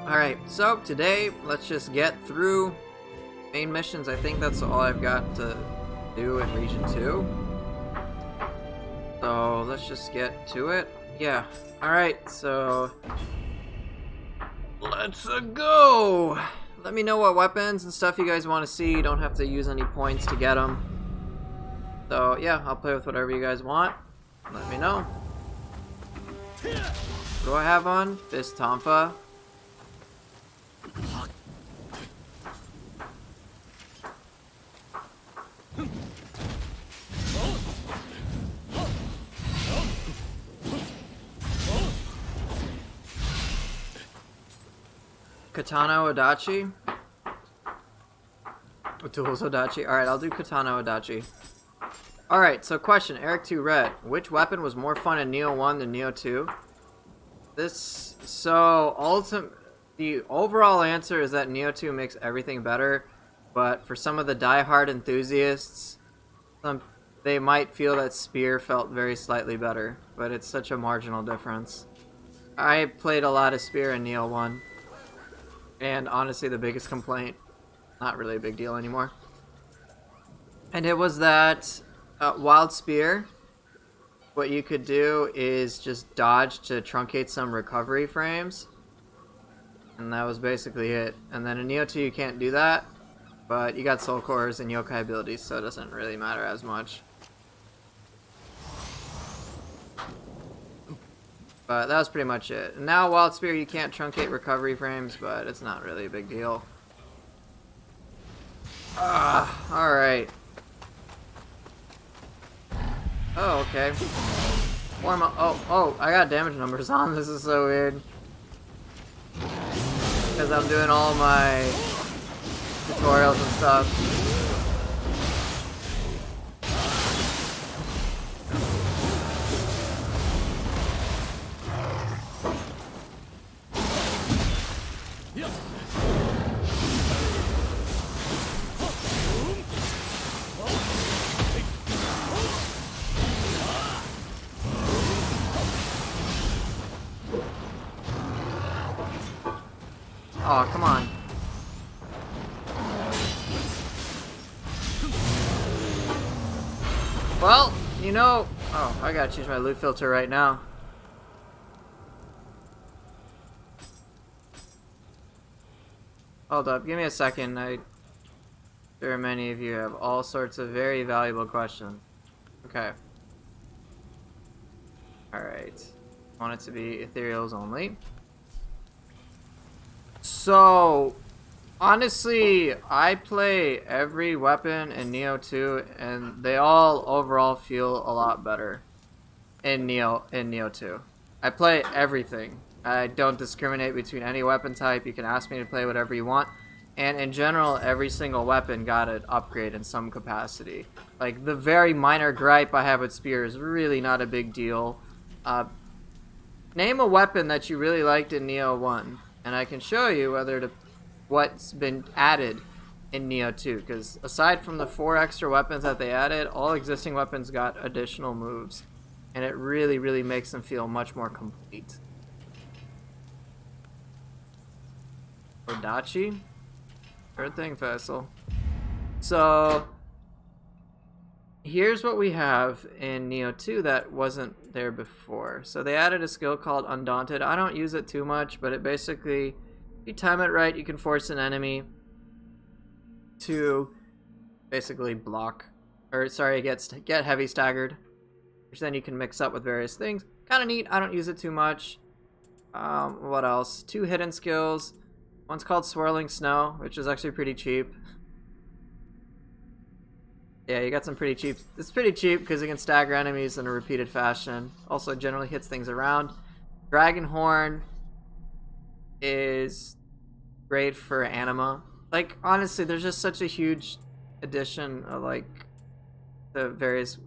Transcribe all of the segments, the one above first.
Alright, so today, let's just get through main missions. I think that's all I've got to do in Region 2. So, let's just get to it. Yeah. Alright, so... let's go! Let me know what weapons and stuff you guys want to see. You don't have to use any points to get them. So, yeah, I'll play with whatever you guys want. Let me know. What do I have on? Fist Tonfa. Katana Odachi. Tools Odachi. Alright, I'll do Katana Odachi. Alright, so question. Eric 2 Red. Which weapon was more fun in Nioh 1 than Nioh 2? The overall answer is that Nioh 2 makes everything better, but for some of the die-hard enthusiasts, they might feel that Spear felt very slightly better, but it's such a marginal difference. I played a lot of Spear in Nioh 1, and honestly the biggest complaint, not really a big deal anymore, and it was that Wild Spear, what you could do is just dodge to truncate some recovery frames. And that was basically it. And then in Nioh 2 you can't do that. But you got soul cores and yokai abilities, so it doesn't really matter as much. But that was pretty much it. And now Wild Spear you can't truncate recovery frames, but it's not really a big deal. Alright. Oh, okay. I got damage numbers on. This is so weird. Because I'm doing all my tutorials and stuff. Oh, come on. Well, you know... oh, I gotta choose my loot filter right now. Hold up, give me a second. I'm sure many of you have all sorts of very valuable questions. Okay. Alright. I want it to be ethereals only. So, honestly, I play every weapon in Nioh 2, and they all overall feel a lot better in Nioh 2. I play everything. I don't discriminate between any weapon type. You can ask me to play whatever you want. And in general, every single weapon got an upgrade in some capacity. Like, the very minor gripe I have with Spear is really not a big deal. Name a weapon that you really liked in Nioh 1. And I can show you what's been added in Nioh 2. Because aside from the 4 extra weapons that they added, all existing weapons got additional moves. And it really, really makes them feel much more complete. Odachi? Third thing, Faisal. So, here's what we have in Nioh 2 that wasn't there before. So they added a skill called Undaunted. I don't use it too much, but it basically, if you time it right, you can force an enemy to basically block, or sorry, get heavy staggered, which then you can mix up with various things. Kind of neat. I don't use it too much. What else? 2 hidden skills. One's called Swirling Snow, which is actually pretty cheap. Yeah, you got some pretty cheap. It's pretty cheap because it can stagger enemies in a repeated fashion. Also, generally hits things around. Dragon Horn is great for anima. Like, honestly, there's just such a huge addition of, like, the various,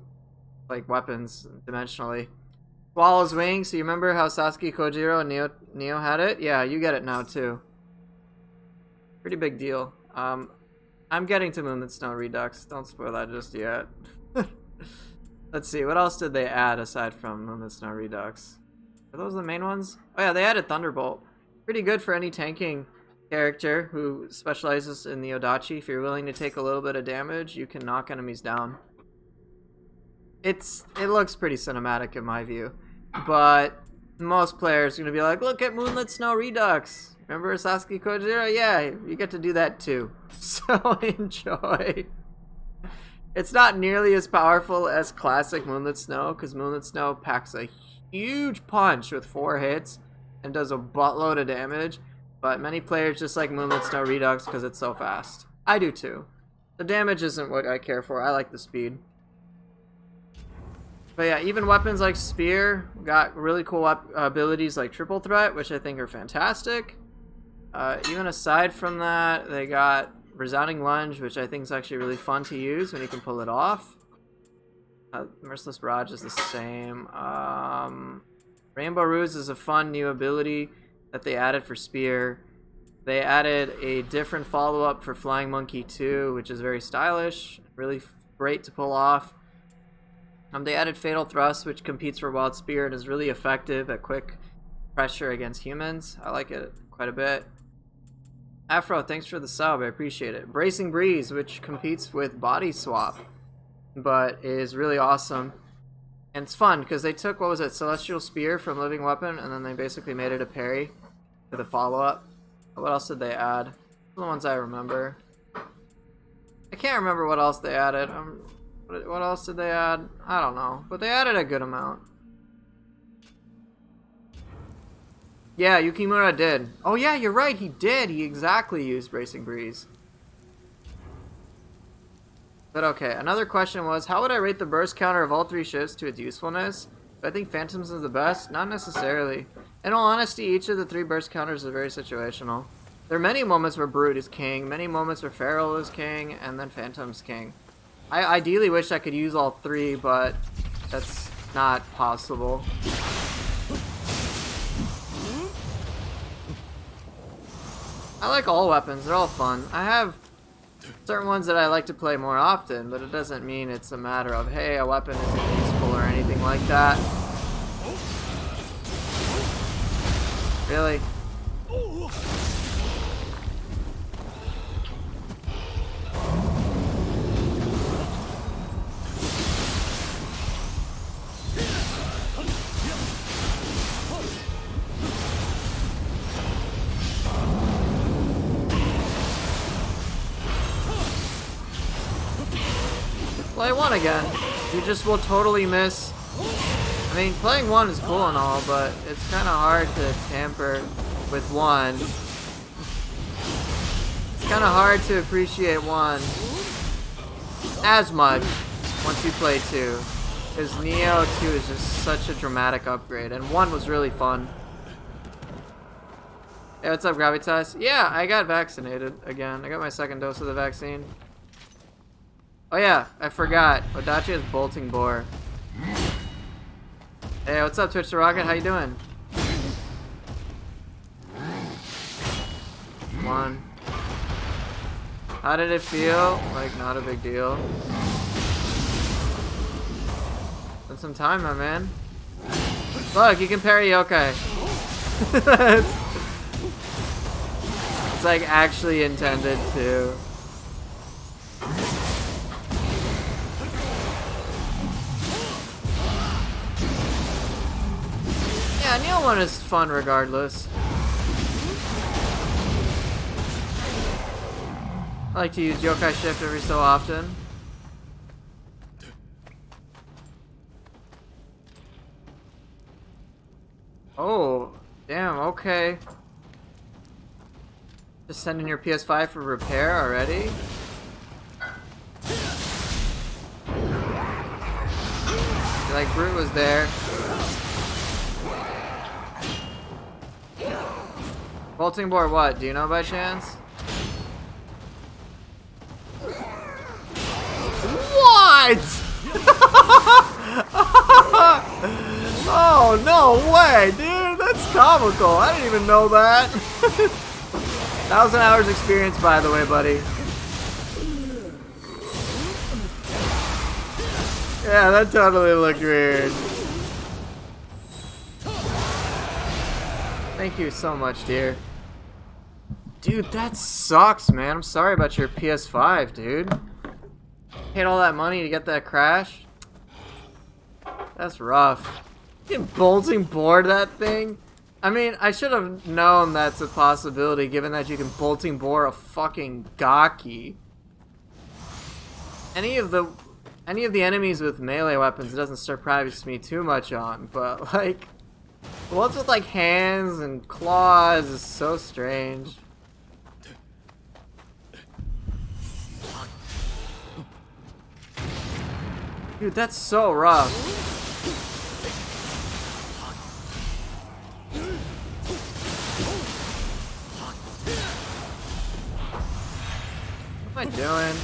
like, weapons dimensionally. Swallow's Wing. So you remember how Sasuke, Kojiro, and Nioh had it? Yeah, you get it now too. Pretty big deal. I'm getting to Moonlit Snow Redux. Don't spoil that just yet. Let's see, what else did they add aside from Moonlit Snow Redux? Are those the main ones? Oh yeah, they added Thunderbolt. Pretty good for any tanking character who specializes in the Odachi. If you're willing to take a little bit of damage, you can knock enemies down. It looks pretty cinematic in my view, but most players are going to be like, look at Moonlit Snow Redux. Remember Sasuke Kojiro? Yeah, you get to do that too. So enjoy. It's not nearly as powerful as classic Moonlit Snow, because Moonlit Snow packs a huge punch with 4 hits and does a buttload of damage, but many players just like Moonlit Snow Redux because it's so fast. I do too. The damage isn't what I care for. I like the speed. But yeah, even weapons like Spear got really cool abilities like Triple Threat, which I think are fantastic. Even aside from that, they got Resounding Lunge, which I think is actually really fun to use when you can pull it off. Merciless Barrage is the same. Rainbow Ruse is a fun new ability that they added for Spear. They added a different follow-up for Flying Monkey 2, which is very stylish, really great to pull off. They added Fatal Thrust, which competes for Wild Spear and is really effective at quick pressure against humans. I like it quite a bit. Afro, thanks for the sub. I appreciate it. Bracing Breeze, which competes with Body Swap, but is really awesome. And it's fun because they took, what was it, Celestial Spear from Living Weapon, and then they basically made it a parry for the follow-up. What else did they add? The ones I remember. I can't remember what else they added. What else did they add? I don't know. But they added a good amount. Yeah, Yukimura did. Oh yeah, you're right, he did. He exactly used Bracing Breeze. But okay, another question was, how would I rate the burst counter of all 3 ships to its usefulness? Do I think Phantoms is the best? Not necessarily. In all honesty, each of the 3 burst counters is very situational. There are many moments where Brute is king, many moments where Feral is king, and then Phantom's king. I ideally wish I could use all 3, but that's not possible. I like all weapons, they're all fun. I have certain ones that I like to play more often, but it doesn't mean it's a matter of, hey, a weapon isn't useful or anything like that. Really? Play 1 again. You just will totally miss. I mean, playing 1 is cool and all, but it's kind of hard to tamper with 1. It's kind of hard to appreciate 1 as much once you play 2. Because Nioh 2 is just such a dramatic upgrade, and 1 was really fun. Hey, what's up, Gravitas? Yeah, I got vaccinated again. I got my 2nd dose of the vaccine. Oh yeah, I forgot. Odachi has Bolting Boar. Hey, what's up, Twitch the Rocket? How you doing? 1. How did it feel? Like, not a big deal. Spend some time, my man. Look, you can parry yokai. It's like actually intended to. Yeah, Nioh 1 is fun regardless. I like to use Yokai Shift every so often. Oh, damn, okay. Just sending your PS5 for repair already? Like, Brute was there. Bolting Boar what? Do you know by chance? What? Oh, no way, dude. That's comical. I didn't even know that. 1,000 hours experience, by the way, buddy. Yeah, that totally looked weird. Thank you so much, dear. Dude, that sucks, man. I'm sorry about your PS5, dude. Paid all that money to get that crash? That's rough. You can bolting board that thing? I mean, I should have known that's a possibility given that you can bolting bore a fucking Gaki. Any of the enemies with melee weapons, it doesn't surprise me too much on, but like the ones with like hands and claws is so strange. Dude, that's so rough. What am I doing?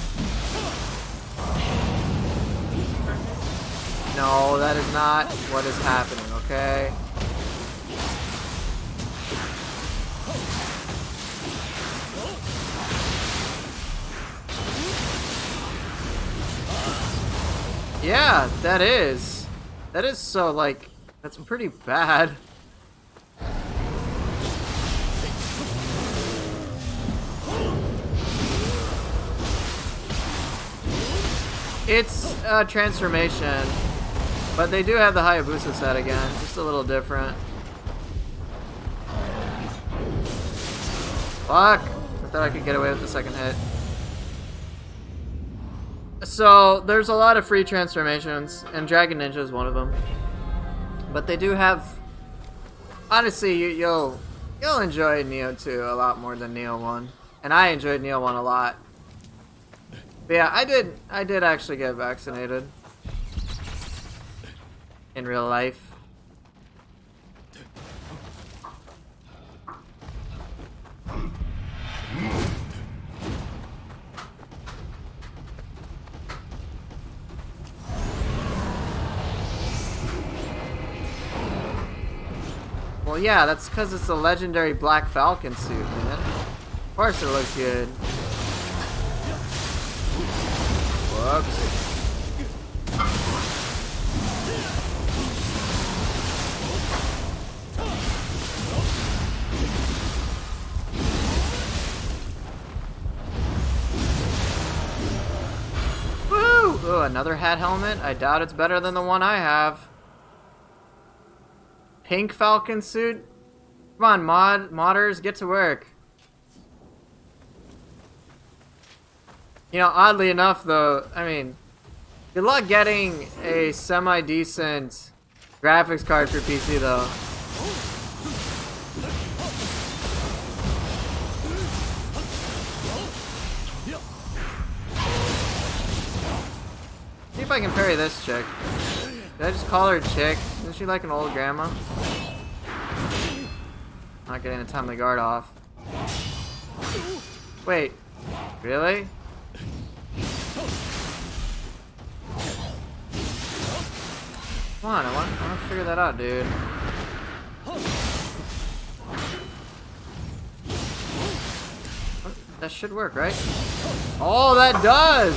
No, that is not what is happening, okay? Yeah, that is. That is so, like, that's pretty bad. It's a transformation, but they do have the Hayabusa set again, just a little different. Fuck! I thought I could get away with the second hit. So, there's a lot of free transformations, and Dragon Ninja is one of them. But they do have... Honestly, you'll enjoy Nioh 2 a lot more than Nioh 1. And I enjoyed Nioh 1 a lot. But yeah, I did actually get vaccinated. In real life. Well, yeah, that's because it's a legendary Black Falcon suit, man. Of course it looks good. Whoops. Woo! Ooh, another hat helmet? I doubt it's better than the one I have. Pink Falcon suit? Come on, modders, get to work. You know, oddly enough, though, I mean, good luck getting a semi-decent graphics card for PC, though. See if I can parry this chick. Did I just call her a chick? Isn't she like an old grandma? Not getting a timely guard off. Wait, really? Come on, I want to figure that out, dude. That should work, right? Oh, that does!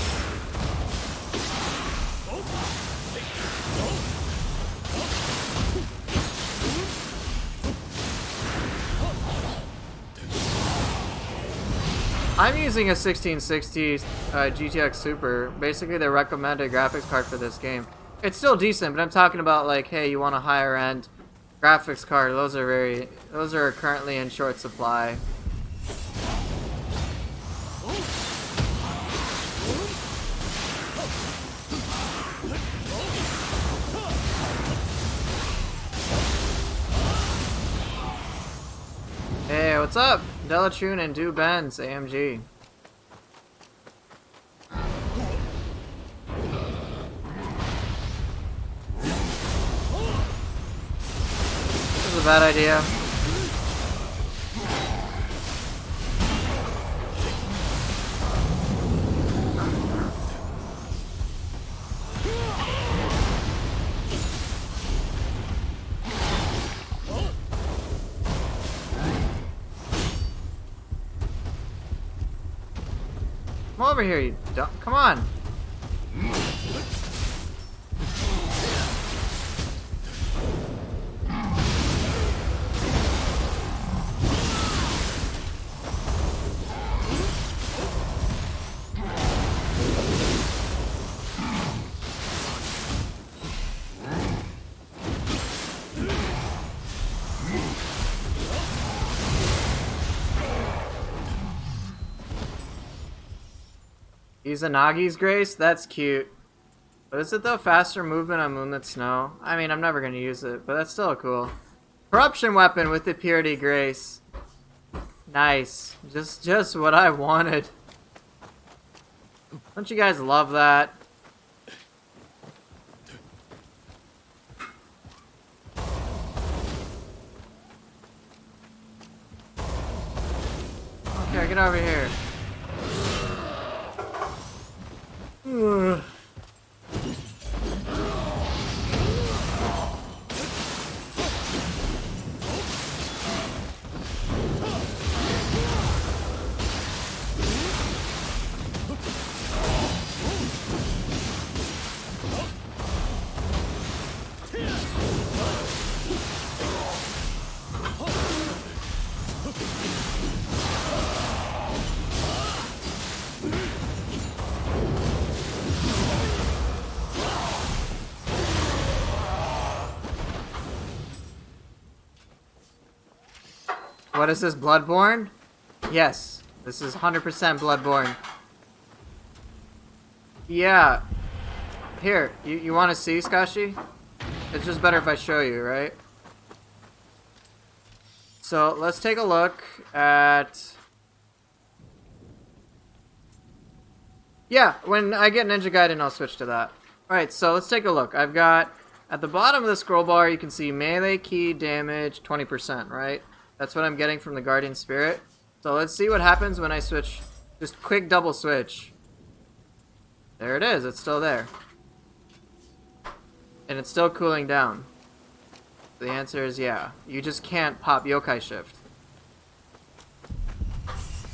I'm using a 1660 GTX Super, basically the recommended graphics card for this game. It's still decent, but I'm talking about like, hey, you want a higher end graphics card? Those are currently in short supply. Hey, what's up? Delatrune and Do Benz, AMG. This is a bad idea. Come over here, you dumb. Come on. Izanagi's Grace? That's cute. But is it though? Faster movement on Moonlit Snow? I mean, I'm never gonna use it, but that's still cool. Corruption weapon with the Purity Grace. Nice. Just what I wanted. Don't you guys love that? Okay, get over here. Ugh. What is this, Bloodborne? Yes, this is 100% Bloodborne. Yeah. Here, you want to see, Skashi? It's just better if I show you, right? So, let's take a look at... Yeah, when I get Ninja Gaiden, I'll switch to that. Alright, so let's take a look. I've got... At the bottom of the scroll bar, you can see melee key damage 20%, right? That's what I'm getting from the Guardian Spirit. So let's see what happens when I switch. Just quick double switch. There it is. It's still there. And it's still cooling down. The answer is yeah. You just can't pop Yokai Shift.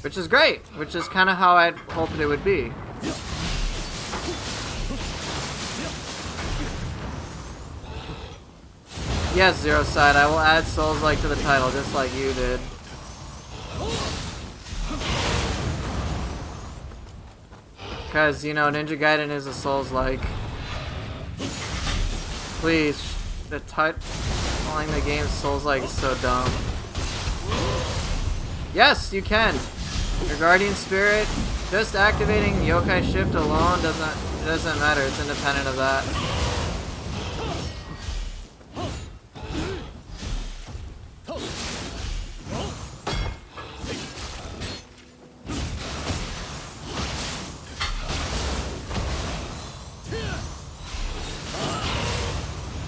Which is great. Which is kind of how I'd hoped it would be. Yes, Zero Side, I will add Souls-like to the title, just like you did. Because, you know, Ninja Gaiden is a Souls-like. Please, calling the game Souls-like is so dumb. Yes, you can! Your Guardian Spirit, just activating Yokai Shift alone doesn't matter, it's independent of that.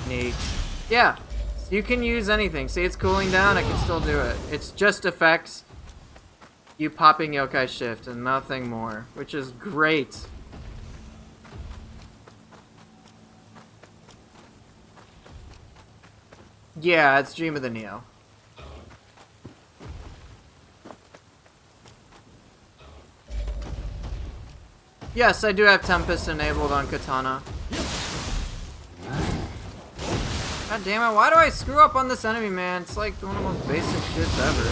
Neat. Yeah, you can use anything. See, it's cooling down, I can still do it. It's just affects you popping Yokai Shift and nothing more, which is great. Yeah, it's Dream of the Nioh. Yes, I do have Tempest enabled on Katana. God damn it, why do I screw up on this enemy, man? It's like one of the most basic shits ever.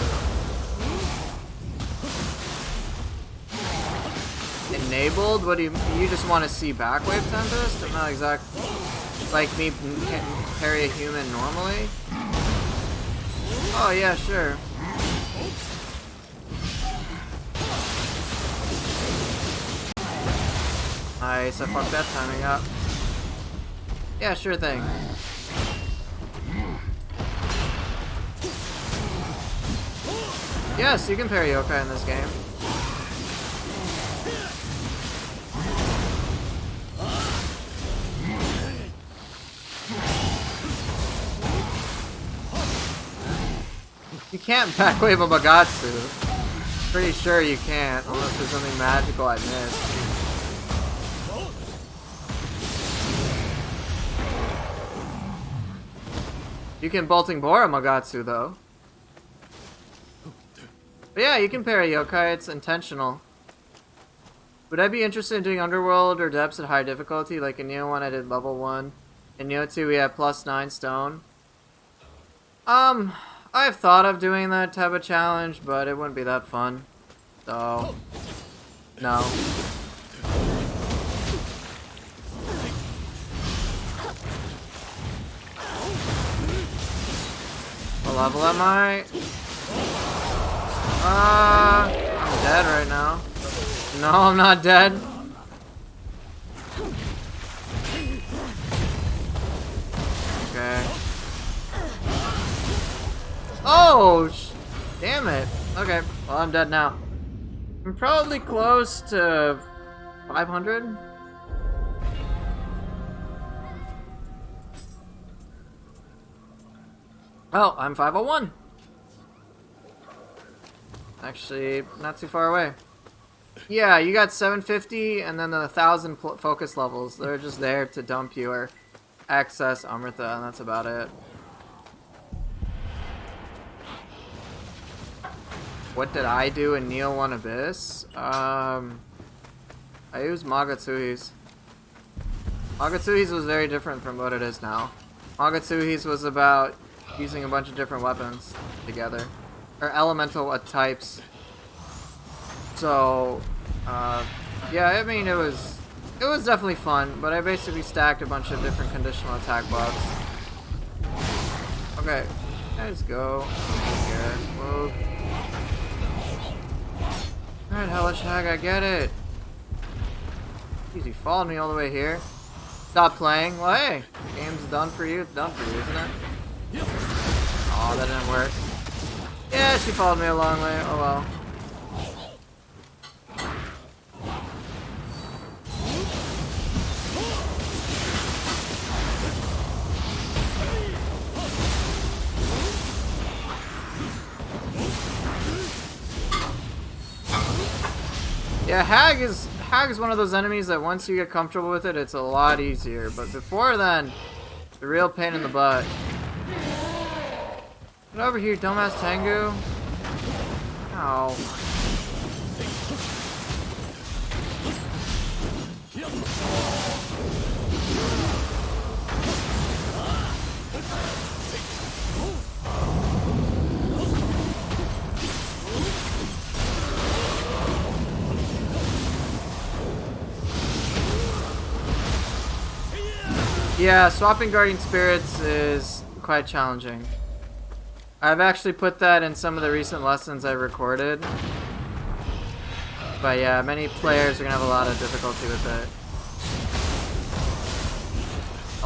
Enabled? What do you just want to see Backwave Tempest? I'm not exactly like me parry a human normally. Oh yeah, sure. Nice, I fucked that timing up. Yeah, sure thing. Yes, you can parry yokai in this game. You can't backwave a Magatsu. Pretty sure you can't, unless there's something magical I missed. You can Bolting Bora Magatsu, though. But yeah, you can parry yokai, it's intentional. Would I be interested in doing Underworld or Depths at high difficulty? Like in Nioh 1 I did level 1. In Nioh 2 we have +9 stone. I've thought of doing that type of challenge, but it wouldn't be that fun. So, no. What level am I? I'm dead right now. No, I'm not dead. Oh, damn it. Okay, well, I'm dead now. I'm probably close to 500. Oh, I'm 501. Actually, not too far away. Yeah, you got 750 and then the 1,000 focus levels. They're just there to dump you or access Amrita, and that's about it. What did I do in Nioh 1 Abyss? I used Magatsuhi's. Magatsuhi's was very different from what it is now. Magatsuhi's was about using a bunch of different weapons together. Or elemental types. So, yeah, I mean, it was definitely fun, but I basically stacked a bunch of different conditional attack buffs. Okay, let's go. Here, move. Alright, Hellish Hag, I get it. Jeez, you followed me all the way here. Stop playing. Well, hey, the game's done for you. It's done for you, isn't it? Oh, that didn't work. Yeah, she followed me a long way. Oh well. Yeah, Hag is one of those enemies that once you get comfortable with it, it's a lot easier. But before then, the real pain in the butt. Get over here, dumbass Tengu. Ow. Yeah, swapping Guardian Spirits is quite challenging. I've actually put that in some of the recent lessons I recorded. But yeah, many players are going to have a lot of difficulty with it.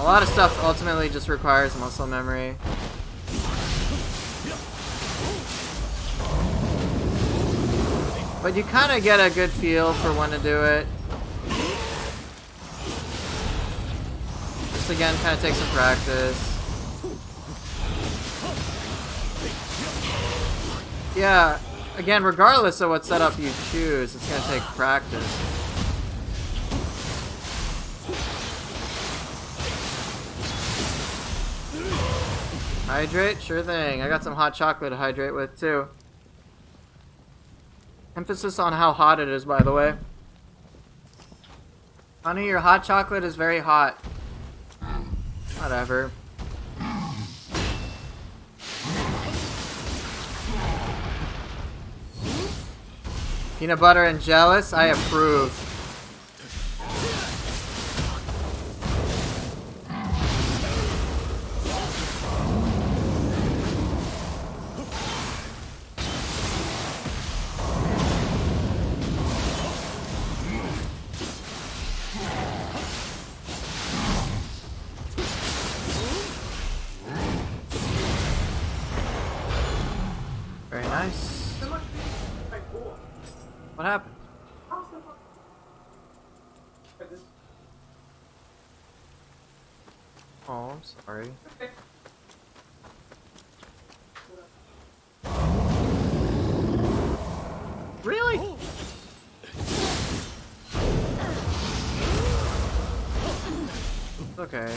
A lot of stuff ultimately just requires muscle memory. But you kind of get a good feel for when to do it. Just again, kind of take some practice. Yeah, again, regardless of what setup you choose, it's going to take practice. Hydrate? Sure thing. I got some hot chocolate to hydrate with, too. Emphasis on how hot it is, by the way. Honey, your hot chocolate is very hot. Whatever. Peanut butter and jealous? I approve. Very nice. What happened? Oh, I'm sorry. Really? Okay.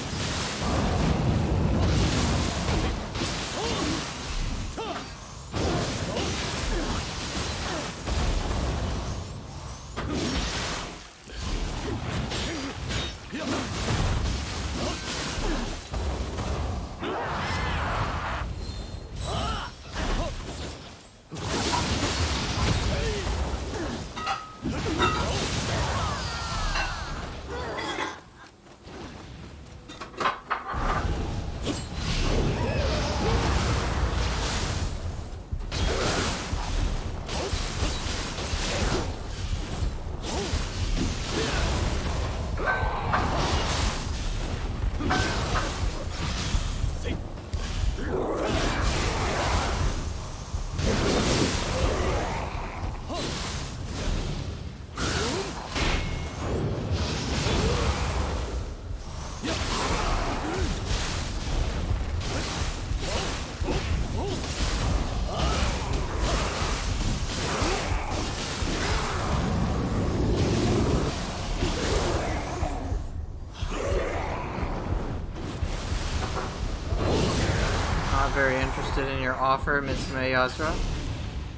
interested in your offer, Miss May Yazra.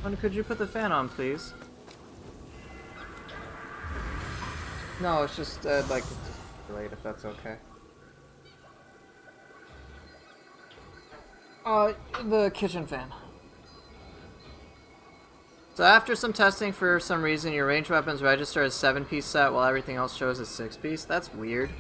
When could you put the fan on, please? No, it's just, like, it's just delayed, if that's okay. The kitchen fan. So after some testing, for some reason, your ranged weapons register as 7-piece set while everything else shows as 6-piece. That's weird.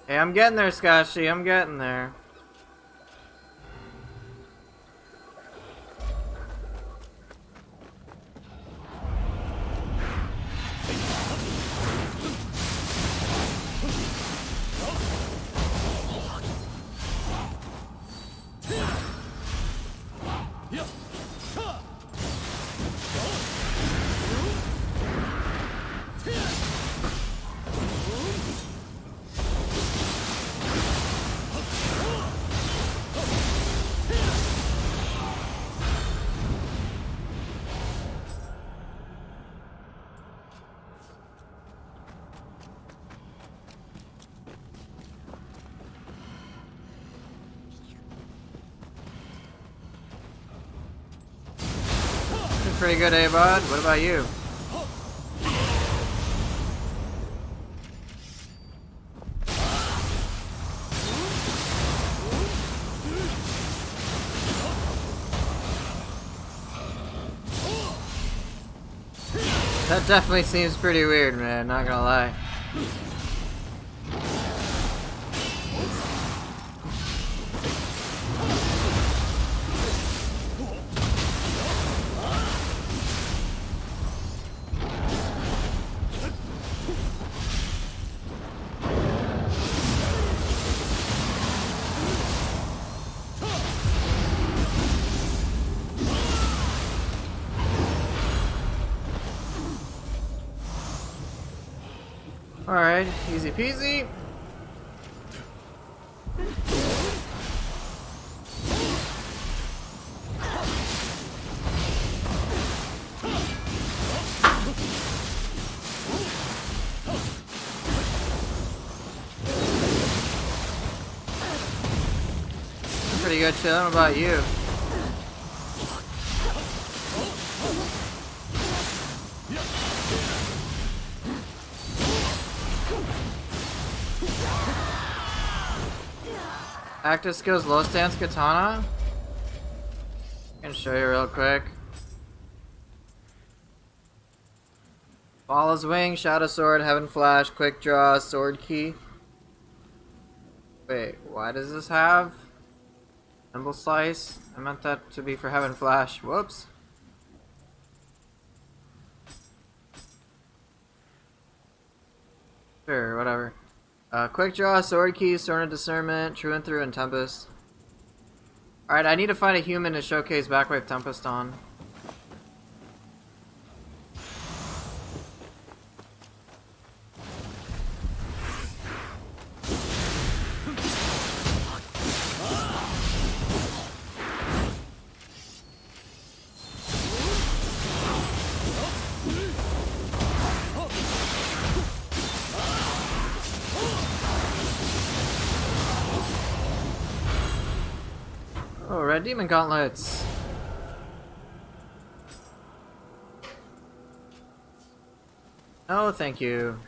Hey, I'm getting there, Scotchy. I'm getting there. Pretty good, eh, bud? What about you? That definitely seems pretty weird, man. Not gonna lie. Alright, easy peasy. Pretty good chillin'. What about you? Active skills, low stance katana. I can show you real quick. Ball's wing, shadow sword, heaven flash, quick draw, sword key. Wait, why does this have? Nimble slice? I meant that to be for heaven flash. Whoops. Sure, whatever. Quick draw, sword key, sword of discernment, true and through, and tempest. Alright, I need to find a human to showcase backwave tempest on. Oh, red demon gauntlets. Oh, thank you.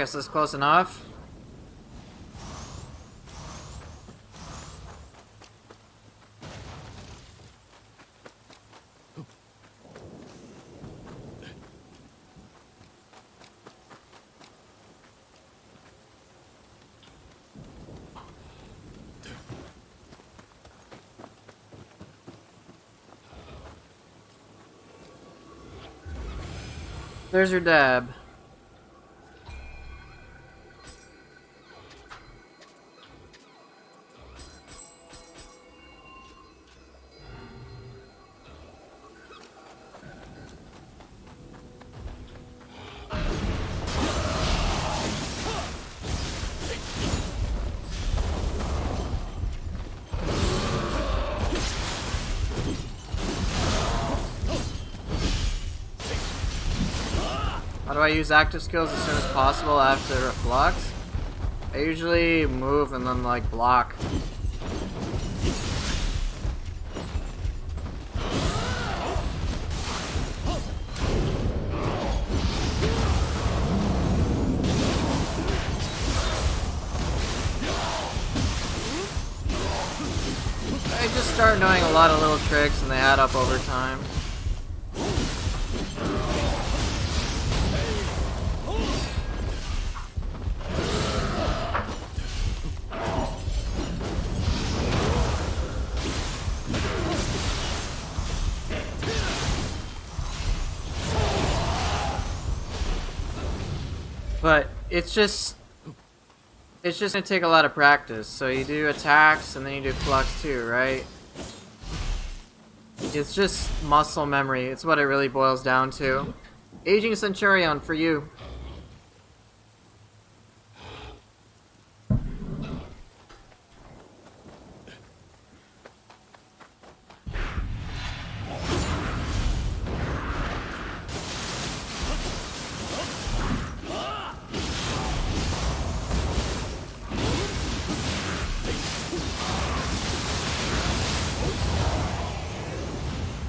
guess that's close enough. There's your dab. How do I use active skills as soon as possible after reflux? I usually move and then like block. I just start knowing a lot of little tricks and they add up over time. But it's just gonna take a lot of practice. So you do attacks and then you do flux too, right? It's just muscle memory. It's what it really boils down to. Aging Centurion for you.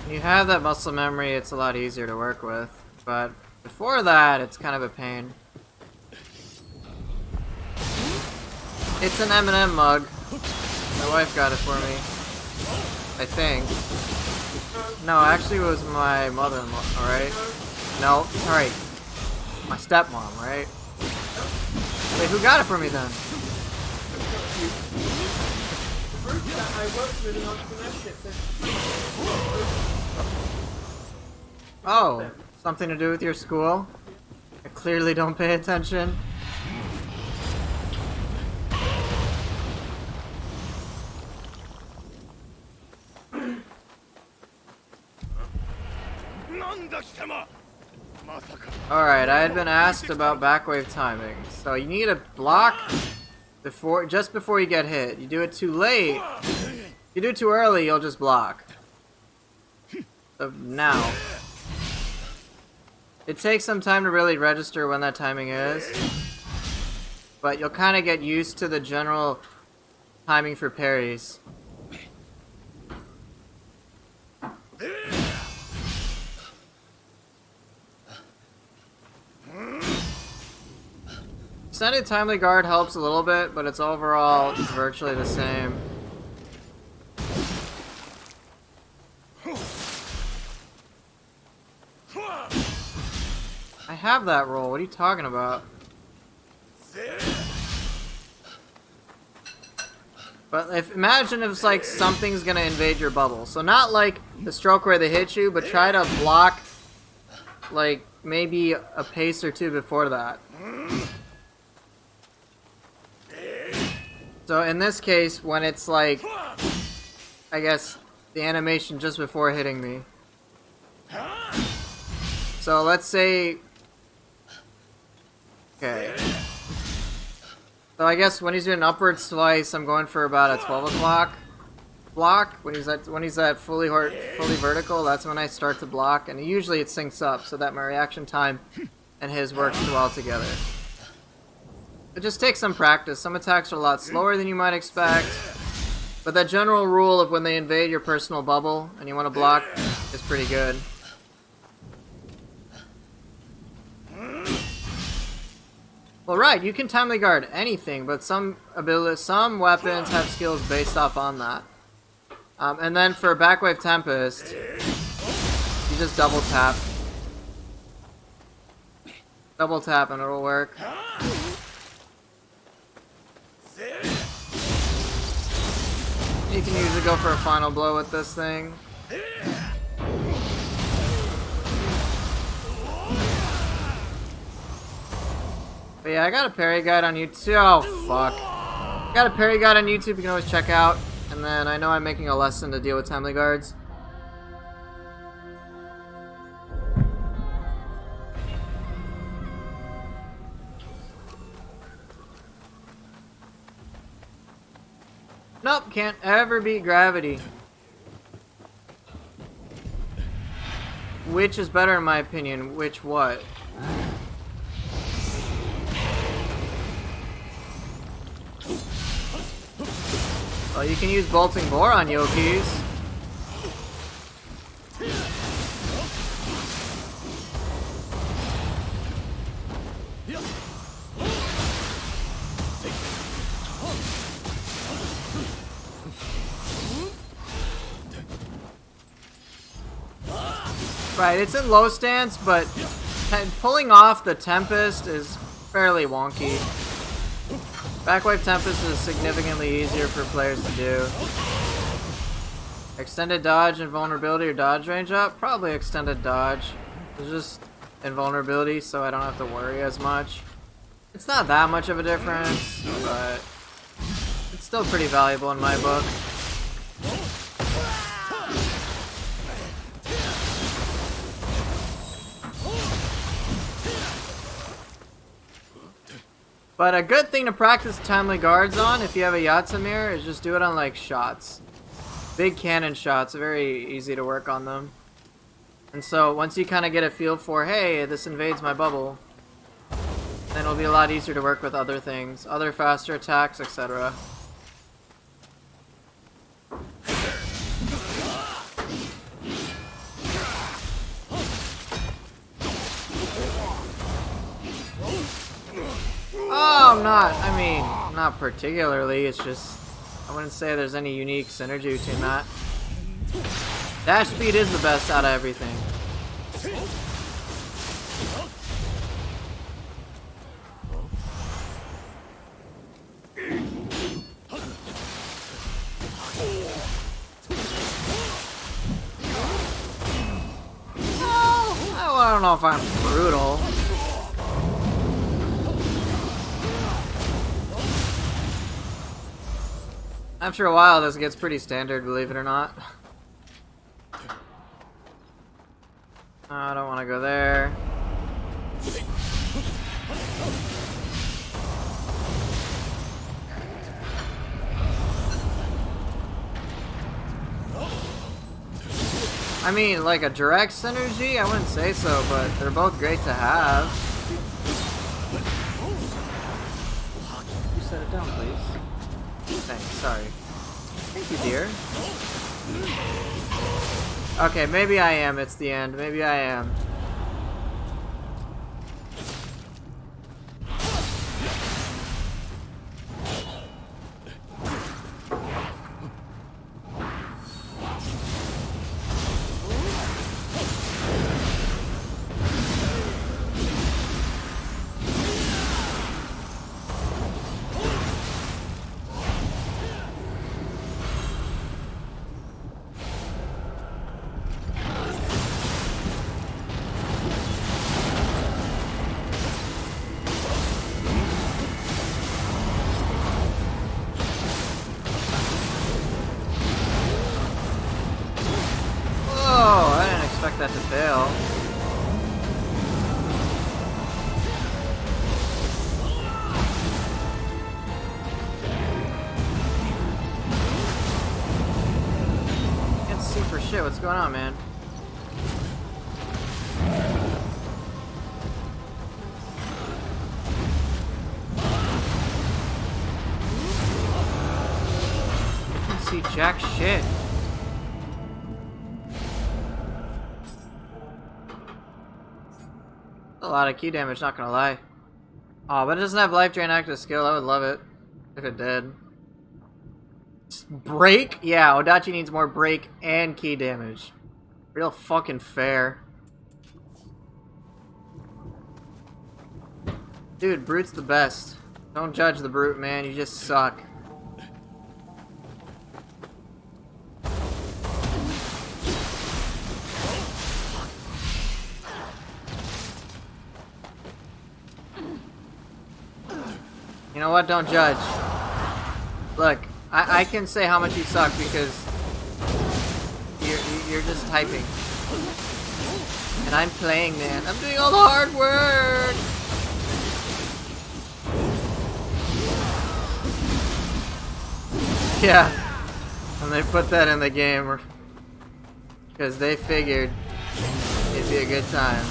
You have that muscle memory, it's a lot easier to work with, but before that, it's kind of a pain. It's an M&M mug. My wife got it for me. I think. No, actually it was my mother-in-law, alright? No, alright. My stepmom, right? Wait, who got it for me then? Oh, something to do with your school? I clearly don't pay attention. Alright, I had been asked about backwave timing. So you need to block just before you get hit. You do it too late. If you do it too early, you'll just block. So now. It takes some time to really register when that timing is. But you'll kind of get used to the general timing for parries. Extended Timely Guard helps a little bit, but it's overall virtually the same. I have that roll, what are you talking about? But imagine if it's like something's gonna invade your bubble. So not like the stroke where they hit you, but try to block like maybe a pace or two before that. So in this case, when it's like, I guess, the animation just before hitting me. So let's say, okay. So I guess when he's doing an upward slice, I'm going for about a 12 o'clock block. When he's at fully vertical, that's when I start to block, and usually it syncs up so that my reaction time and his works well together. It just takes some practice. Some attacks are a lot slower than you might expect, but that general rule of when they invade your personal bubble and you want to block is pretty good. Well, right, you can timely guard anything, but some weapons have skills based off on that. And then for Backwave Tempest, you just double tap. Double tap and it'll work. You can usually go for a final blow with this thing. But yeah, I got a parry guide on YouTube. Oh, fuck. Got a parry guide on YouTube you can always check out. And then I know I'm making a lesson to deal with timely guards. Nope, can't ever beat gravity. Which is better in my opinion? Which what? Well, you can use Bolting Boar on Yokis. Right, it's in low stance, but pulling off the Tempest is fairly wonky. Backwave Tempest is significantly easier for players to do. Extended dodge, invulnerability, or dodge range up? Probably extended dodge. It's just invulnerability, so I don't have to worry as much. It's not that much of a difference, but it's still pretty valuable in my book. But a good thing to practice timely guards on if you have a Yatsamir is just do it on like shots. Big cannon shots, very easy to work on them. And so once you kind of get a feel for, hey, this invades my bubble, then it'll be a lot easier to work with other things, other faster attacks, etc. Oh, not particularly, it's just, I wouldn't say there's any unique synergy between that. Dash speed is the best out of everything. Well, I don't know if I'm brutal. After a while, this gets pretty standard, believe it or not. I don't want to go there. I mean, like a direct synergy? I wouldn't say so, but they're both great to have. You set it down, please. Thanks, sorry. Thank you, dear. Okay, maybe I am. It's the end. Maybe I am. That to fail. Can't see for shit. What's going on, man? I can't see jack shit. A lot of key damage, not gonna lie. Oh, but it doesn't have life drain active skill. I would love it if it did. Break? Yeah, Odachi needs more break and key damage. Real fucking fair. Dude, Brute's the best. Don't judge the Brute, man. You just suck. You know what? Don't judge. Look, I can say how much you suck because you're just typing. And I'm playing, man. I'm doing all the hard work! Yeah. And they put that in the game because they figured it'd be a good time.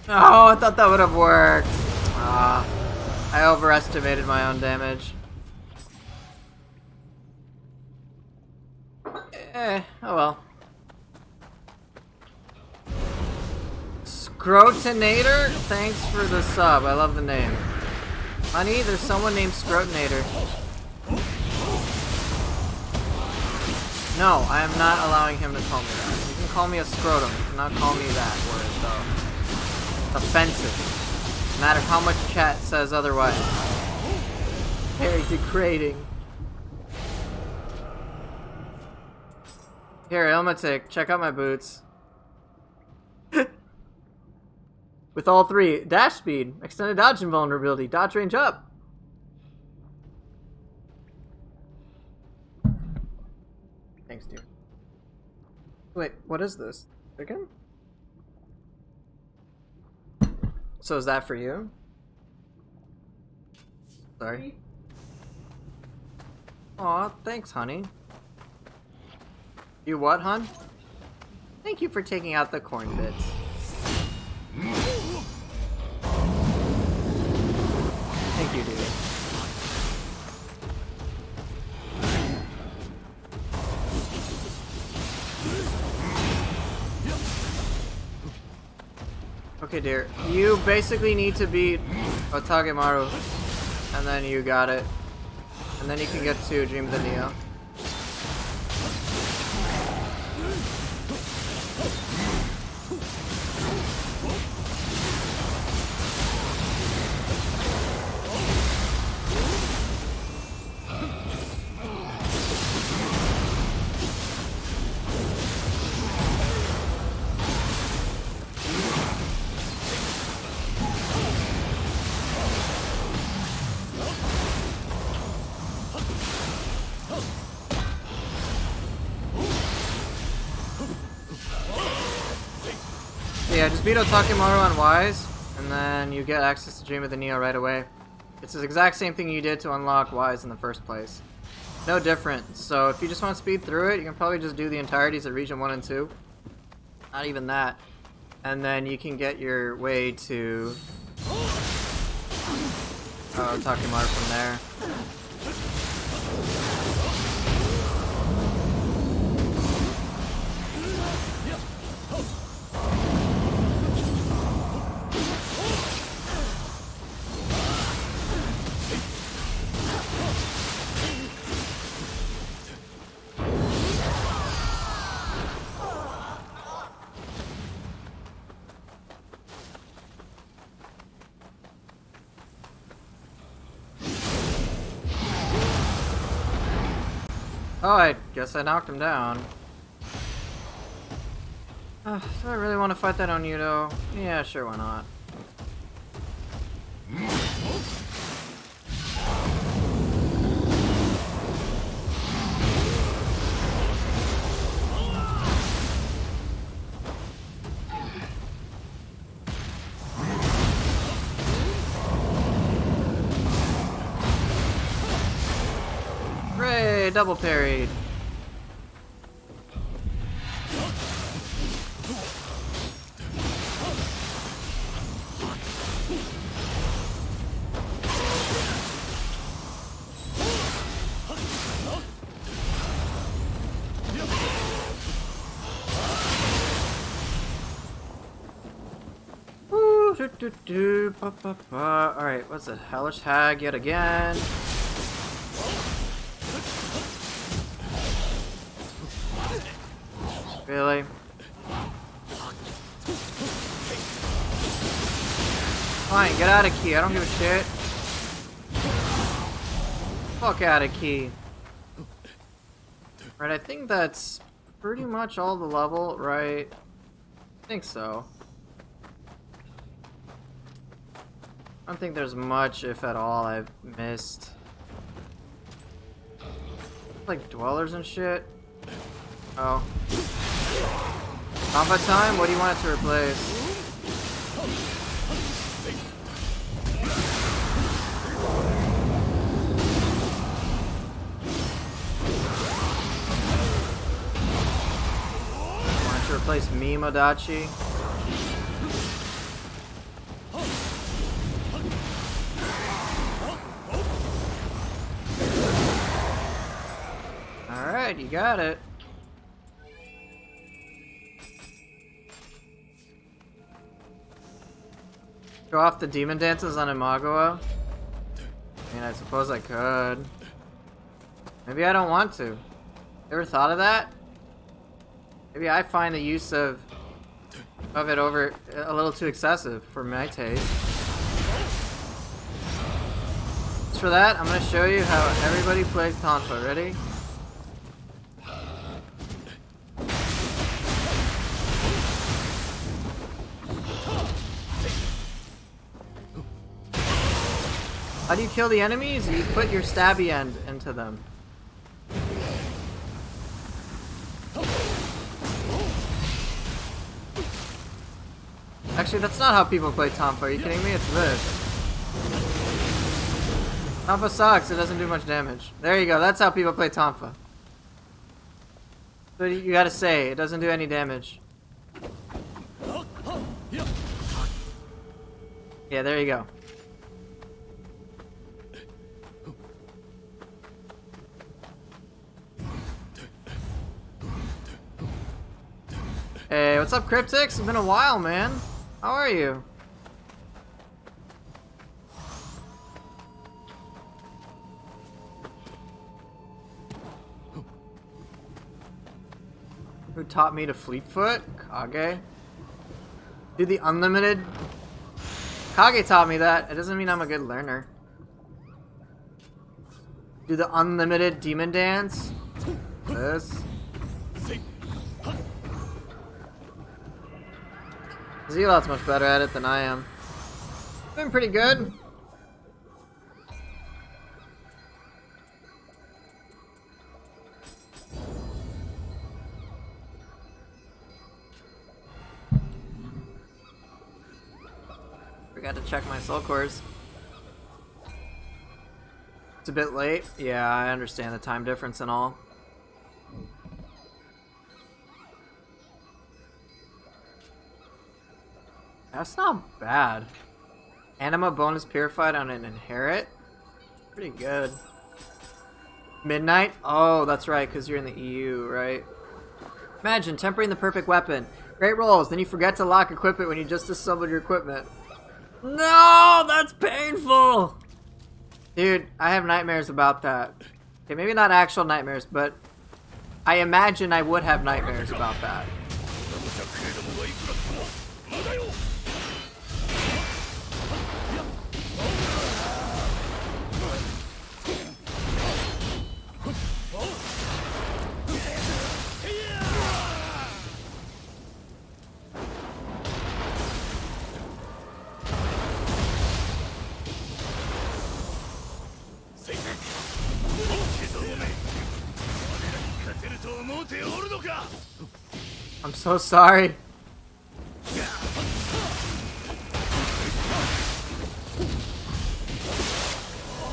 Oh, I thought that would have worked. I overestimated my own damage. Oh well. Scrotinator? Thanks for the sub. I love the name. Honey, there's someone named Scrotinator. No, I am not allowing him to call me that. You can call me a scrotum. You cannot call me that word, though. Offensive. No matter how much chat says otherwise. Very degrading. Here, Ilmatic, check out my boots. With all three, dash speed, extended dodge invulnerability, dodge range up. Thanks, dude. Wait, what is this? Chicken? So is that for you? Sorry. Aw, thanks, honey. You what, hon? Thank you for taking out the corn bits. Thank you, dude. Okay, dear. You basically need to beat Otagemaru, and then you got it. And then you can get to Dream of the Nioh. Yeah, just beat Otagemaru on Wise, and then you get access to Dream of the Nioh right away. It's the exact same thing you did to unlock Wise in the first place. No different. So if you just want to speed through it, you can probably just do the entirities of Region 1 and 2. Not even that. And then you can get your way to Otagemaru from there. Oh, I guess I knocked him down. Do I really want to fight that on Nioh? Yeah, sure, why not? Hooray! Double parried. Alright, what's it? Hellish Hag yet again. Really? Fine, get out of key. I don't give a shit. Fuck out of key. Right, I think that's pretty much all the level, right? I think so. I don't think there's much, if at all, I've missed. Like dwellers and shit. Oh. Combat time? What do you want it to replace? Want it to replace me, Modachi? Alright, you got it. Go off the demon dances on Imagawa? I mean, I suppose I could. Maybe I don't want to. Ever thought of that? Maybe I find the use of it over a little too excessive for my taste. Just for that, I'm gonna show you how everybody plays Tonfa. Ready? How do you kill the enemies? You put your stabby end into them. Actually, that's not how people play Tonfa. Are you kidding me? It's this. Tonfa sucks. It doesn't do much damage. There you go. That's how people play Tonfa. So you gotta say, it doesn't do any damage. Yeah, there you go. Hey, what's up, Cryptix? It's been a while, man. How are you? Who taught me to Fleetfoot? Kage? Do the unlimited? Kage taught me that. It doesn't mean I'm a good learner. Do the unlimited demon dance? This? Zealot's much better at it than I am. Been pretty good. Forgot to check my soul cores. It's a bit late. Yeah, I understand the time difference and all. That's not bad. Anima bonus purified on an inherit? Pretty good. Midnight? Oh, that's right, because you're in the EU, right? Imagine tempering the perfect weapon. Great rolls, then you forget to lock equip it when you just assembled your equipment. No, that's painful! Dude, I have nightmares about that. Okay, maybe not actual nightmares, but I imagine I would have nightmares about that. I'm so sorry.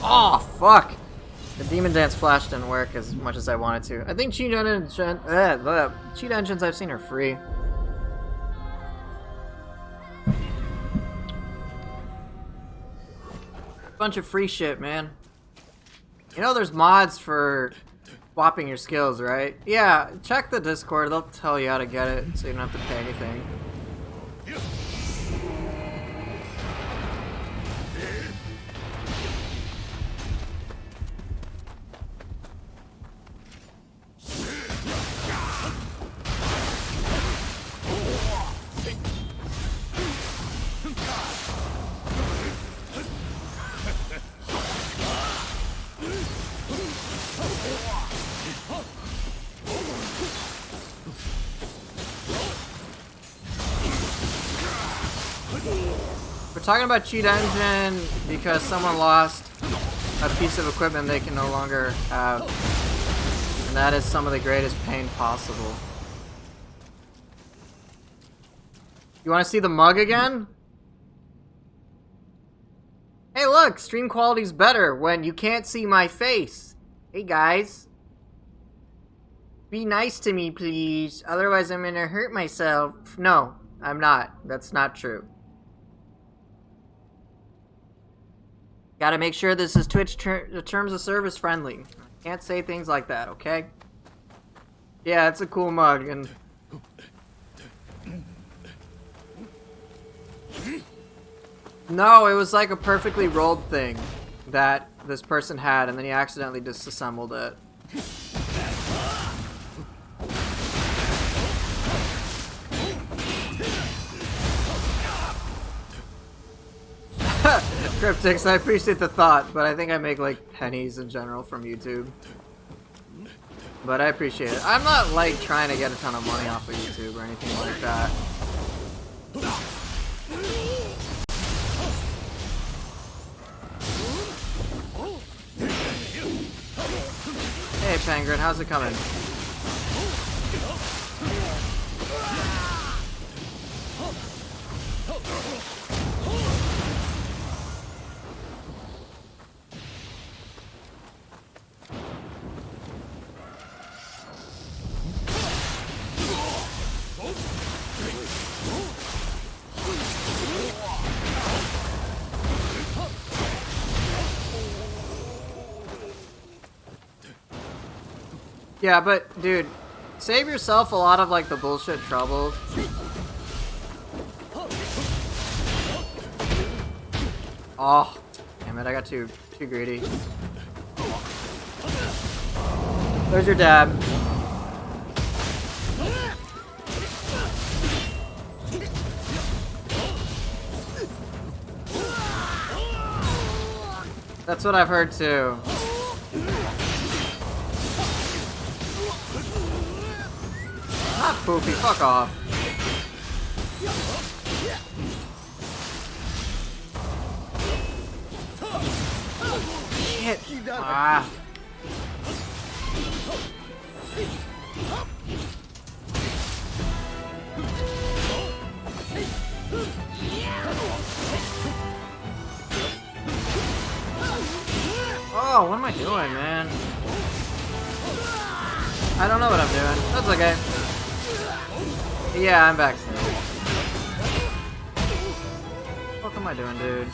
Oh, fuck. The Demon Dance Flash didn't work as much as I wanted to. I think cheat engines I've seen are free. Bunch of free shit, man. You know there's mods for swapping your skills, right? Yeah, check the Discord. They'll tell you how to get it, so you don't have to pay anything. We're talking about cheat engine because someone lost a piece of equipment they can no longer have. And that is some of the greatest pain possible. You want to see the mug again? Hey look, stream quality's better when you can't see my face. Hey guys. Be nice to me, please. Otherwise I'm gonna hurt myself. No, I'm not. That's not true. Gotta make sure this is Twitch terms of service friendly. Can't say things like that, okay? Yeah, it's a cool mug, and... No, it was like a perfectly rolled thing that this person had, and then he accidentally disassembled it. Cryptics, I appreciate the thought, but I think I make like pennies in general from YouTube. But I appreciate it. I'm not like trying to get a ton of money off of YouTube or anything like that. Hey Penguin, how's it coming? Yeah, but dude, save yourself a lot of like the bullshit trouble. Oh, damn it! I got too greedy. There's your dab. That's what I've heard too. Not poopy, fuck off. Shit. Ah. Oh, what am I doing, man? I don't know what I'm doing. That's okay. Yeah, I'm backstage. What am I doing, dude?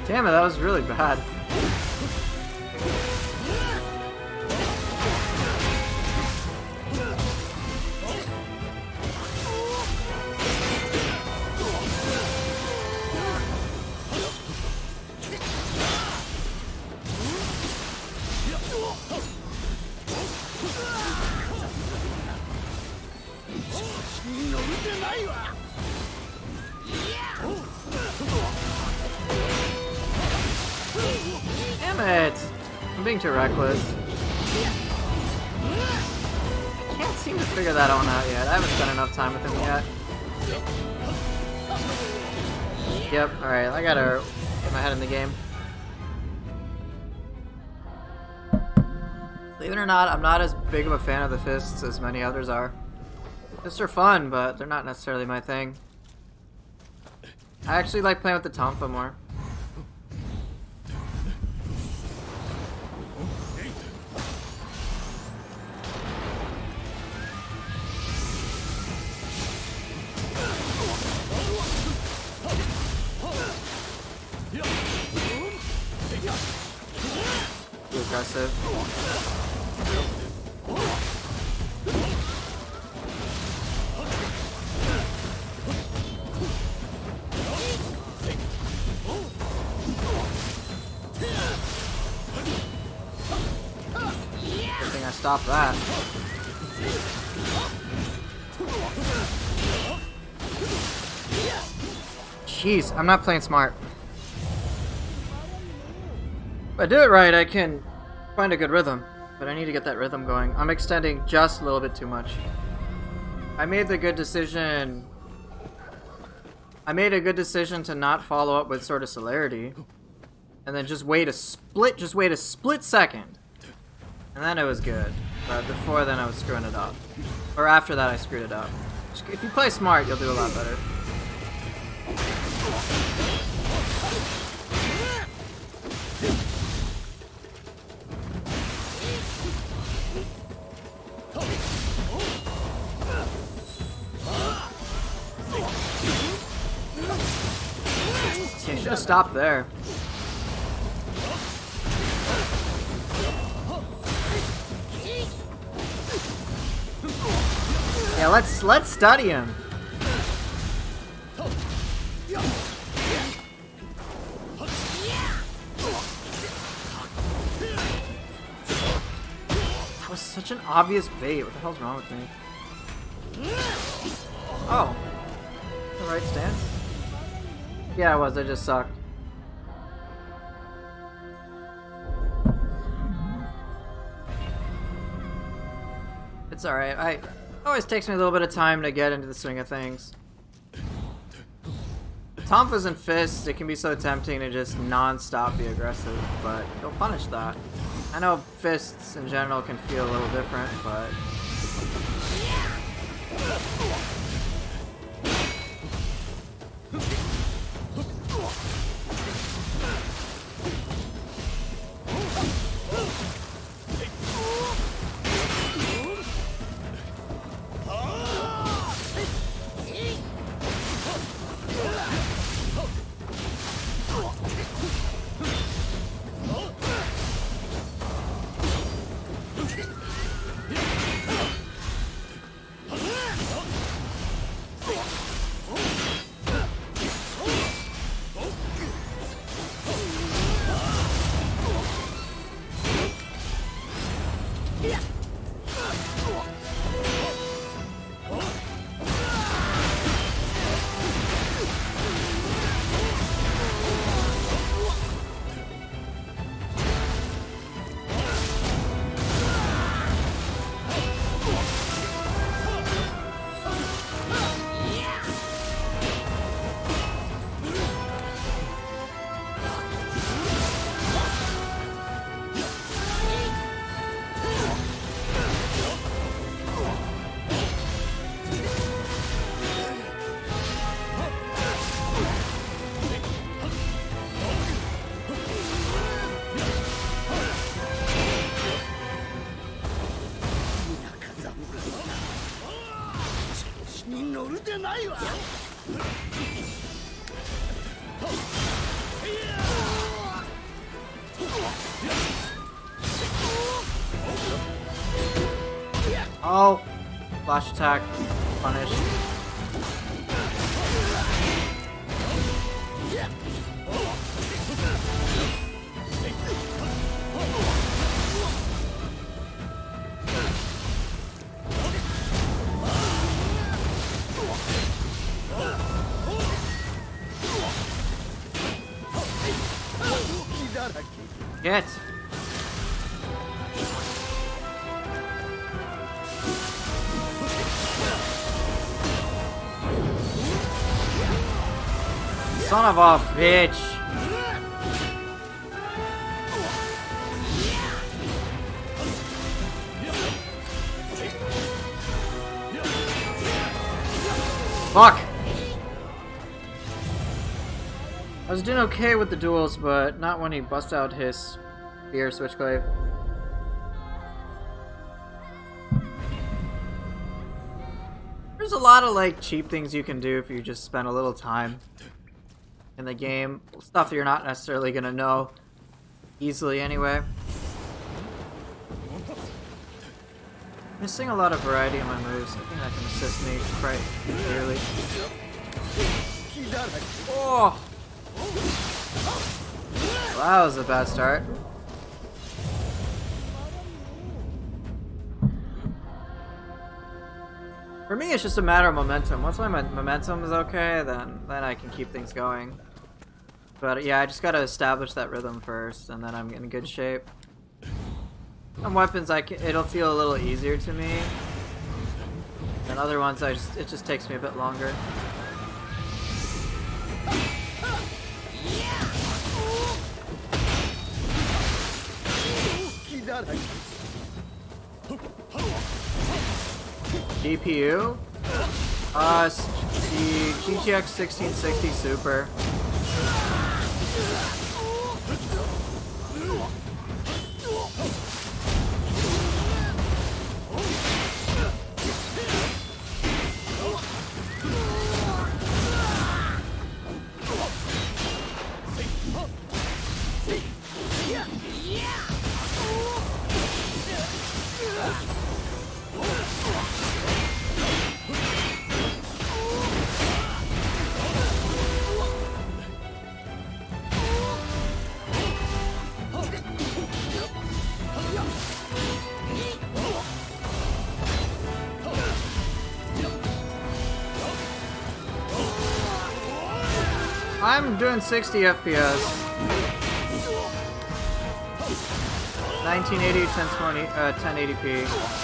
Damn it, that was really bad. Damn it! I'm being too reckless. I can't seem to figure that one out yet. I haven't spent enough time with him yet. Yep, alright, I gotta get my head in the game. Believe it or not, I'm not as big of a fan of the fists as many others are. Fists are fun, but they're not necessarily my thing. I actually like playing with the Tonfa more. Too aggressive. Can't stop that. Jeez, I'm not playing smart. If I do it right, I can find a good rhythm. But I need to get that rhythm going. I'm extending just a little bit too much. I made a good decision to not follow up with Sword of Celerity. And then just wait a split second. And then it was good. But before then I was screwing it up. Or after that I screwed it up. If you play smart, you'll do a lot better. You should have stopped there. Yeah, let's study him. That was such an obvious bait. What the hell's wrong with me? Oh. The right stance? Yeah, I was. I just sucked. It's alright. It always takes me a little bit of time to get into the swing of things. Tonfas and fists, it can be so tempting to just non-stop be aggressive, but you'll punish that. I know fists in general can feel a little different, but... Oh! Flash attack. Punish. Get! Son of a bitch! Fuck! I was doing okay with the duels, but not when he busts out his spear switchblade. There's a lot of like cheap things you can do if you just spend a little time in the game. Stuff that you're not necessarily gonna know easily anyway. Missing a lot of variety in my moves. I think that can assist me quite clearly. Oh! Well, that was a bad start. For me, it's just a matter of momentum. Once my momentum is okay, then I can keep things going. But yeah, I just gotta establish that rhythm first, and then I'm in good shape. Some weapons it'll feel a little easier to me. And other ones it just takes me a bit longer. GPU? The GTX 1660 Super. I'm doing 60 FPS. 1980, 1020, 1080p.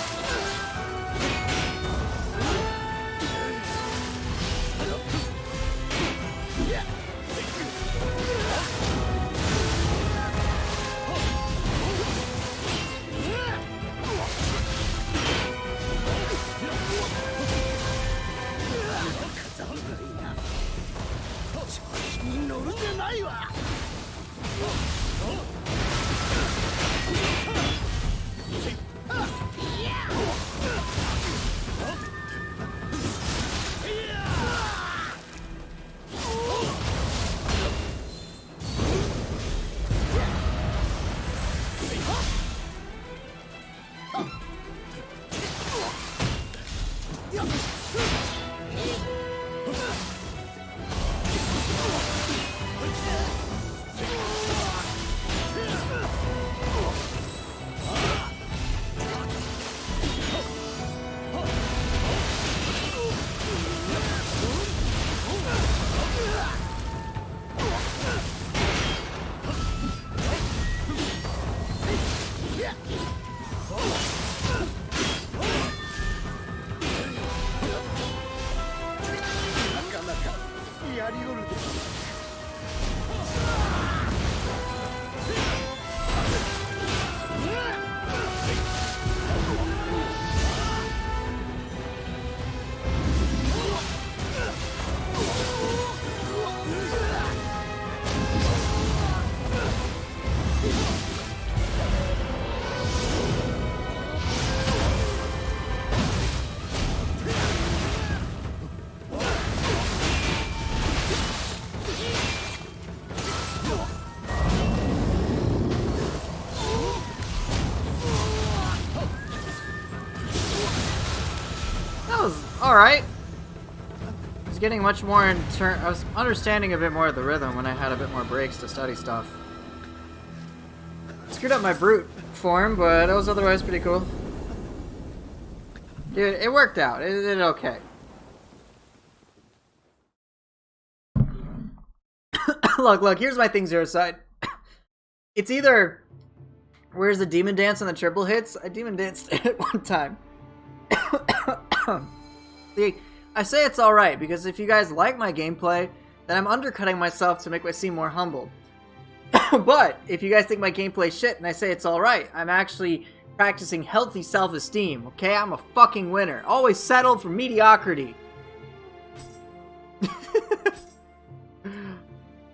Alright. I was getting much more I was understanding a bit more of the rhythm when I had a bit more breaks to study stuff. Screwed up my brute form, but it was otherwise pretty cool. Dude, it worked out. It did okay. Look, here's my thing, Zero Side. It's either where's the demon dance on the triple hits? I demon danced at one time. See, I say it's alright because if you guys like my gameplay, then I'm undercutting myself to make me seem more humble. But if you guys think my gameplay shit and I say it's alright, I'm actually practicing healthy self-esteem, okay? I'm a fucking winner. Always settled for mediocrity.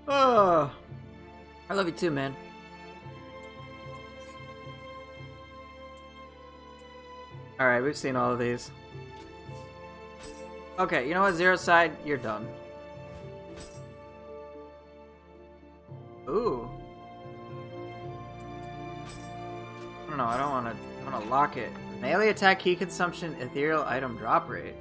Oh, I love you too, man. Alright, we've seen all of these. Okay, you know what, Zero Side? You're done. Ooh. I don't know, I don't want to lock it. Melee attack, key consumption, ethereal item drop rate.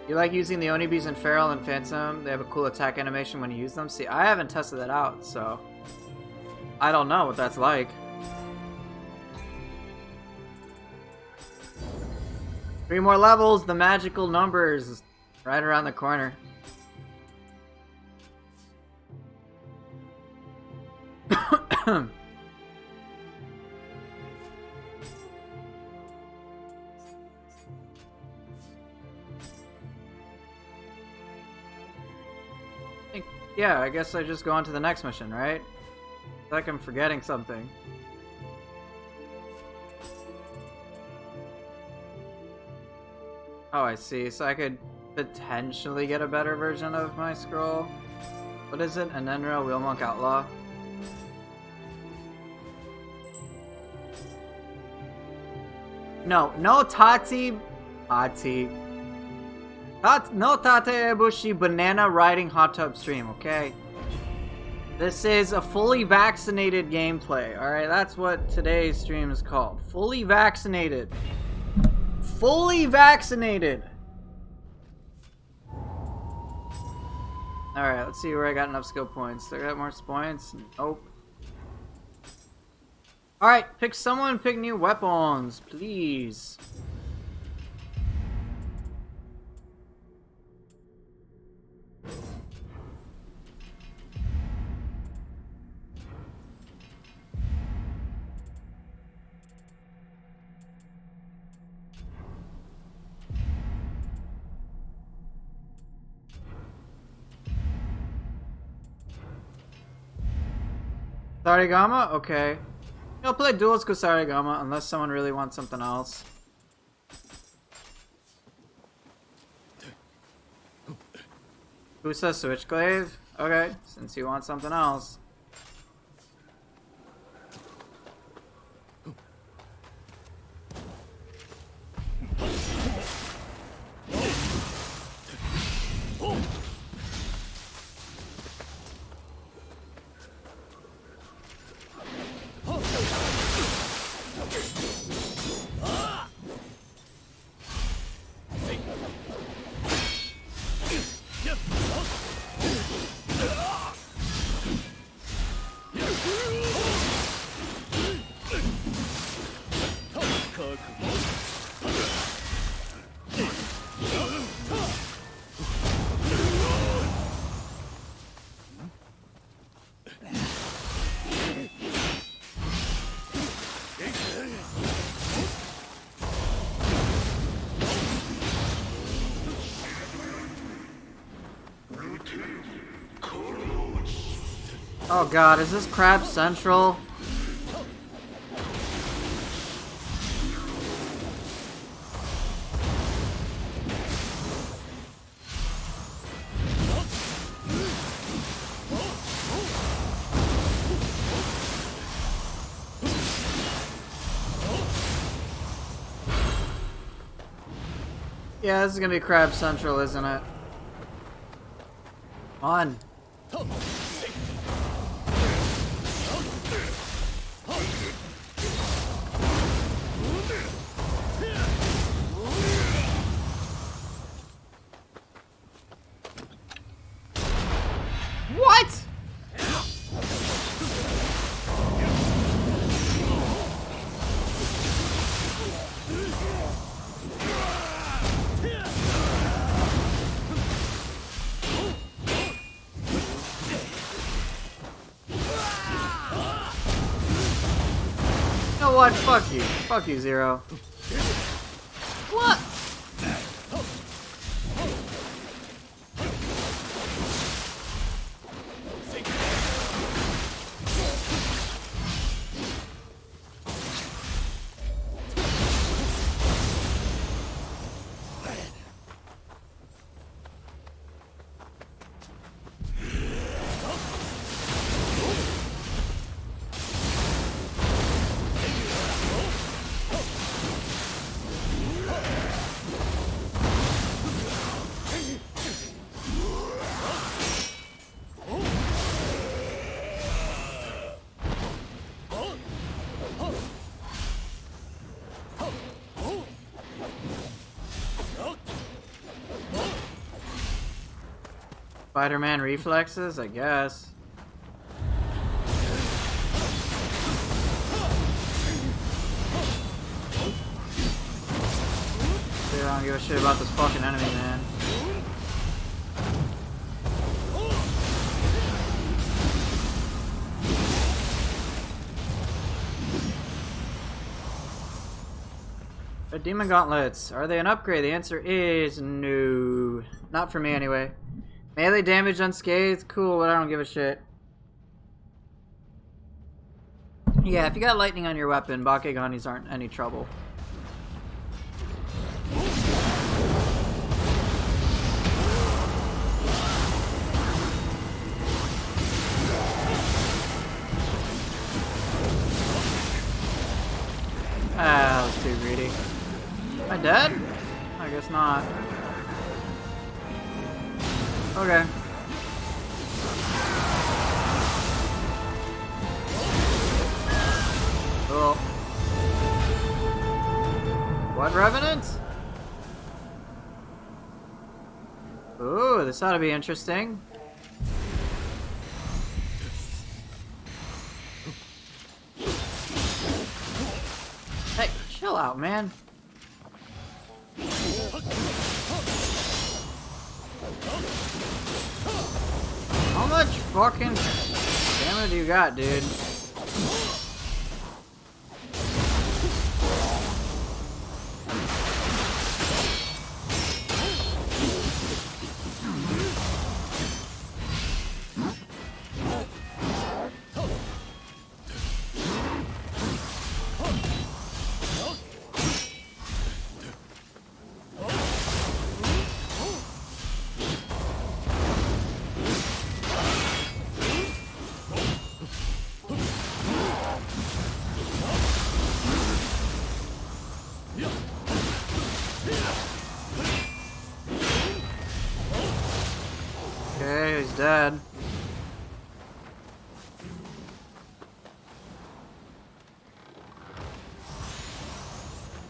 You like using the Onibis and Feral and Phantom? They have a cool attack animation when you use them? See, I haven't tested that out, so I don't know what that's like. 3 more levels, the magical numbers right around the corner. Yeah, I guess I just go on to the next mission, right? It's like I'm forgetting something. Oh, I see. So I could potentially get a better version of my scroll. What is it? An Enra Wheel Monk Outlaw? No, no Tati. No Tate Ibushi banana riding hot tub stream, okay? This is a fully vaccinated gameplay, alright? That's what today's stream is called. Fully vaccinated. Fully vaccinated! Alright, let's see where I got enough skill points. Do I got more points? Nope. Alright, pick someone, pick new weapons, please. Sarigama? Okay. I'll play duels with Sarigama unless someone really wants something else. Who says Switchglaive? Okay, since you want something else. Oh god, is this Crab Central? Yeah, this is gonna be Crab Central, isn't it? Come on. What? You know what? Fuck you. Fuck you, Zero. What? Spider-Man reflexes, I guess. I don't give a shit about this fucking enemy, man. The Demon Gauntlets, are they an upgrade? The answer is no. Not for me anyway. Melee damage unscathed, cool, but I don't give a shit. Yeah, if you got lightning on your weapon, Bakeganis aren't any trouble. Ah, that was too greedy. Am I dead? I guess not. Okay. Cool. What revenants? Ooh, this ought to be interesting. Hey, chill out, man. How much fucking damage do you got, dude? Okay, he's dead.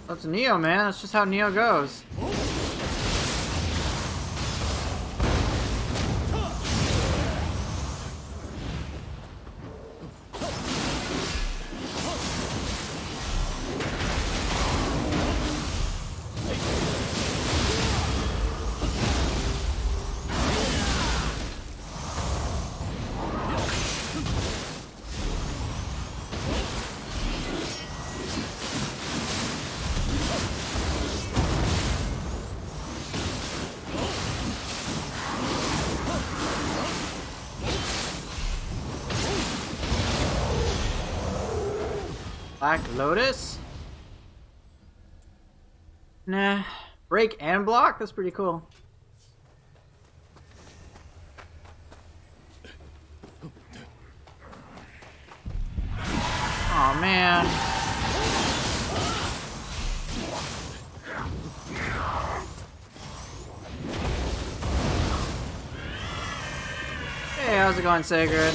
That's Nioh, man. That's just how Nioh goes. Black Lotus? Nah. Break and block? That's pretty cool. Aw, man. Hey, how's it going, Sacred?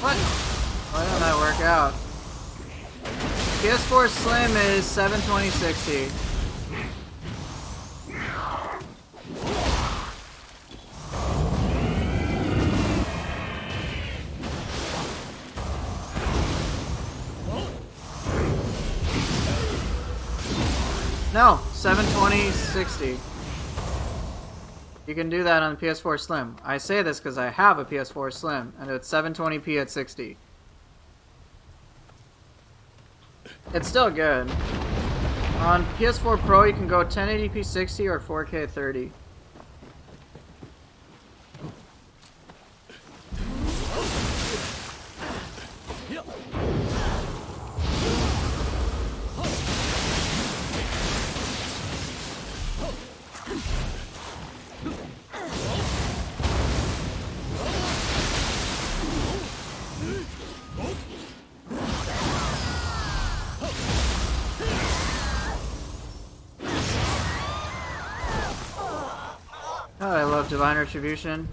What? Why didn't that work out? PS4 Slim is 72060. No, 72060. You can do that on the PS4 Slim. I say this because I have a PS4 Slim, and it's 720p at 60. It's still good. On PS4 Pro, you can go 1080p 60 or 4K 30. Oh, I love Divine Retribution.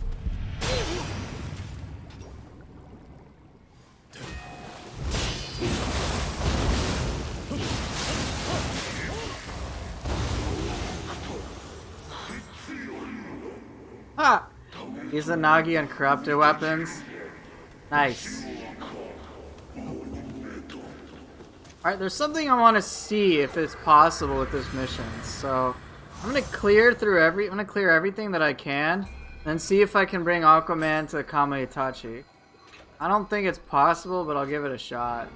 Ha! Use the Nagi on corrupted weapons. Nice. Alright, there's something I want to see if it's possible with this mission. So I'm gonna clear everything that I can, then see if I can bring Aquaman to Kama Itachi. I don't think it's possible, but I'll give it a shot.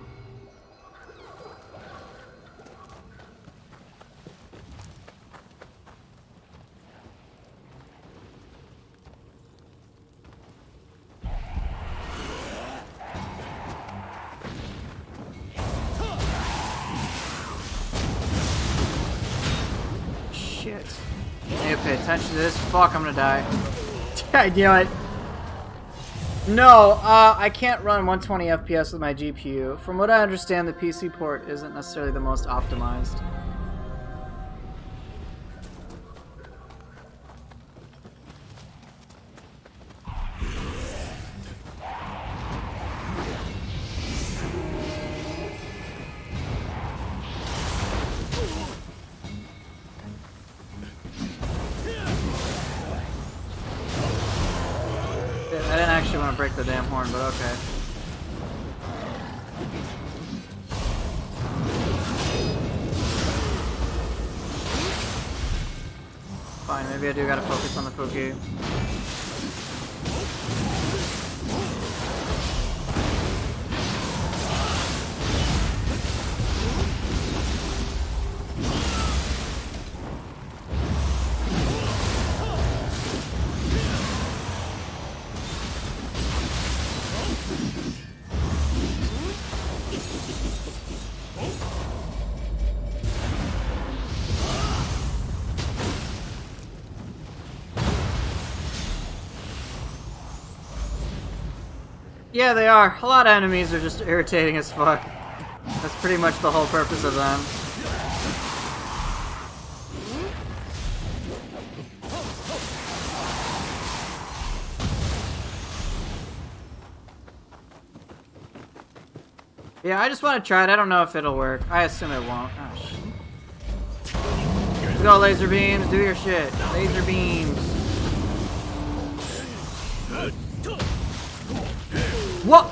Shit. I need to pay attention to this. Fuck, I'm gonna die. I knew it. No, I can't run 120 FPS with my GPU. From what I understand, the PC port isn't necessarily the most optimized. I didn't actually want to break the damn horn, but okay. Fine, maybe I do gotta focus on the Fuki. Yeah, they are. A lot of enemies are just irritating as fuck. That's pretty much the whole purpose of them. Yeah, I just want to try it. I don't know if it'll work. I assume it won't. Oh, shit. Let's go, laser beams. Do your shit. Laser beams. What?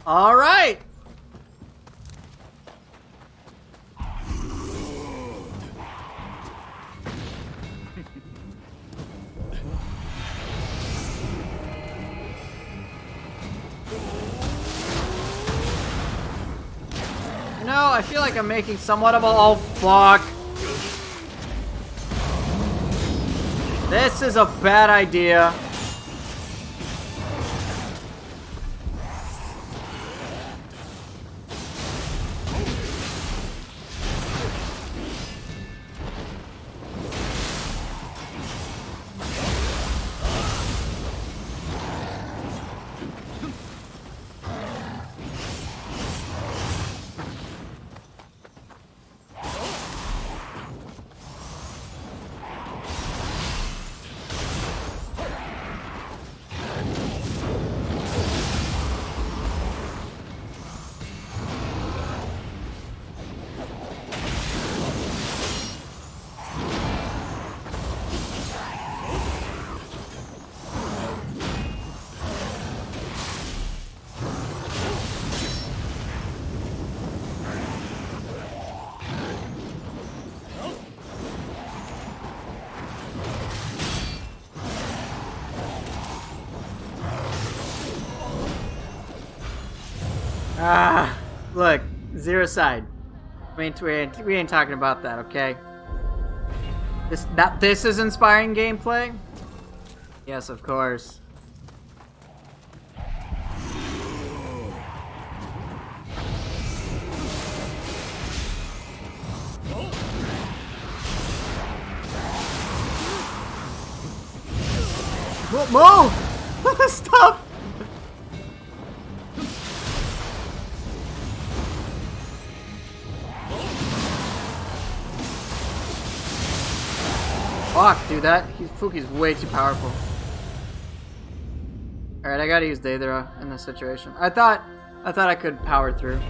All right. No, I feel like I'm making somewhat of a— oh, fuck. This is a bad idea. Ah, look, zero side. We ain't talking about that, okay? This is inspiring gameplay? Yes, of course. Move! Stop! Fuck, dude, Fuki's way too powerful. All right, I gotta use Daedra in this situation. I thought I could power through.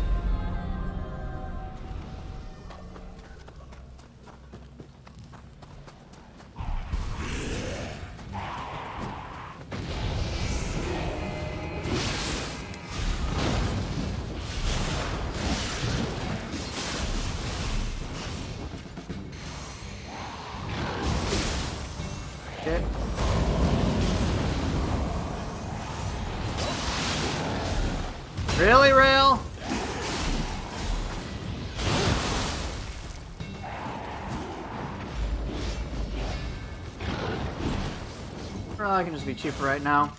Okay. Really, Rail? Well, I can just be cheaper right now.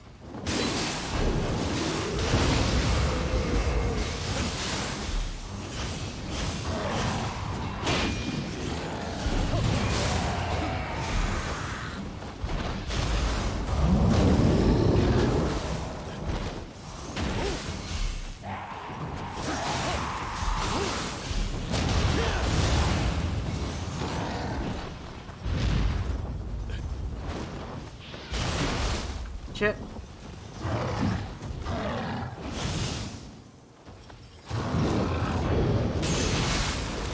Shit.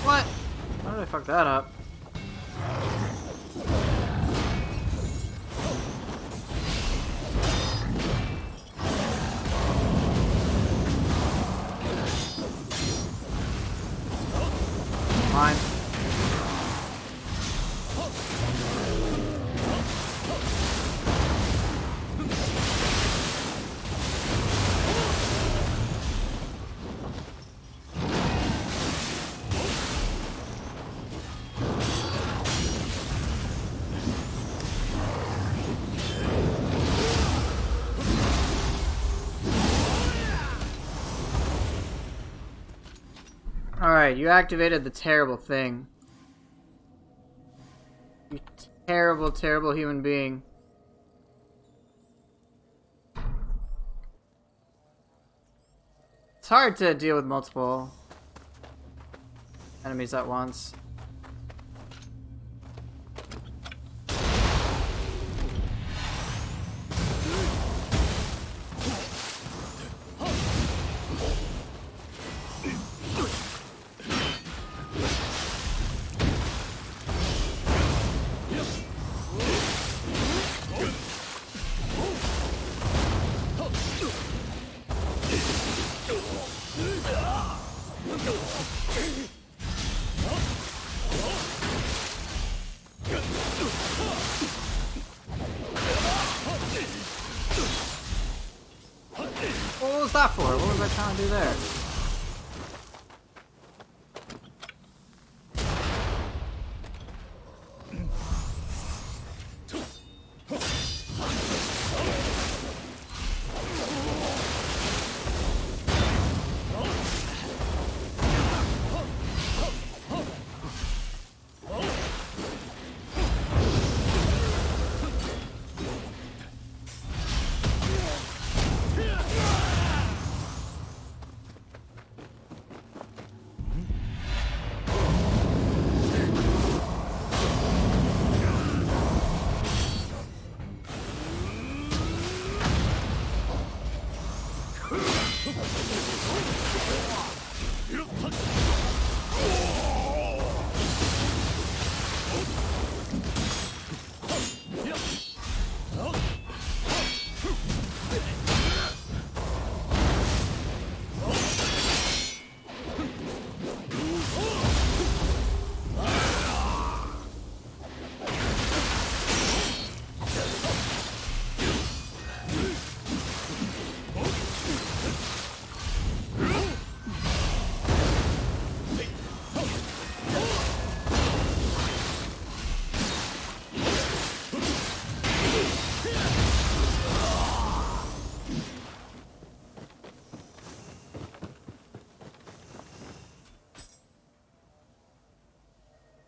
What? How did I fuck that up? Fine. Alright, you activated the terrible thing. You terrible, terrible human being. It's hard to deal with multiple enemies at once. What was that for? What was I trying to do there?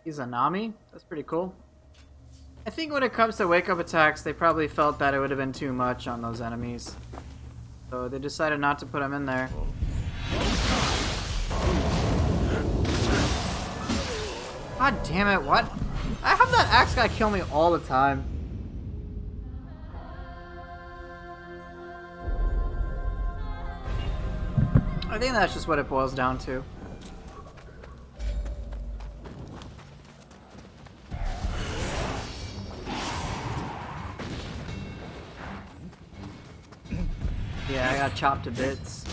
He's a Nami? That's pretty cool. I think when it comes to wake-up attacks, they probably felt that it would have been too much on those enemies. So they decided not to put him in there. God damn it, what? I have that axe guy kill me all the time. I think that's just what it boils down to. Yeah, I got chopped to bits.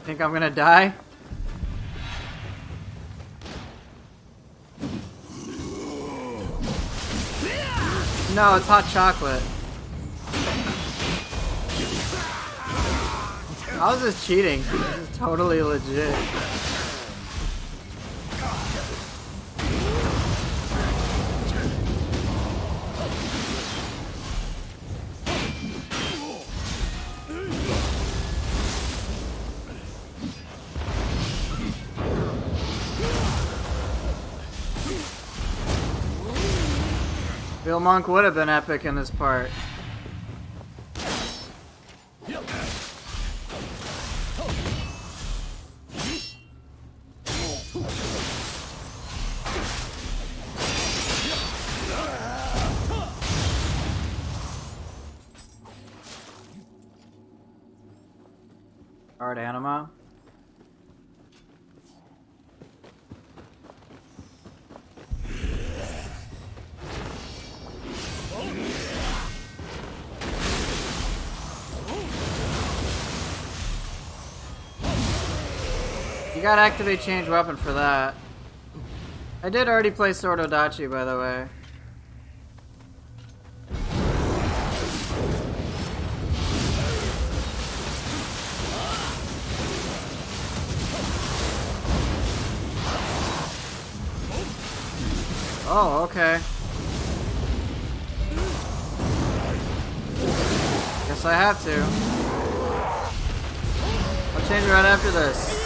Think I'm gonna die? No, it's hot chocolate. How is this cheating? This is totally legit. Bill Monk would have been epic in this part. Art anima. You gotta activate change weapon for that. I did already play Sword Odachi, by the way. Oh, okay. Guess I have to. I'll change right after this.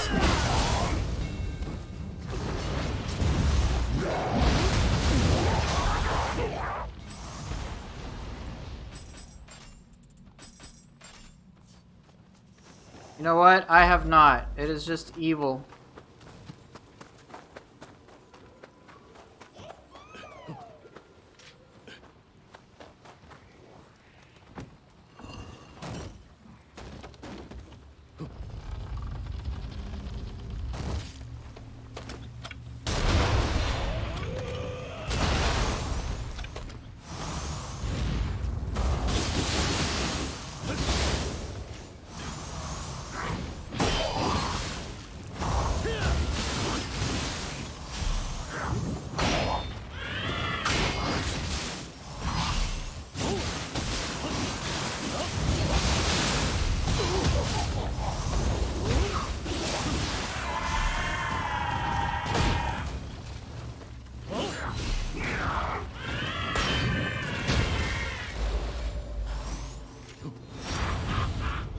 You know what? I have not. It is just evil.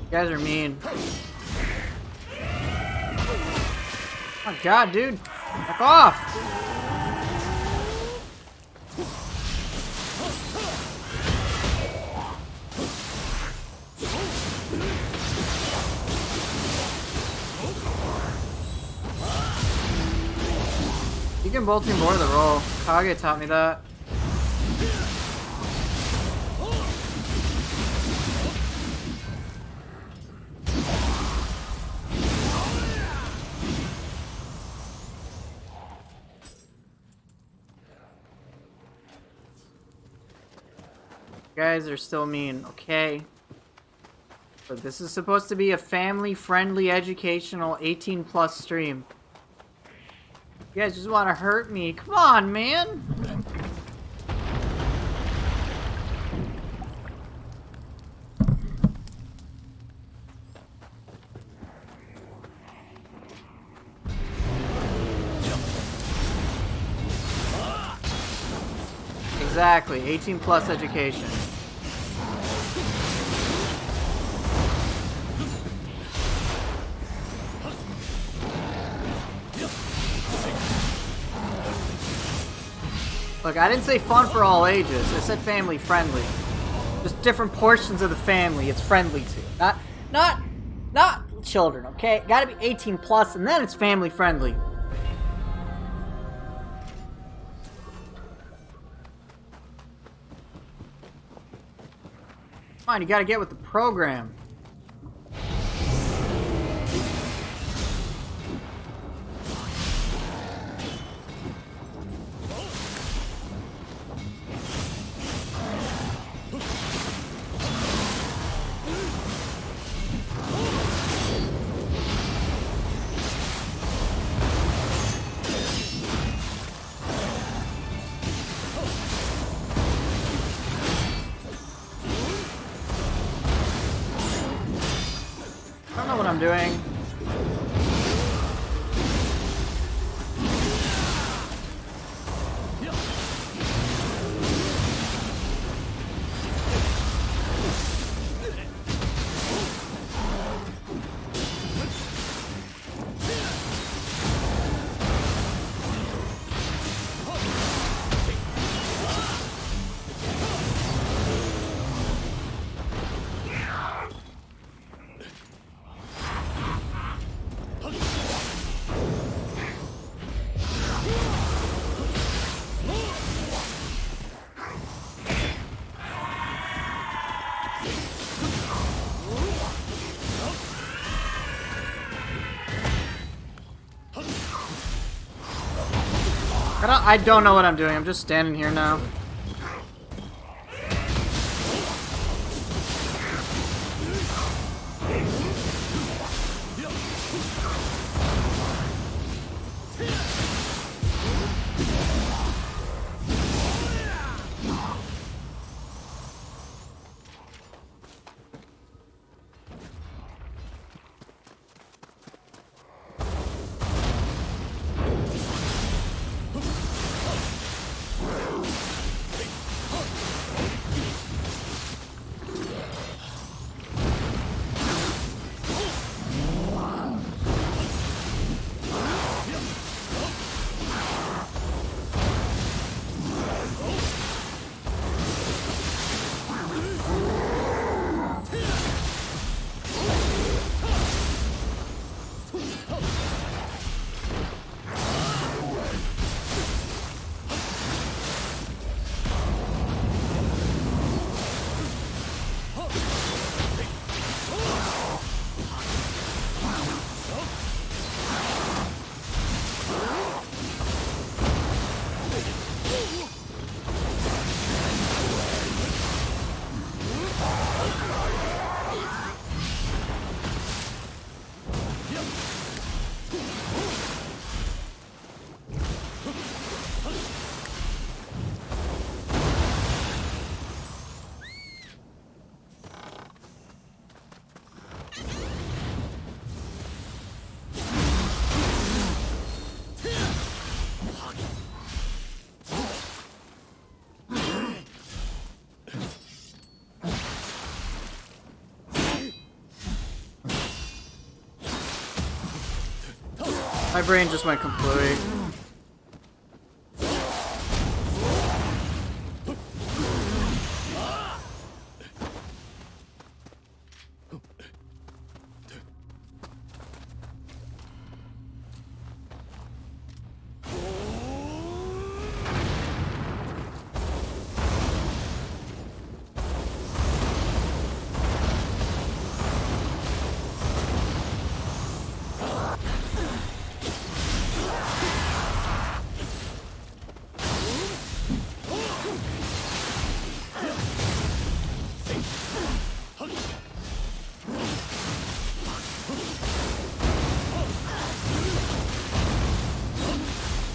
You guys are mean. Oh god, dude. Back off! You can bolt team board the roll. Kage taught me that. You guys are still mean, okay? But this is supposed to be a family-friendly, educational, 18+ stream. You guys just want to hurt me. Come on, man! Exactly, 18+ education. Look, I didn't say fun for all ages. I said family friendly. Just different portions of the family it's friendly to. Not children, okay? Gotta be 18 plus, and then it's family friendly. Come on, you gotta get with the program. I don't know what I'm doing. I don't know what I'm doing. I'm just standing here now. My brain just went completely.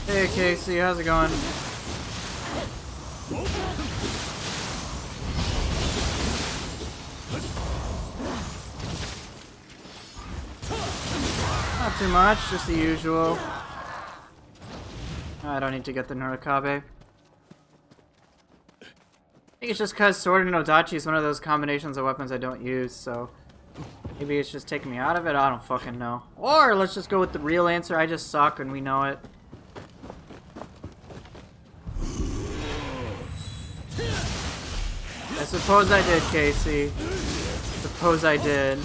Hey Casey, how's it going? Not too much, just the usual. I don't need to get the Norikabe. I think it's just because Sword and Odachi is one of those combinations of weapons I don't use, so maybe it's just taking me out of it, I don't fucking know. Or let's just go with the real answer, I just suck and we know it. I suppose I did, Casey. Suppose I did.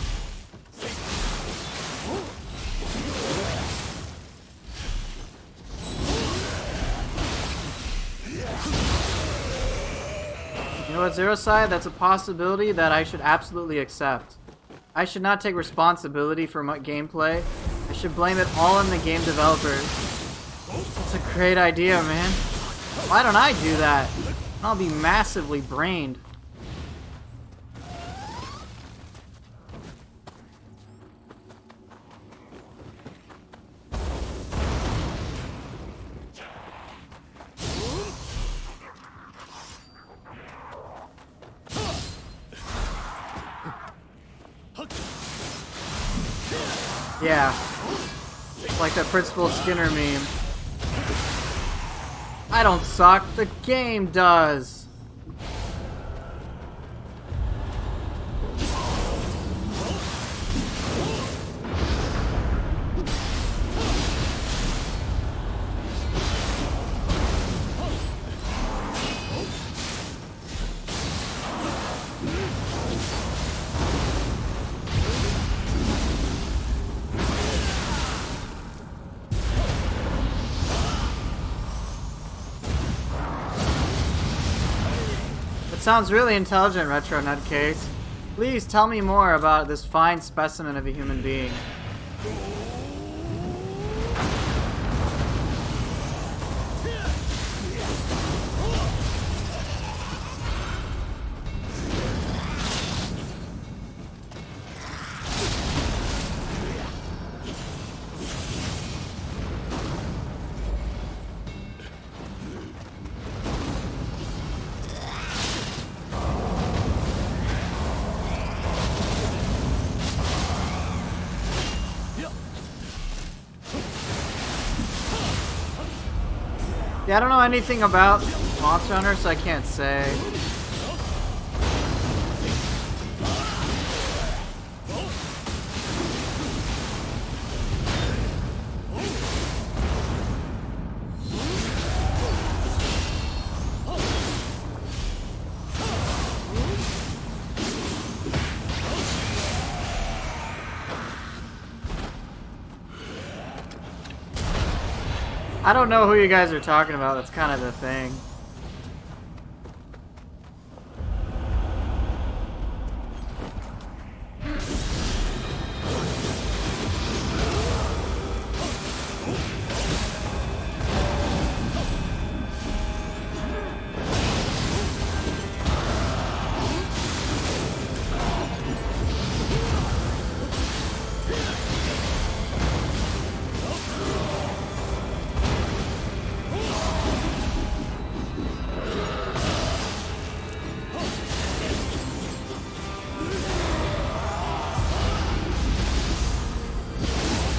You know what, Zero Side? That's a possibility that I should absolutely accept. I should not take responsibility for my gameplay. I should blame it all on the game developers. That's a great idea, man. Why don't I do that? I'll be massively brained. Yeah. It's like that Principal Skinner meme. I don't suck, the game does. Sounds really intelligent, Retro Nutcase. Please tell me more about this fine specimen of a human being. Yeah, I don't know anything about Monster Hunter, so I can't say. I don't know who you guys are talking about, that's kind of the thing.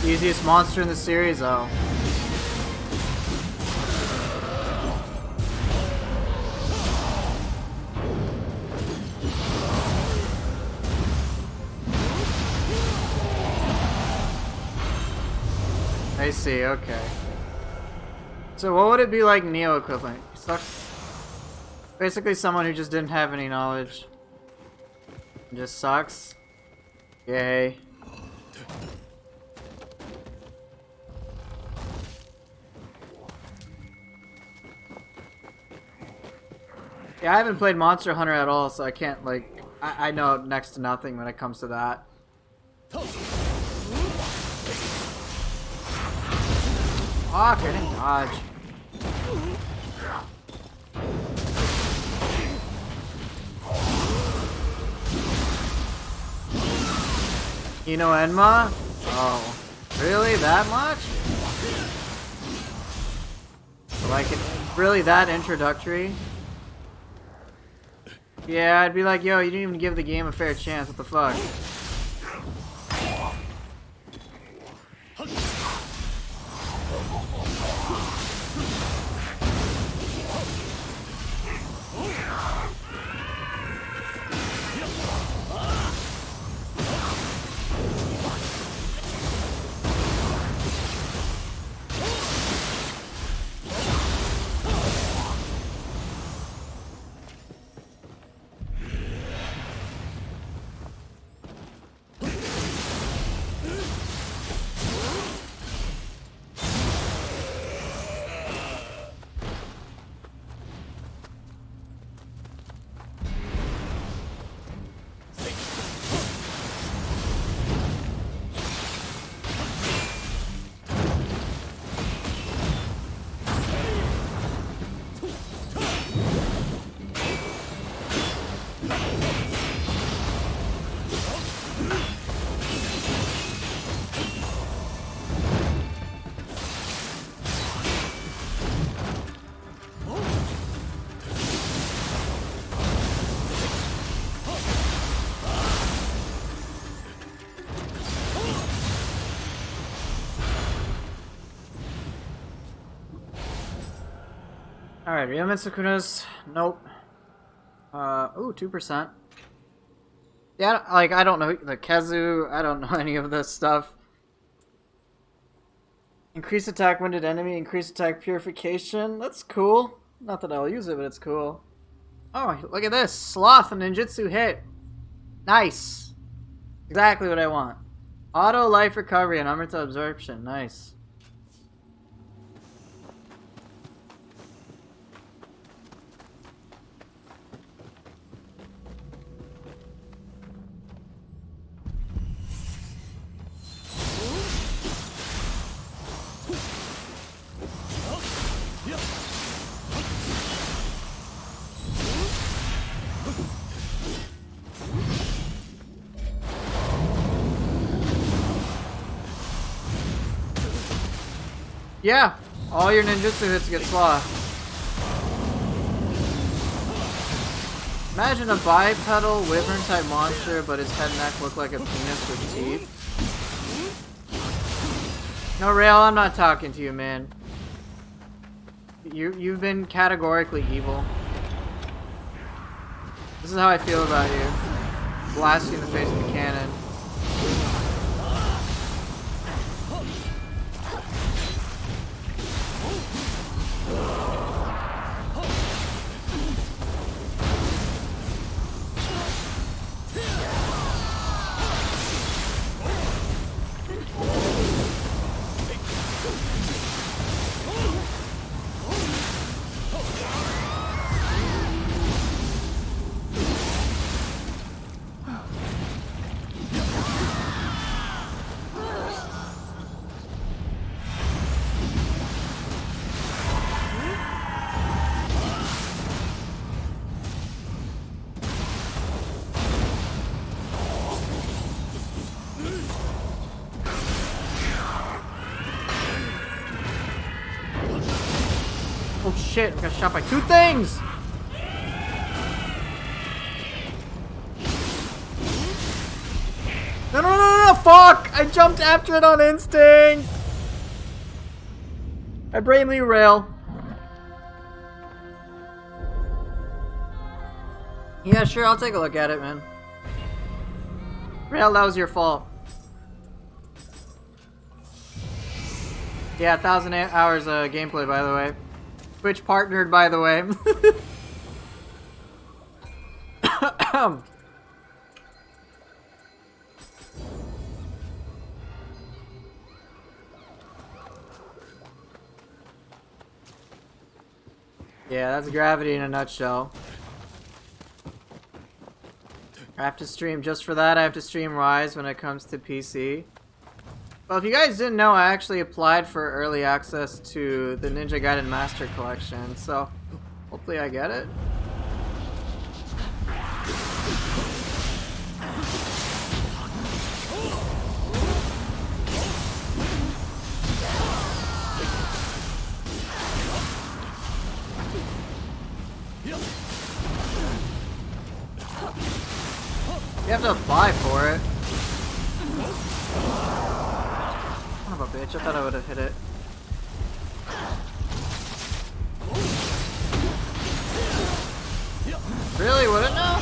Easiest monster in the series, though. I see, okay. So what would it be like Nioh equivalent? He sucks. Basically someone who just didn't have any knowledge. Just sucks. Yay. Yeah, I haven't played Monster Hunter at all, so I can't, like... I know next to nothing when it comes to that. Fuck, I didn't dodge. You know Enma? Oh. Really? That much? Like, really that introductory? Yeah, I'd be like, yo, you didn't even give the game a fair chance, what the fuck? Alright, Ryumen Sukuna's. Nope. Ooh, 2%. Yeah, like, I don't know the Kezu. I don't know any of this stuff. Increase attack wounded enemy, increase attack purification. That's cool. Not that I'll use it, but it's cool. Oh, look at this. Sloth and ninjutsu hit. Nice. Exactly what I want. Auto life recovery and Amrita absorption. Nice. Yeah, all your ninjutsu hits get slothed. Imagine a bipedal wyvern type monster, but his head and neck look like a penis with teeth. No, Rail, I'm not talking to you, man. You've been categorically evil. This is how I feel about you. Blast you in the face with a cannon. Oh shit, I got shot by two things! No, no, no, no, no, fuck! I jumped after it on instinct! I blame you, Rail. Yeah, sure, I'll take a look at it, man. Rail, that was your fault. Yeah, 1,000 hours of gameplay, by the way. Twitch partnered, by the way. Yeah, that's gravity in a nutshell. I have to stream, just for that, I have to stream Rise when it comes to PC. Well, if you guys didn't know, I actually applied for early access to the Ninja Gaiden Master Collection, so hopefully I get it. You have to apply for it. Son of a bitch, I thought I would have hit it. Really? Wouldn't know?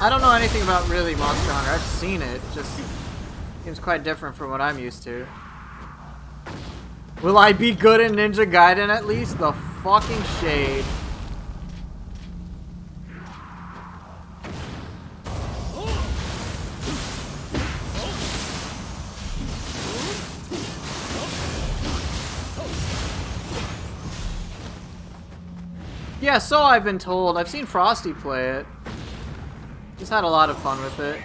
I don't know anything about really Monster Hunter. I've seen it. Just seems quite different from what I'm used to. Will I be good in Ninja Gaiden at least? The fucking shade. Yeah, so I've been told. I've seen Frosty play it. He's had a lot of fun with it.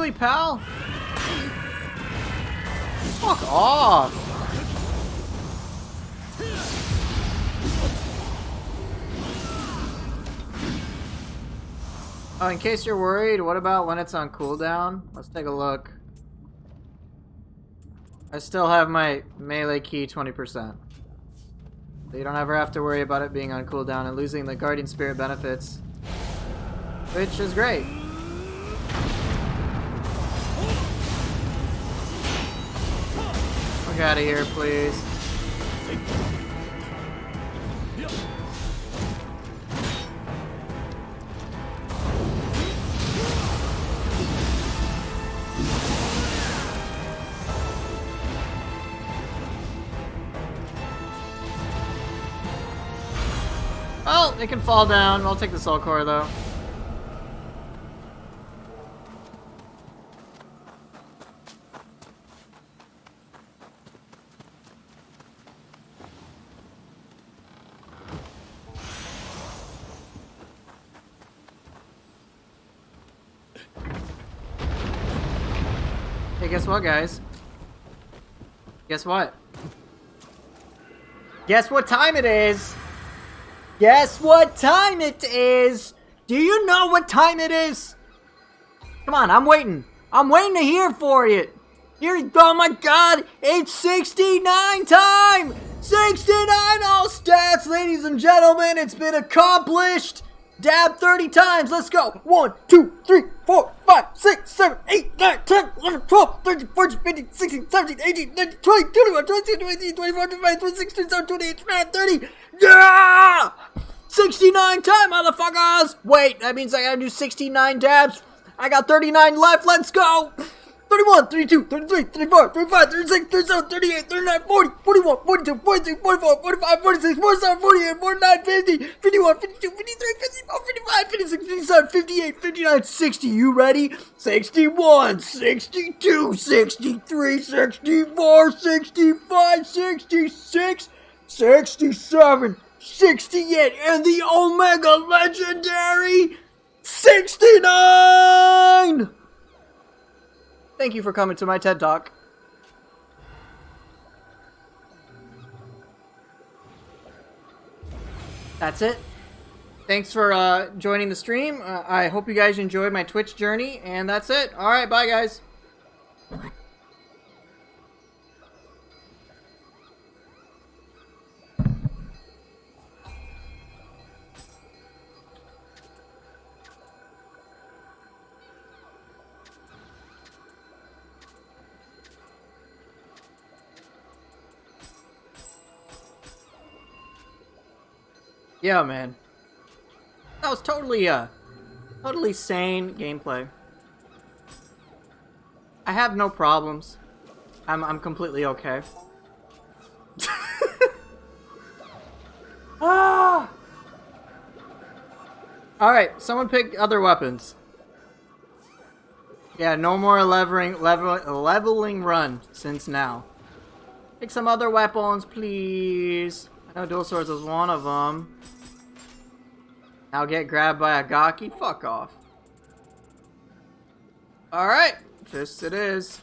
Really, pal? Fuck off! Oh, in case you're worried, what about when it's on cooldown? Let's take a look. I still have my melee key 20%. So you don't ever have to worry about it being on cooldown and losing the Guardian Spirit benefits. Which is great. Look out of here, please. Well, it can fall down. I'll take the Soul Core, though. Hey, guess what, guys? Guess what? Guess what time it is? Guess what time it is? Do you know what time it is? Come on, I'm waiting. I'm waiting to hear for it. Here, oh my god, it's 69 time! 69 all stats, ladies and gentlemen. It's been accomplished. Dab 30 times. Let's go. 1, 2, 3, 4, 5, 6, 7, 8, 9, 10, 11, 12, 13, 14, 15, 16, 17, 18, 19, 20, 21, 22, 23, 24, 25, 26, 27, 28, 29, 30. Yeah! 69 time, motherfuckers! Wait, that means I gotta do 69 dabs. I got 39 left. Let's go. 31, 32, 33, 34, 35, 36, 37, 38, 39, 40, 41, 42, 43, 44, 45, 46, 47, 48, 49, 50, 51, 52, 53, 54, 55, 56, 57, 58, 59, 60. You ready? 61, 62, 63, 64, 65, 66, 67, 68, and the Omega Legendary 69! Thank you for coming to my TED Talk. That's it. Thanks for joining the stream. I hope you guys enjoyed my Twitch journey, and that's it. Alright, bye guys. Yeah, man. That was totally sane gameplay. I have no problems. I'm completely okay. Ah! Alright, someone pick other weapons. Yeah, no more leveling run since now. Pick some other weapons, please. I know dual swords was one of them. Now get grabbed by a Gaki? Fuck off. Alright, fists it is.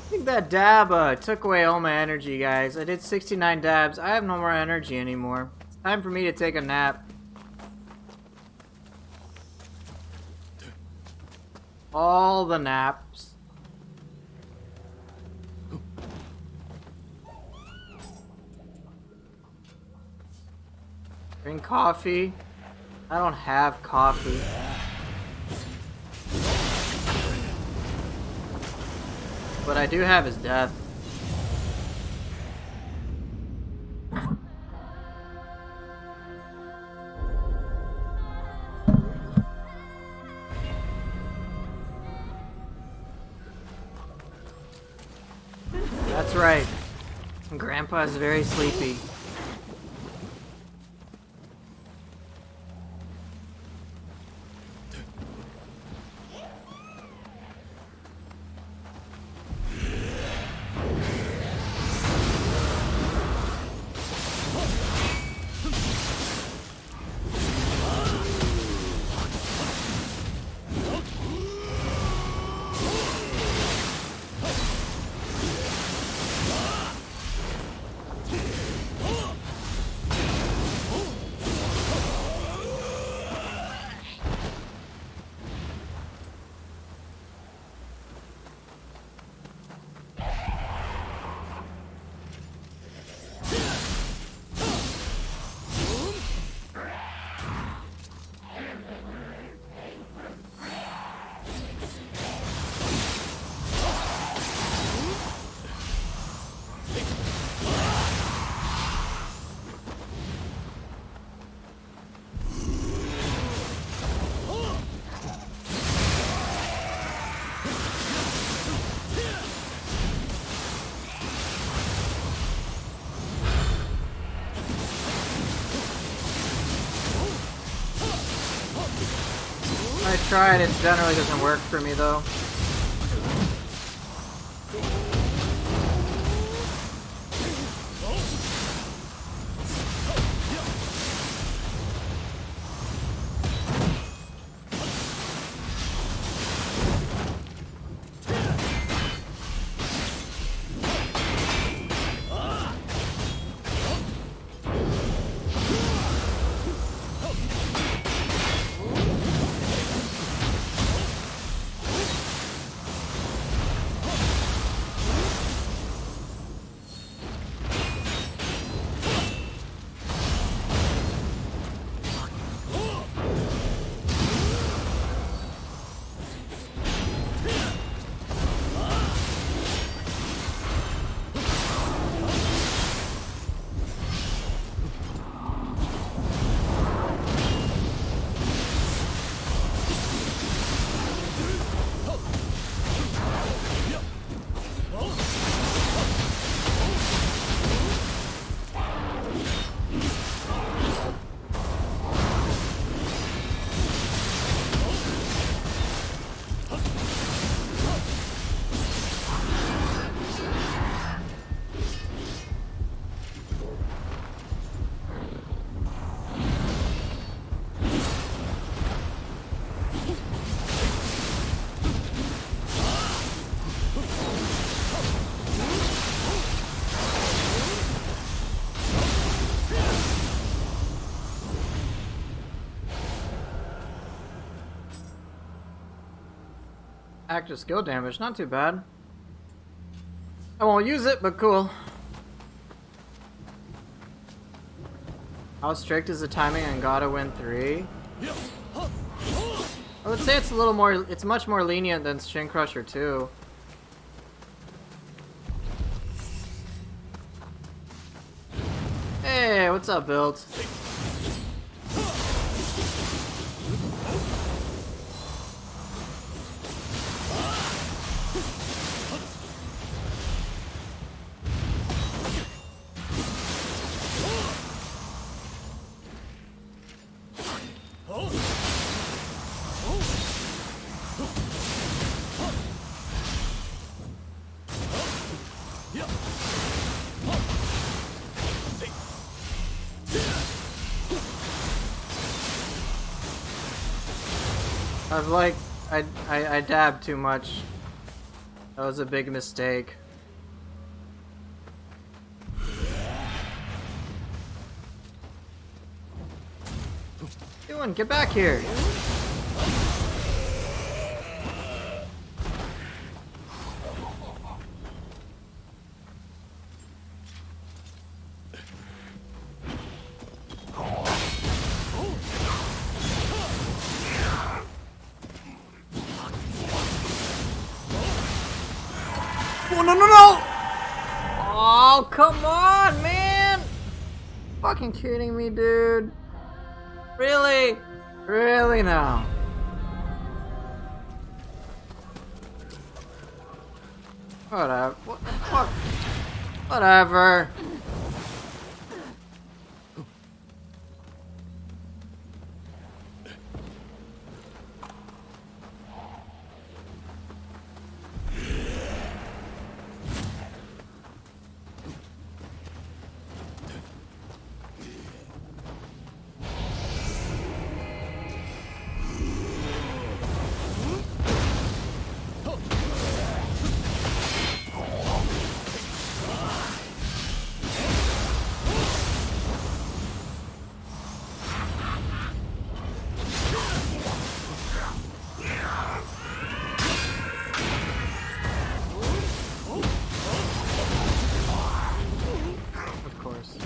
I think that dab took away all my energy, guys. I did 69 dabs. I have no more energy anymore. It's time for me to take a nap. All the naps. Drink coffee. I don't have coffee. What I do have is death. That's right. Grandpa is very sleepy. I tried, it generally doesn't work for me though. Active skill damage, not too bad. I won't use it, but cool. How strict is the timing on Gotta Win 3? I would say it's a little more, it's much more lenient than Shin Crusher 2. Hey, what's up, Build? I dab too much. That was a big mistake. Doing? Get back here! Oh, no, no, no! Oh, come on, man! Fucking kidding me, dude. Really? Really now? Whatever. What the fuck? Whatever. Of course.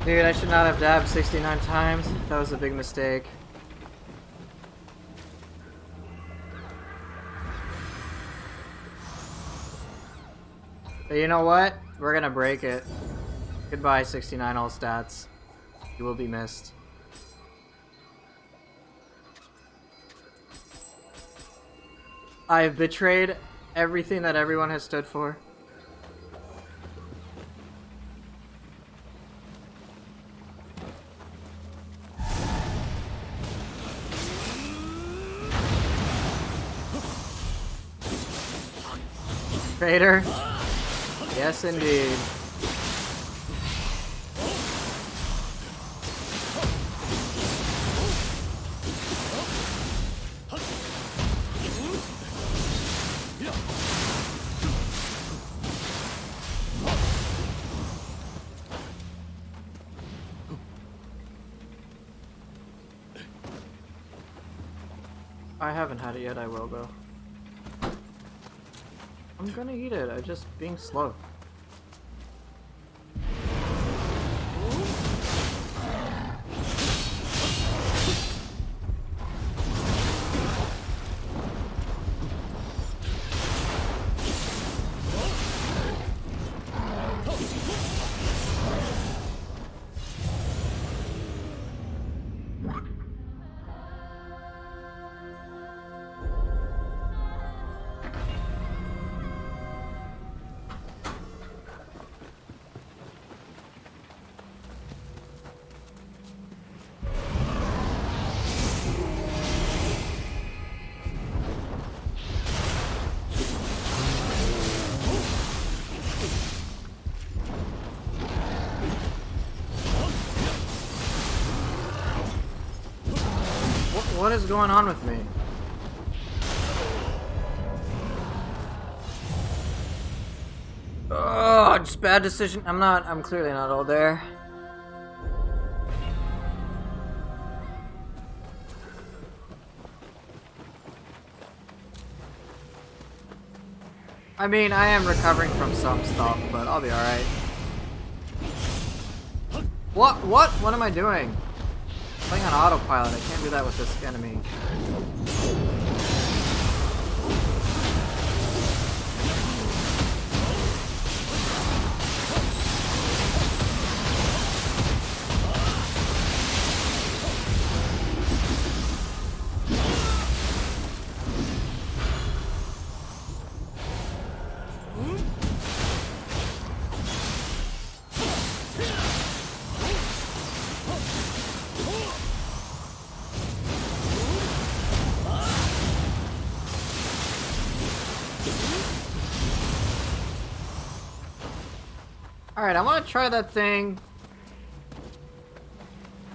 Dude, I should not have dabbed 69 times. That was a big mistake. But you know what? We're gonna break it. Goodbye, 69 all stats. You will be missed. I've betrayed everything that everyone has stood for. Traitor? Yes, indeed. I haven't had it yet, I will though. I'm gonna eat it, I'm just being slow. What is going on with me? Oh, just bad decision. I'm clearly not all there. I mean, I am recovering from some stuff, but I'll be alright. What am I doing? Playing on autopilot, I can't do that with this enemy. Alright, I want to try that thing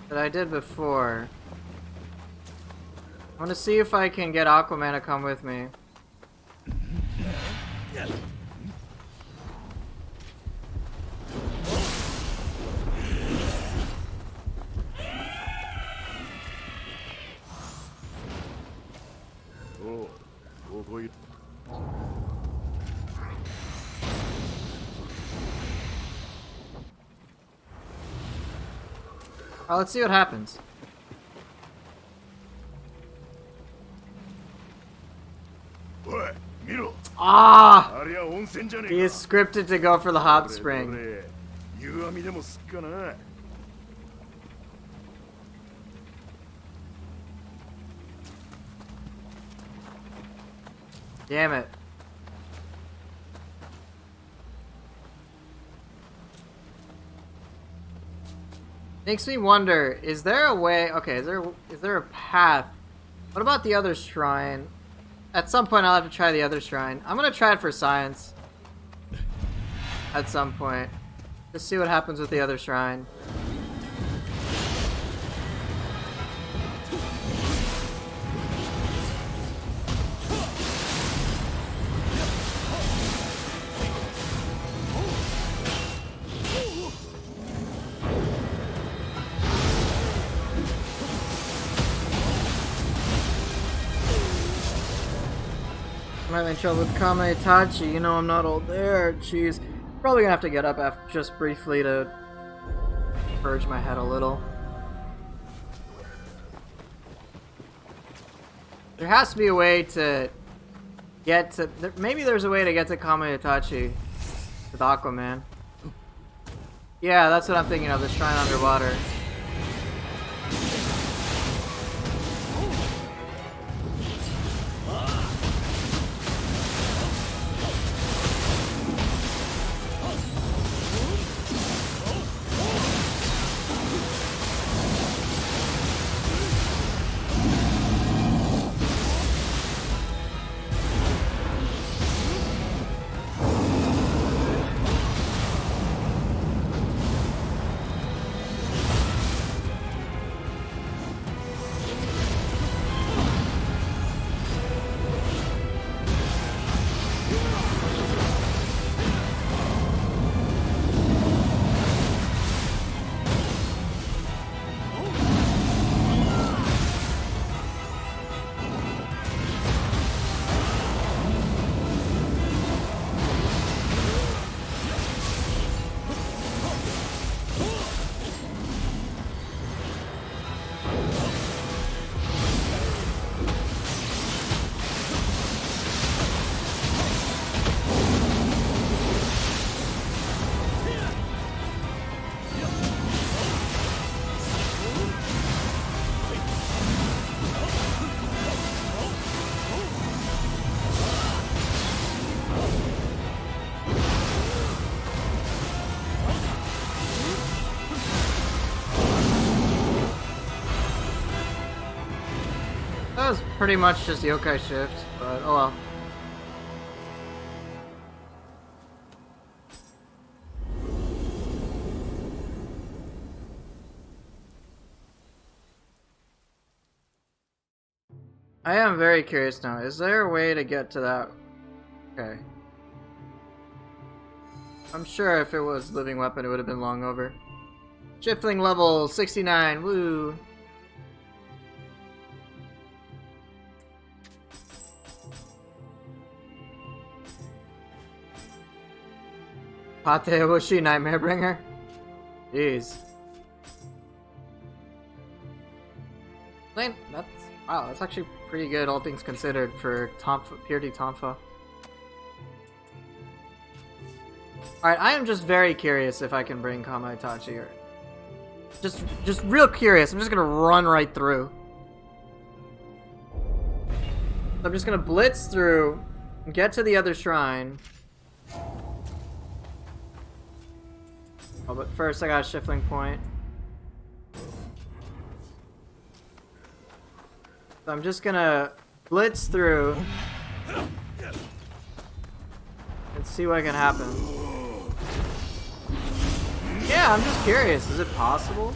that I did before. I want to see if I can get Aquaman to come with me. Alright, let's see what happens. Ah! He is scripted to go for the hot spring. Damn it. Makes me wonder, is there a way... Okay, is there a path? What about the other shrine? At some point I'll have to try the other shrine. I'm gonna try it for science. At some point. Just see what happens with the other shrine. I'm having trouble with Kame Itachi, you know I'm not all there, jeez. Probably gonna have to get up after just briefly to purge my head a little. There has to be a way to get to... Maybe there's a way to get to Kame Itachi with Aquaman. Yeah, that's what I'm thinking of, the shrine underwater. That was pretty much just yokai shift, but oh well. I am very curious now. Is there a way to get to that? Okay. I'm sure if it was living weapon, it would have been long over. Shiftling level 69. Woo! Pate Ubushi Nightmare Bringer? Jeez. That's... Wow, that's actually pretty good, all things considered, for Purity Tonfa. Alright, I am just very curious if I can bring Kame Itachi here. Just real curious. I'm just gonna run right through. I'm just gonna blitz through, get to the other shrine. Oh, but first I got a shiftling point. So I'm just gonna blitz through and see what can happen. Yeah, I'm just curious. Is it possible?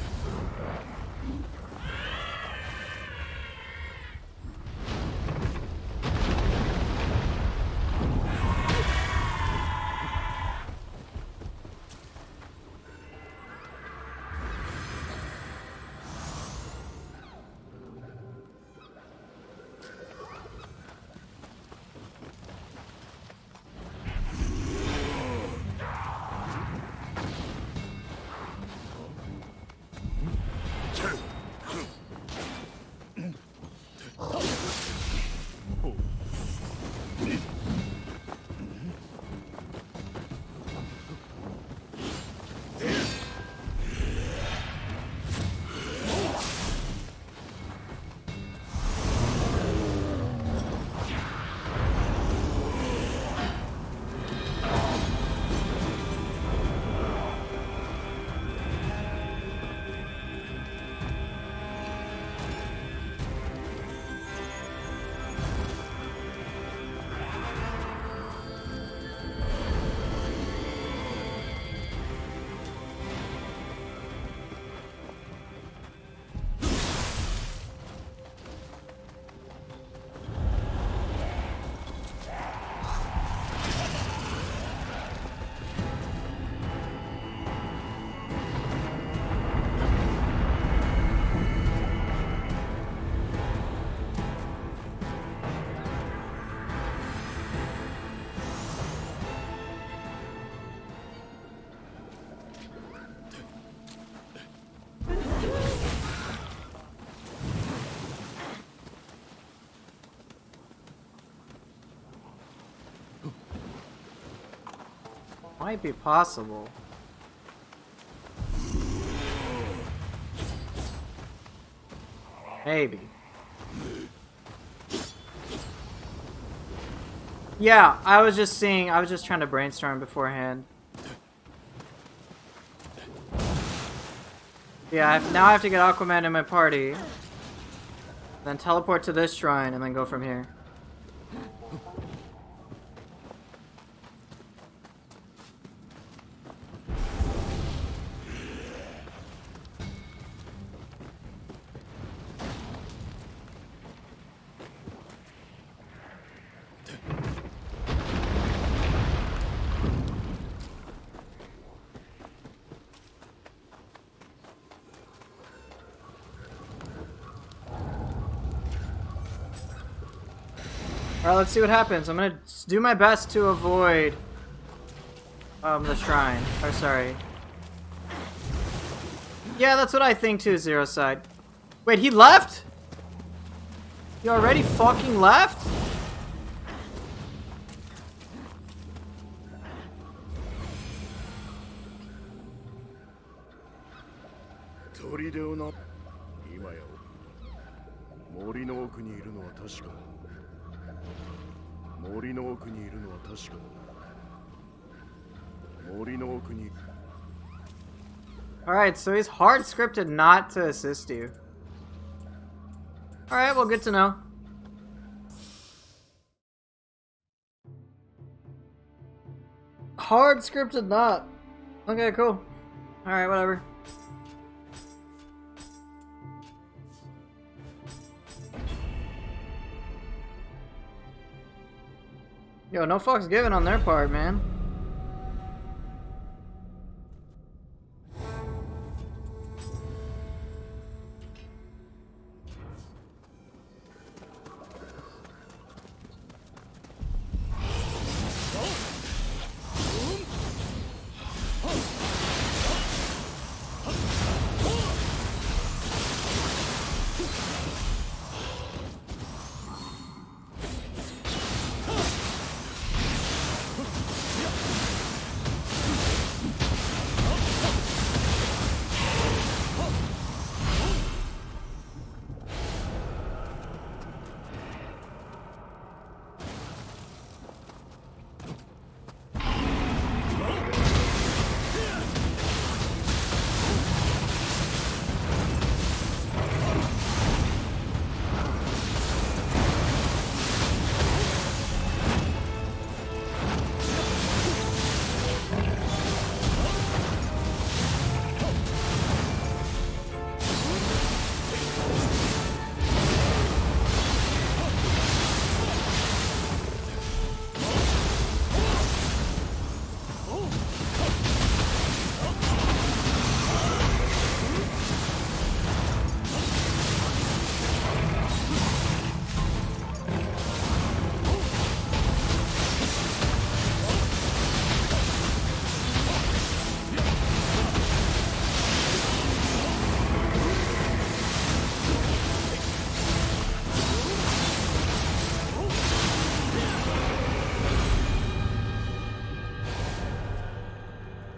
Might be possible. Maybe. Yeah, I was just trying to brainstorm beforehand. Yeah, now I have to get Aquaman in my party. Then teleport to this shrine and then go from here. Alright, let's see what happens. I'm gonna do my best to avoid the shrine. Or sorry. Yeah, that's what I think too, Zero Side. Wait, he left? He already fucking left? Alright, so he's hard scripted not to assist you. Alright, well, good to know. Hard scripted not. Okay, cool. Alright, whatever. Yo, no fucks given on their part, man.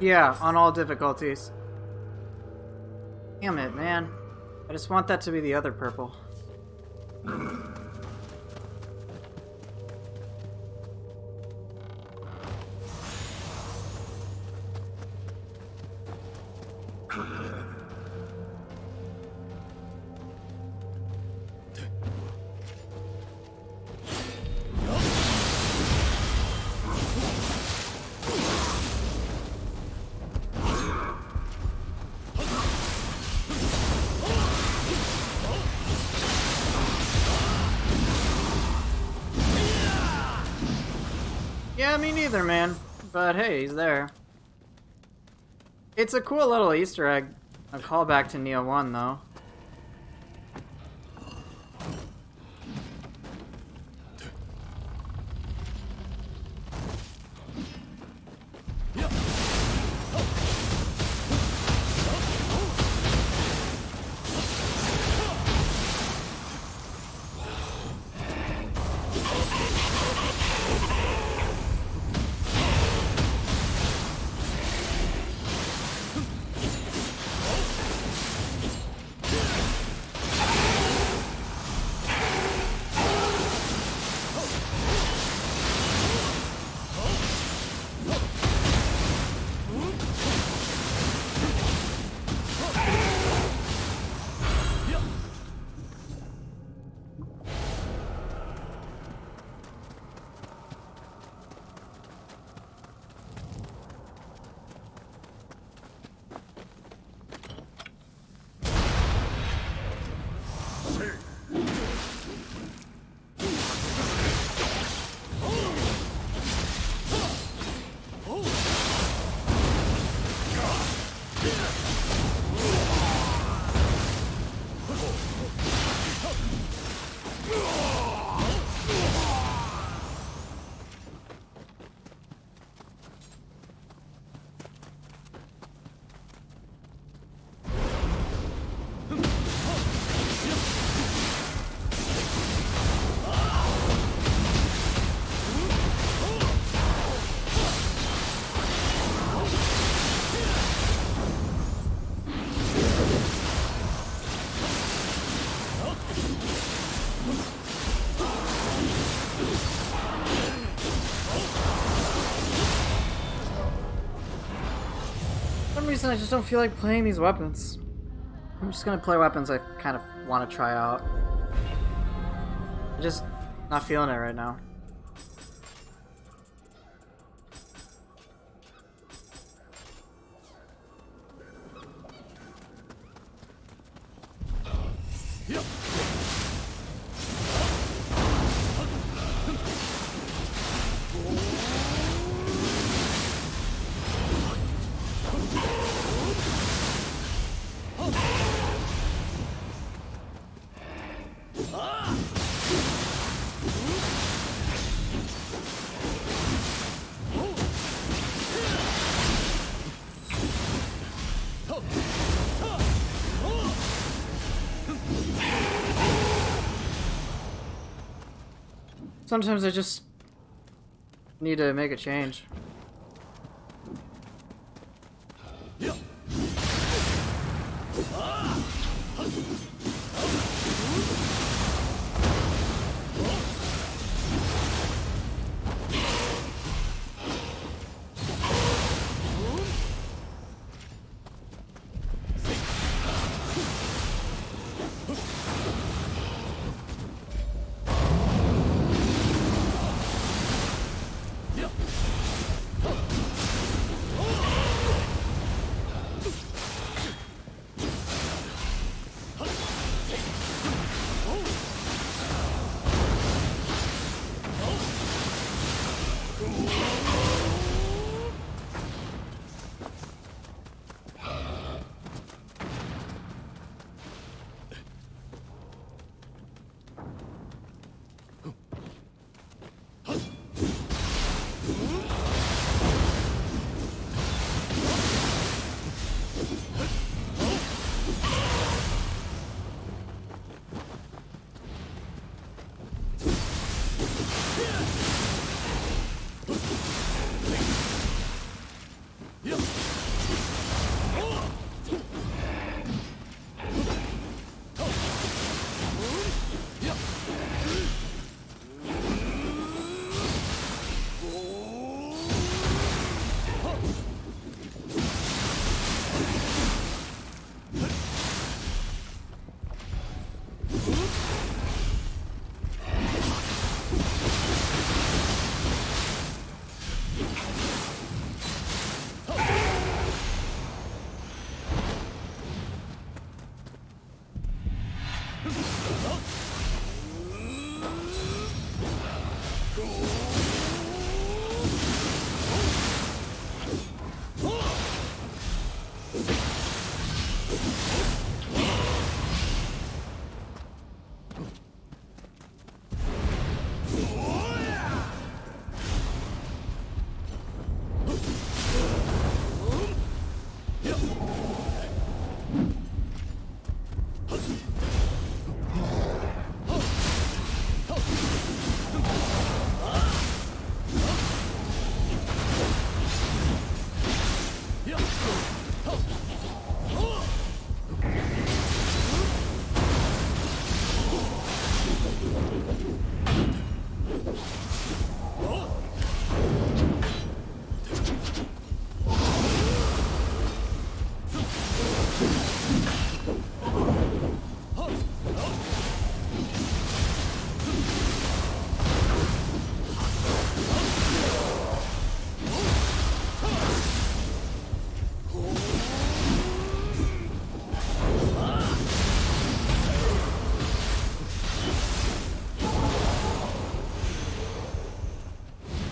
Yeah, on all difficulties. Damn it, man. I just want that to be the other purple. Yeah, me neither, man. But hey, he's there. It's a cool little Easter egg. A callback to Nioh 1, though. For some reason, I just don't feel like playing these weapons. I'm just gonna play weapons I kind of want to try out. I'm just not feeling it right now. Sometimes I just need to make a change.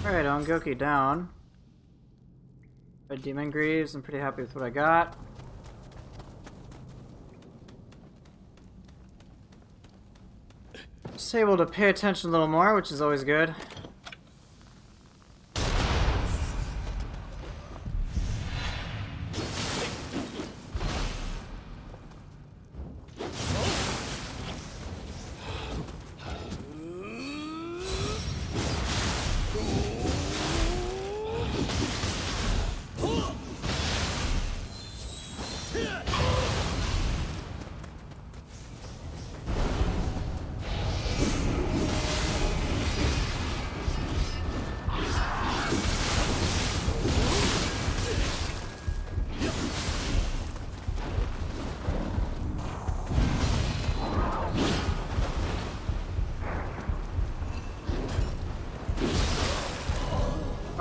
Alright, Ongoki down. Red Demon Greaves, I'm pretty happy with what I got. Just able to pay attention a little more, which is always good.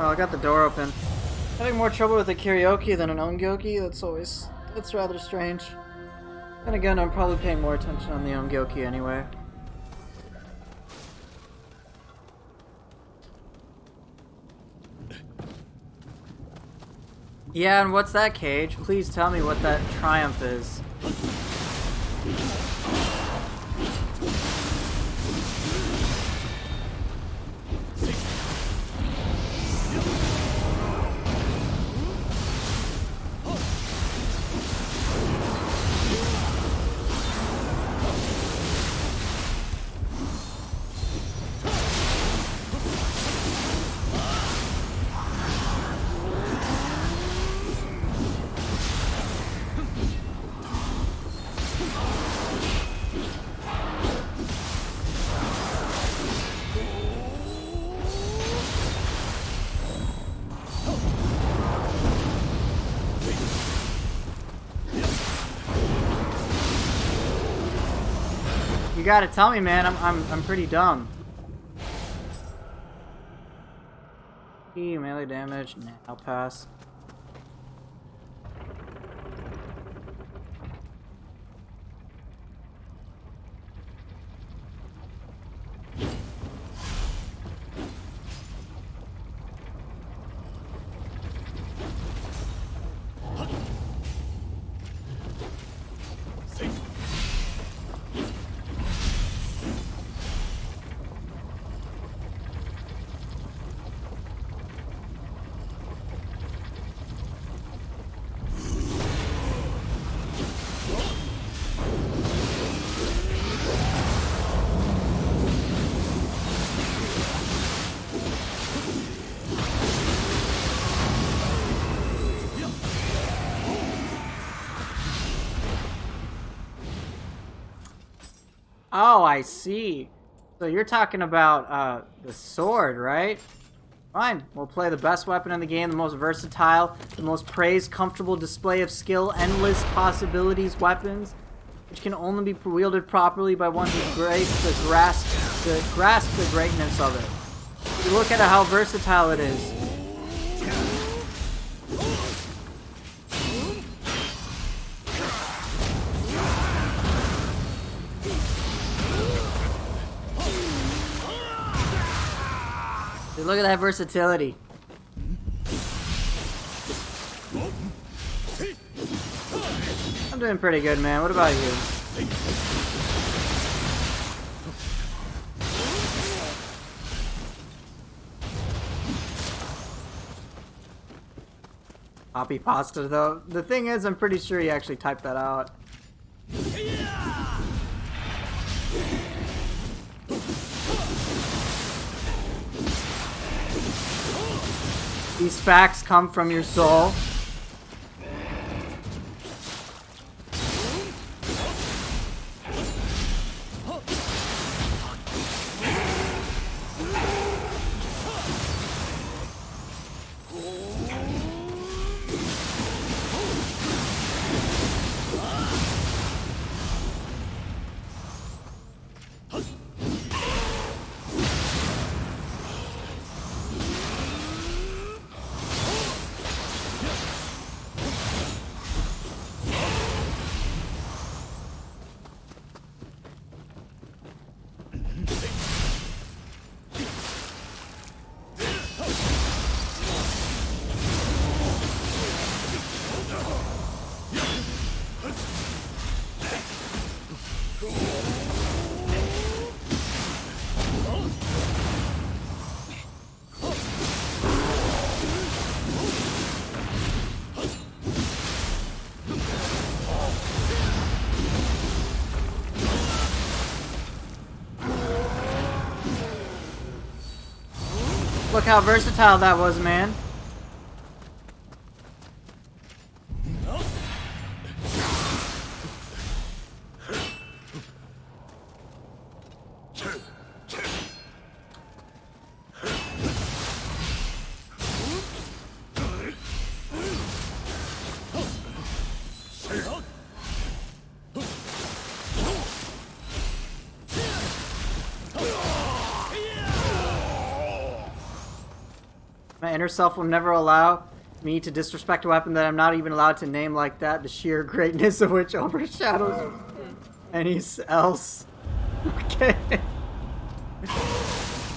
Oh, I got the door open. Having more trouble with a karaoke than an Ongoki, that's rather strange. And again, I'm probably paying more attention on the Ongoki anyway. Yeah, and what's that, Cage? Please tell me what that triumph is. You gotta tell me, man. I'm pretty dumb. Melee damage. Nah, I'll pass. Oh, I see. So you're talking about the sword, right? Fine. We'll play the best weapon in the game, the most versatile, the most praised, comfortable display of skill, endless possibilities weapons, which can only be wielded properly by one who grasps the greatness of it. You look at how versatile it is. Dude, look at that versatility. I'm doing pretty good, man. What about you? Copy pasta, though. The thing is, I'm pretty sure he actually typed that out. These facts come from your soul. Look how versatile that was, man. My inner self will never allow me to disrespect a weapon that I'm not even allowed to name like that, the sheer greatness of which overshadows any else. Okay.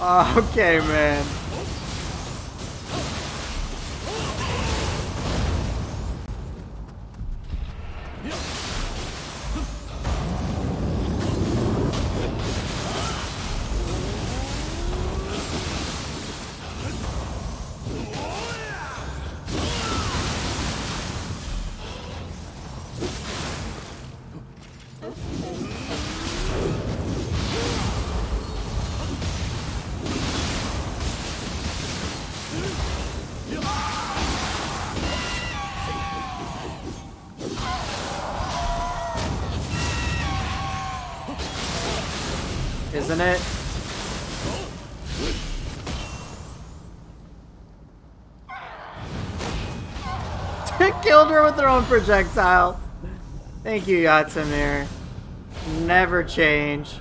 Okay, man. Isn't it? Killed her with her own projectile. Thank you, Yatsamir. Never change.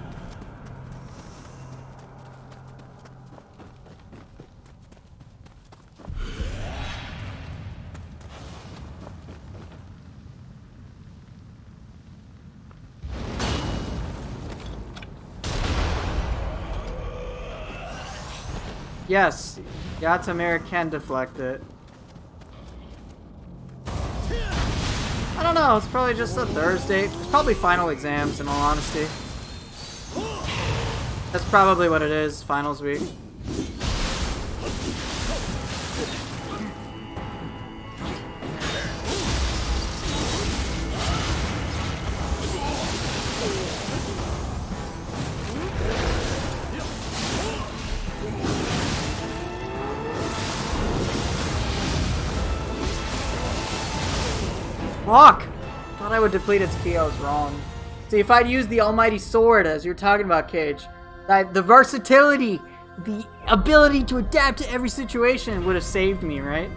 Yes, Yatsamir can deflect it. I don't know, it's probably just a Thursday. It's probably final exams, in all honesty. That's probably what it is, finals week. Fuck! Thought I would deplete its ki, I was wrong. See, if I'd used the almighty sword, as you're talking about, Cage, the versatility, the ability to adapt to every situation would have saved me, right?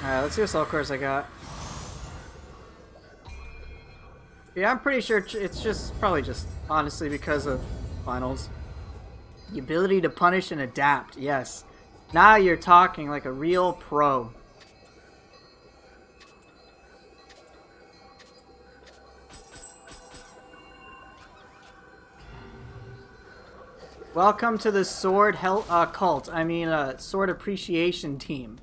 Alright, let's see what soul course I got. Yeah, I'm pretty sure it's just, probably just, honestly, because of finals. The ability to punish and adapt, yes. Now you're talking like a real pro. Welcome to the sword cult. I mean, sword appreciation team.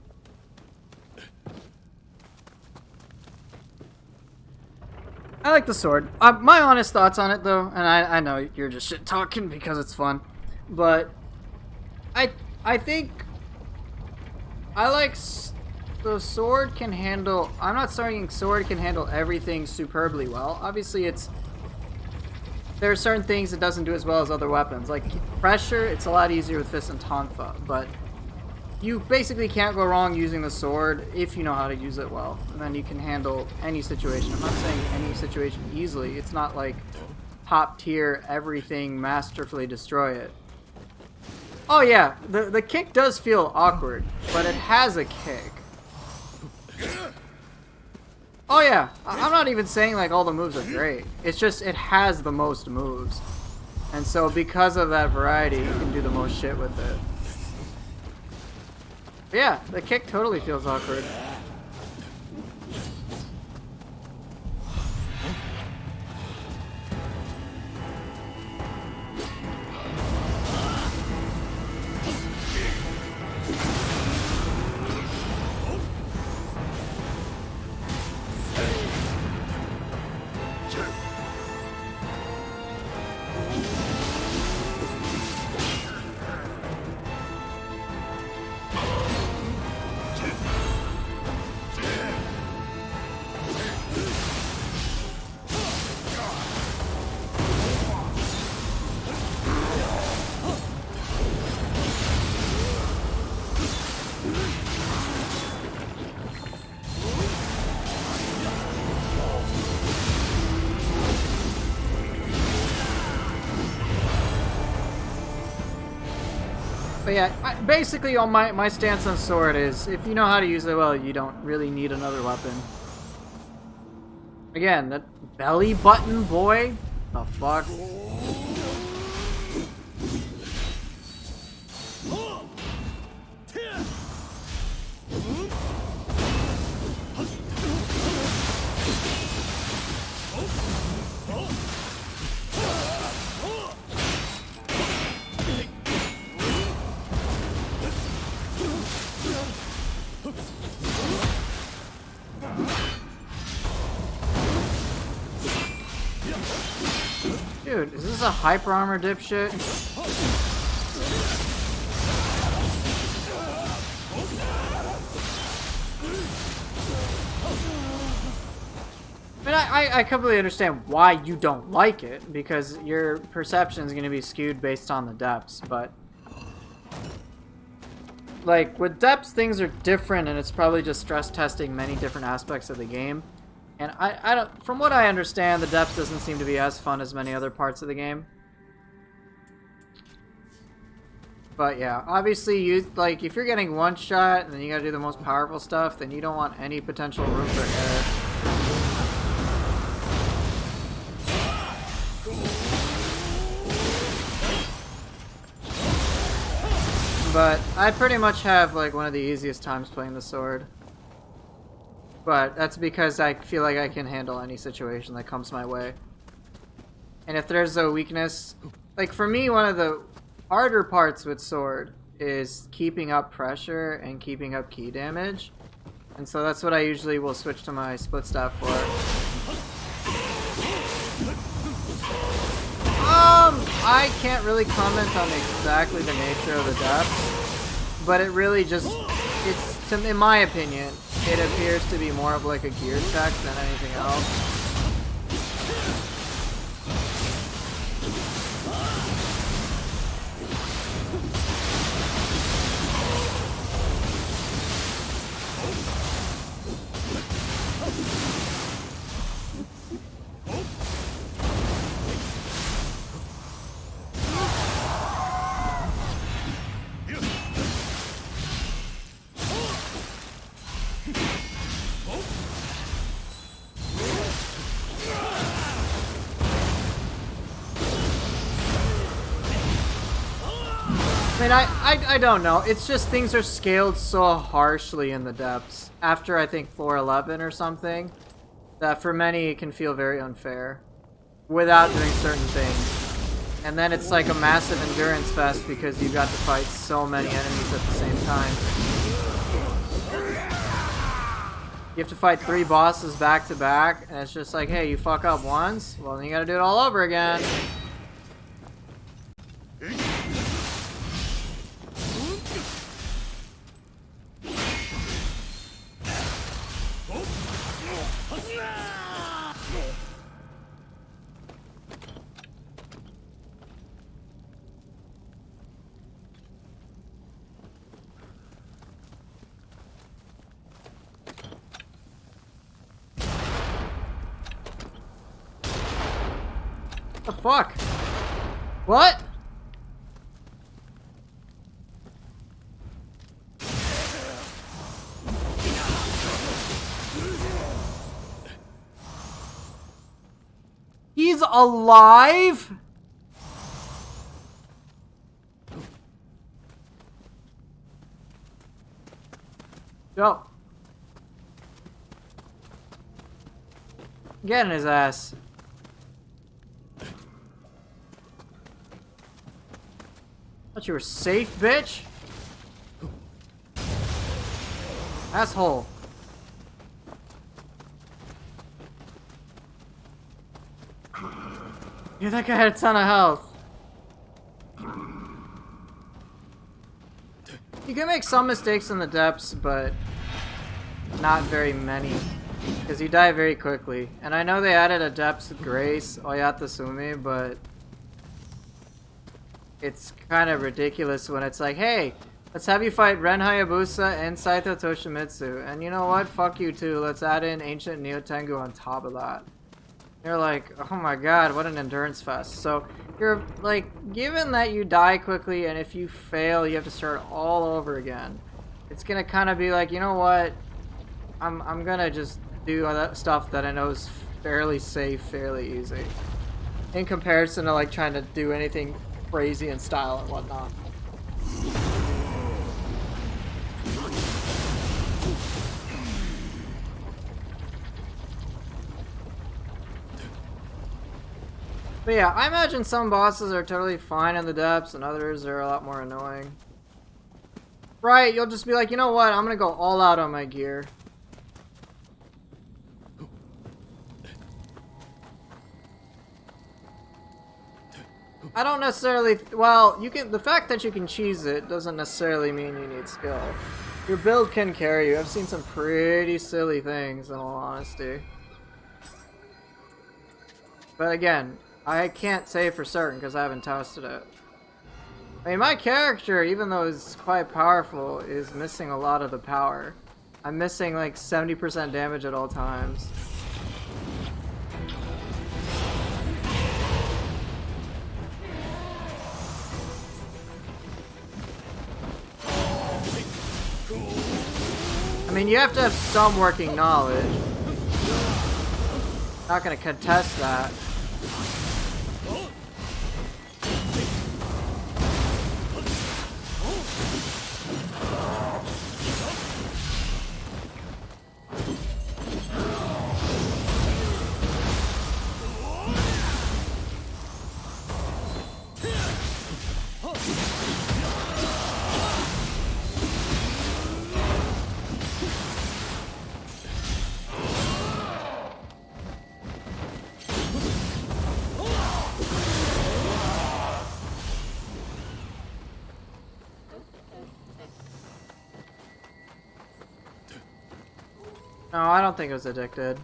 I like the sword. My honest thoughts on it, though, and I know you're just shit talking because it's fun, but I think I like the sword can handle. I'm not saying sword can handle everything superbly well. Obviously, there are certain things it doesn't do as well as other weapons. Like pressure, it's a lot easier with fist and tonfa, but you basically can't go wrong using the sword if you know how to use it well. And then you can handle any situation. I'm not saying any situation easily. It's not like top tier, everything, masterfully destroy it. Oh yeah, the kick does feel awkward, but it has a kick. Oh yeah, I'm not even saying like all the moves are great. It's just it has the most moves. And so because of that variety, you can do the most shit with it. But yeah, the kick totally feels awkward. But yeah, basically on my stance on sword is, if you know how to use it well, you don't really need another weapon. Again, that belly button boy? The fuck? Dude, is this a hyper armor dipshit? I mean, I completely understand why you don't like it, because your perception is going to be skewed based on the depths, but like with depths things are different, and it's probably just stress testing many different aspects of the game. And I don't, from what I understand, the depths doesn't seem to be as fun as many other parts of the game. But yeah, obviously you, like, if you're getting one shot and then you gotta do the most powerful stuff, then you don't want any potential room for error. But I pretty much have like one of the easiest times playing the sword. But that's because I feel like I can handle any situation that comes my way. And if there's a weakness, like for me, one of the harder parts with sword is keeping up pressure and keeping up key damage. And so that's what I usually will switch to my split staff for. I can't really comment on exactly the nature of the depth, but it really just, in my opinion, it appears to be more of like a gear check than anything else. I mean, I don't know. It's just things are scaled so harshly in the depths. After, I think, 411 or something, that for many it can feel very unfair without doing certain things. And then it's like a massive endurance fest because you got to fight so many enemies at the same time. You have to fight 3 bosses back to back, and it's just like, hey, you fuck up once, well then you gotta do it all over again. What the fuck? What? He's alive? Yo. Get in his ass. Thought you were safe, bitch. Asshole. Yeah, that guy had a ton of health. You can make some mistakes in the depths, but not very many. Because you die very quickly. And I know they added a depths grace, Oyatasumi, but it's kind of ridiculous when it's like, hey, let's have you fight Ren Hayabusa and Saito Toshimitsu. And you know what? Fuck you too. Let's add in Ancient Nioh Tengu on top of that. You're like, oh my god, what an endurance fest. So you're like, given that you die quickly and if you fail, you have to start all over again. It's gonna kind of be like, you know what? I'm gonna just do that stuff that I know is fairly safe, fairly easy. In comparison to like trying to do anything crazy in style and whatnot. But yeah, I imagine some bosses are totally fine in the depths and others are a lot more annoying. Right, you'll just be like, you know what, I'm gonna go all out on my gear. I don't necessarily, well, you can, the fact that you can cheese it doesn't necessarily mean you need skill. Your build can carry you. I've seen some pretty silly things in all honesty. But again, I can't say for certain because I haven't tested it. I mean, my character, even though it's quite powerful, is missing a lot of the power. I'm missing like 70% damage at all times. I mean, you have to have some working knowledge. Not gonna contest that. No, I don't think it was addicted.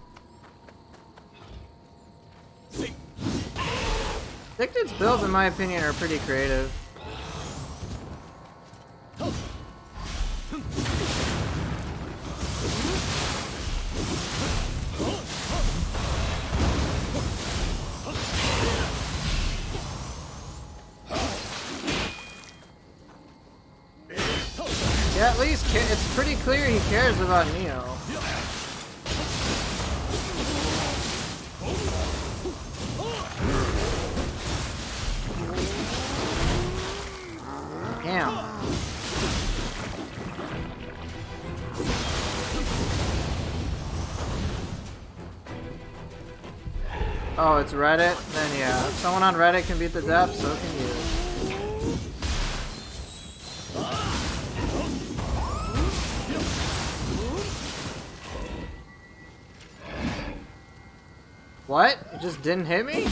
Addicted's builds, in my opinion, are pretty creative. Yeah, at least it's pretty clear he cares about Nioh. Damn. Oh, it's Reddit? Then yeah. If someone on Reddit can beat the depths, so can you. What? It just didn't hit me?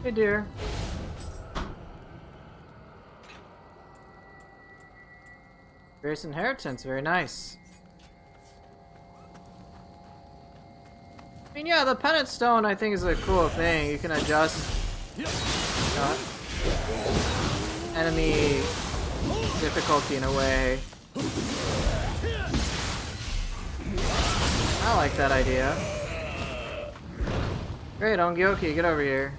Hey dear. Various inheritance, very nice. I mean, yeah, the penance stone I think is a cool thing. You can adjust enemy difficulty in a way. I like that idea. Great, Ongyoki, get over here.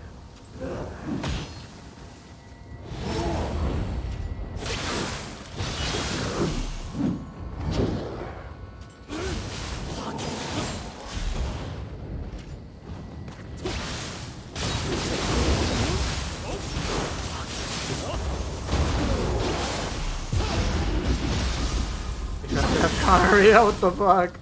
Gonorrhea, what the fuck?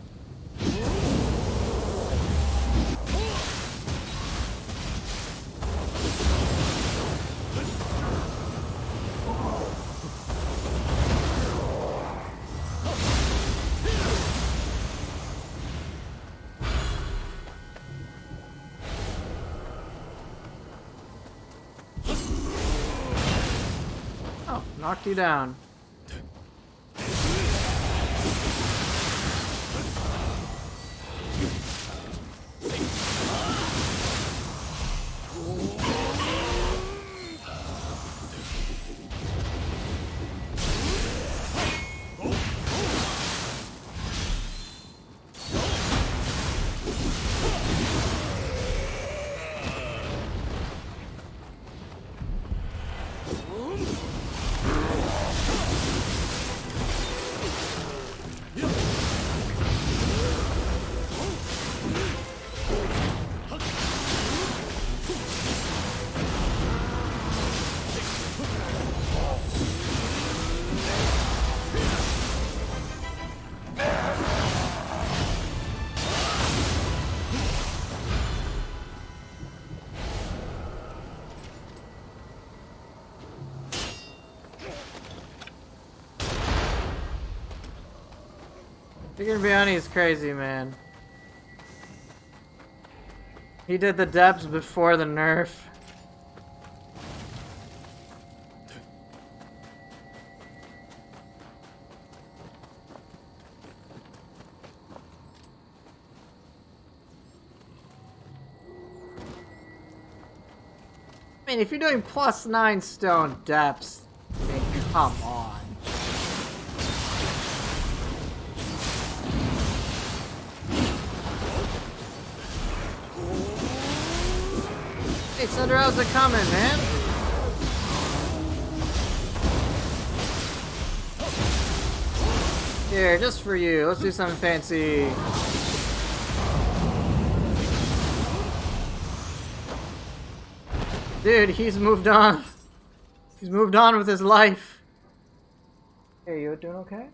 Oh, knocked you down. Figure Biani is crazy, man. He did the depths before the nerf. I mean, if you're doing +9 stone depths, I mean, come on. Hey, Thunder, how's it coming, man? Here, just for you. Let's do something fancy. Dude, he's moved on. He's moved on with his life. Hey, you doing okay?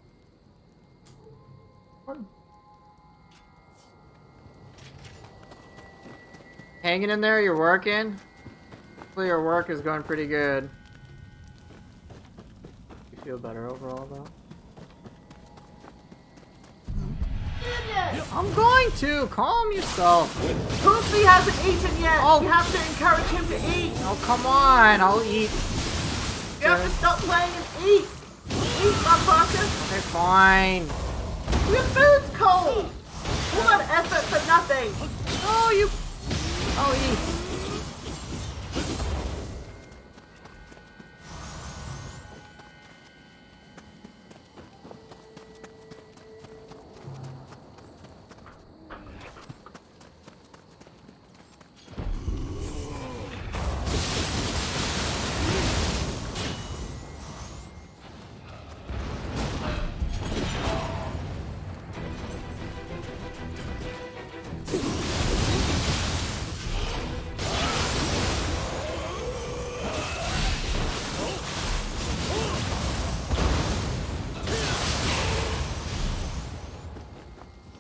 Hanging in there, you're working? Hopefully your work is going pretty good. You feel better overall, though? I'm going to! Calm yourself! Poofy hasn't eaten yet! Oh. You have to encourage him to eat! Oh, come on! I'll eat. You have to stop playing and eat! Eat, motherfucker! Okay, fine. Your food's cold! All that effort for nothing! Oh, you... Oh, eat.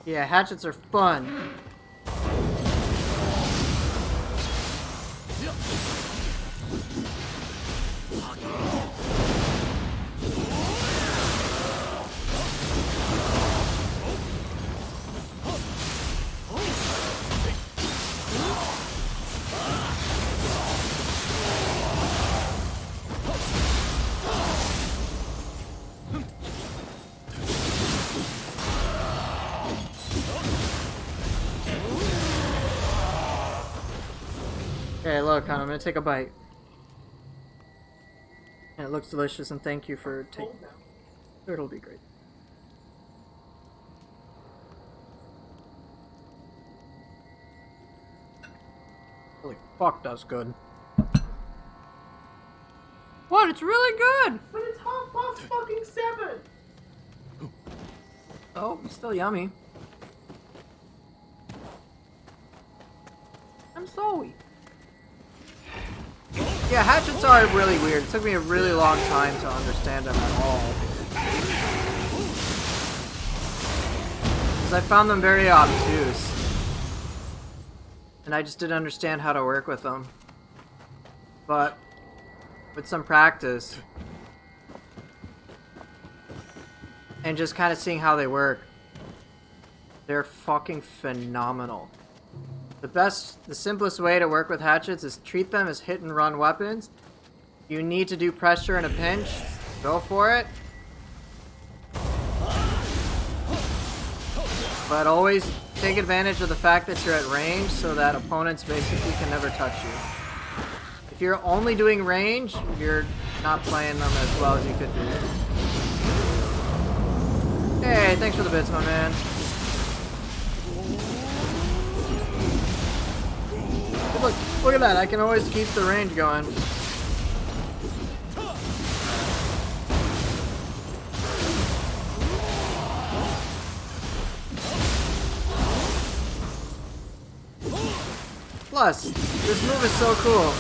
Yeah, hatchets are fun. Okay, look, hon, I'm gonna take a bite. And it looks delicious, and thank you for taking Cold now. it. It'll be great. Holy fuck, that's good. What? It's really good! But it's 7:30. Oh, still yummy. I'm sorry. Yeah, hatchets are really weird. It took me a really long time to understand them at all. Because I found them very obtuse. And I just didn't understand how to work with them. But with some practice and just kind of seeing how they work, they're fucking phenomenal. The simplest way to work with hatchets is treat them as hit and run weapons. You need to do pressure in a pinch, go for it. But always take advantage of the fact that you're at range so that opponents basically can never touch you. If you're only doing range, you're not playing them as well as you could do. Hey, thanks for the bits, my man. Look at that, I can always keep the range going. Plus, this move is so cool.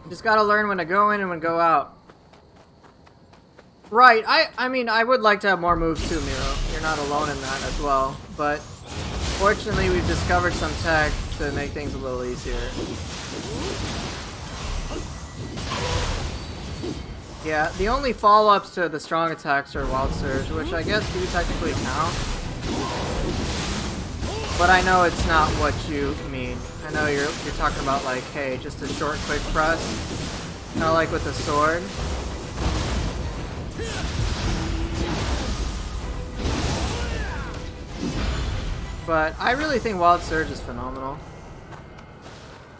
You just gotta learn when to go in and when to go out. Right, I mean, I would like to have more moves too, Miro. You're not alone in that as well. But fortunately, we've discovered some tech to make things a little easier. Yeah, the only follow-ups to the strong attacks are Wild Surge, which I guess do technically count. But I know it's not what you mean. I know you're talking about like, hey, just a short, quick press. Kind of like with the sword. But I really think Wild Surge is phenomenal.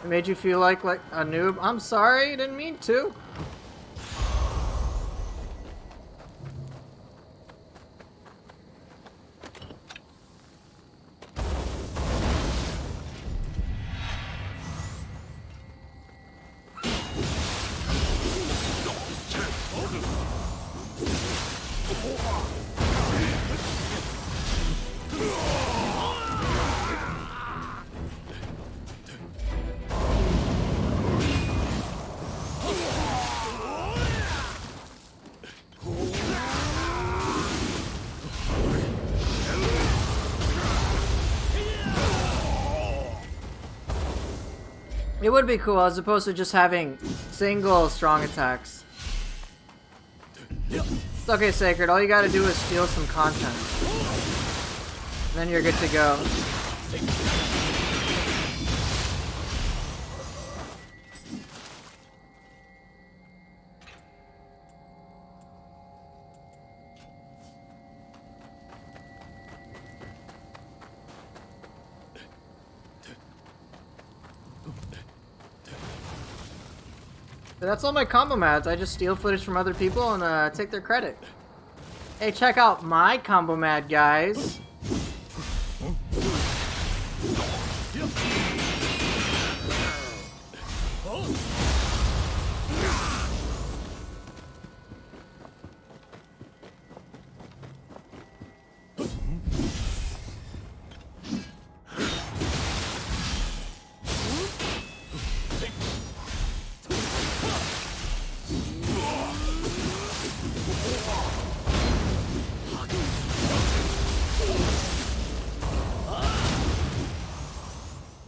It made you feel like a noob. I'm sorry, didn't mean to. It would be cool as opposed to just having single strong attacks. It's okay, Sacred. All you gotta do is steal some content. And then you're good to go. But that's all my combo mads. I just steal footage from other people and take their credit. Hey, check out my combo mad, guys.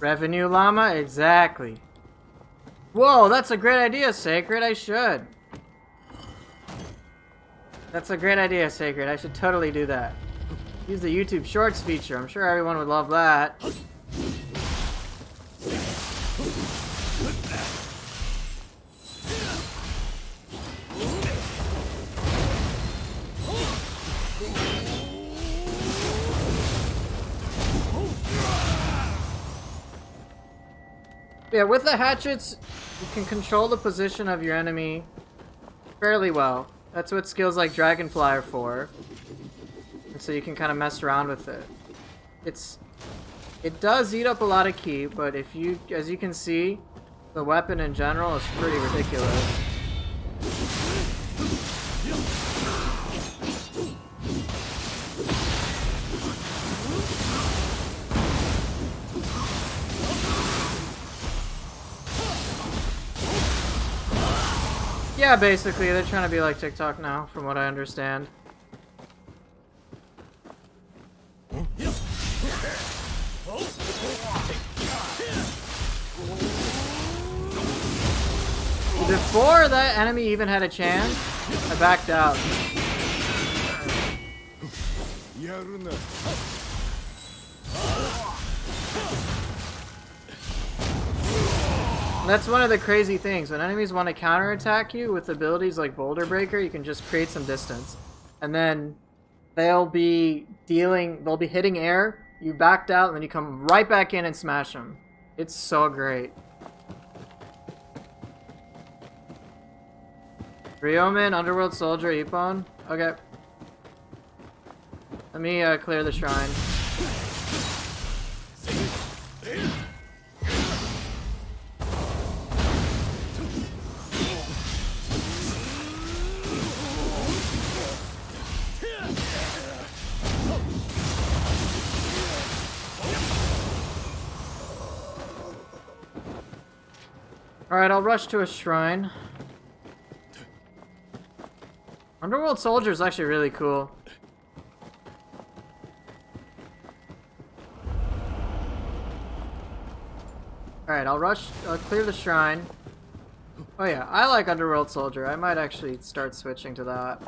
Revenue llama? Exactly. Whoa, that's a great idea, Sacred. I should. That's a great idea, Sacred. I should totally do that. Use the YouTube Shorts feature. I'm sure everyone would love that. Yeah, with the hatchets, you can control the position of your enemy fairly well. That's what skills like Dragonfly are for. And so you can kind of mess around with it. It does eat up a lot of ki, but if you, as you can see, the weapon in general is pretty ridiculous. Yeah, basically, they're trying to be like TikTok now, from what I understand. Before that enemy even had a chance, I backed out. That's one of the crazy things. When enemies want to counterattack you with abilities like Boulder Breaker, you can just create some distance. And then they'll be hitting air, you backed out, and then you come right back in and smash them. It's so great. Ryomen, Underworld Soldier, Ippon. Okay. Let me clear the shrine. Alright, I'll rush to a shrine. Underworld Soldier is actually really cool. Alright, I'll clear the shrine. Oh yeah, I like Underworld Soldier. I might actually start switching to that.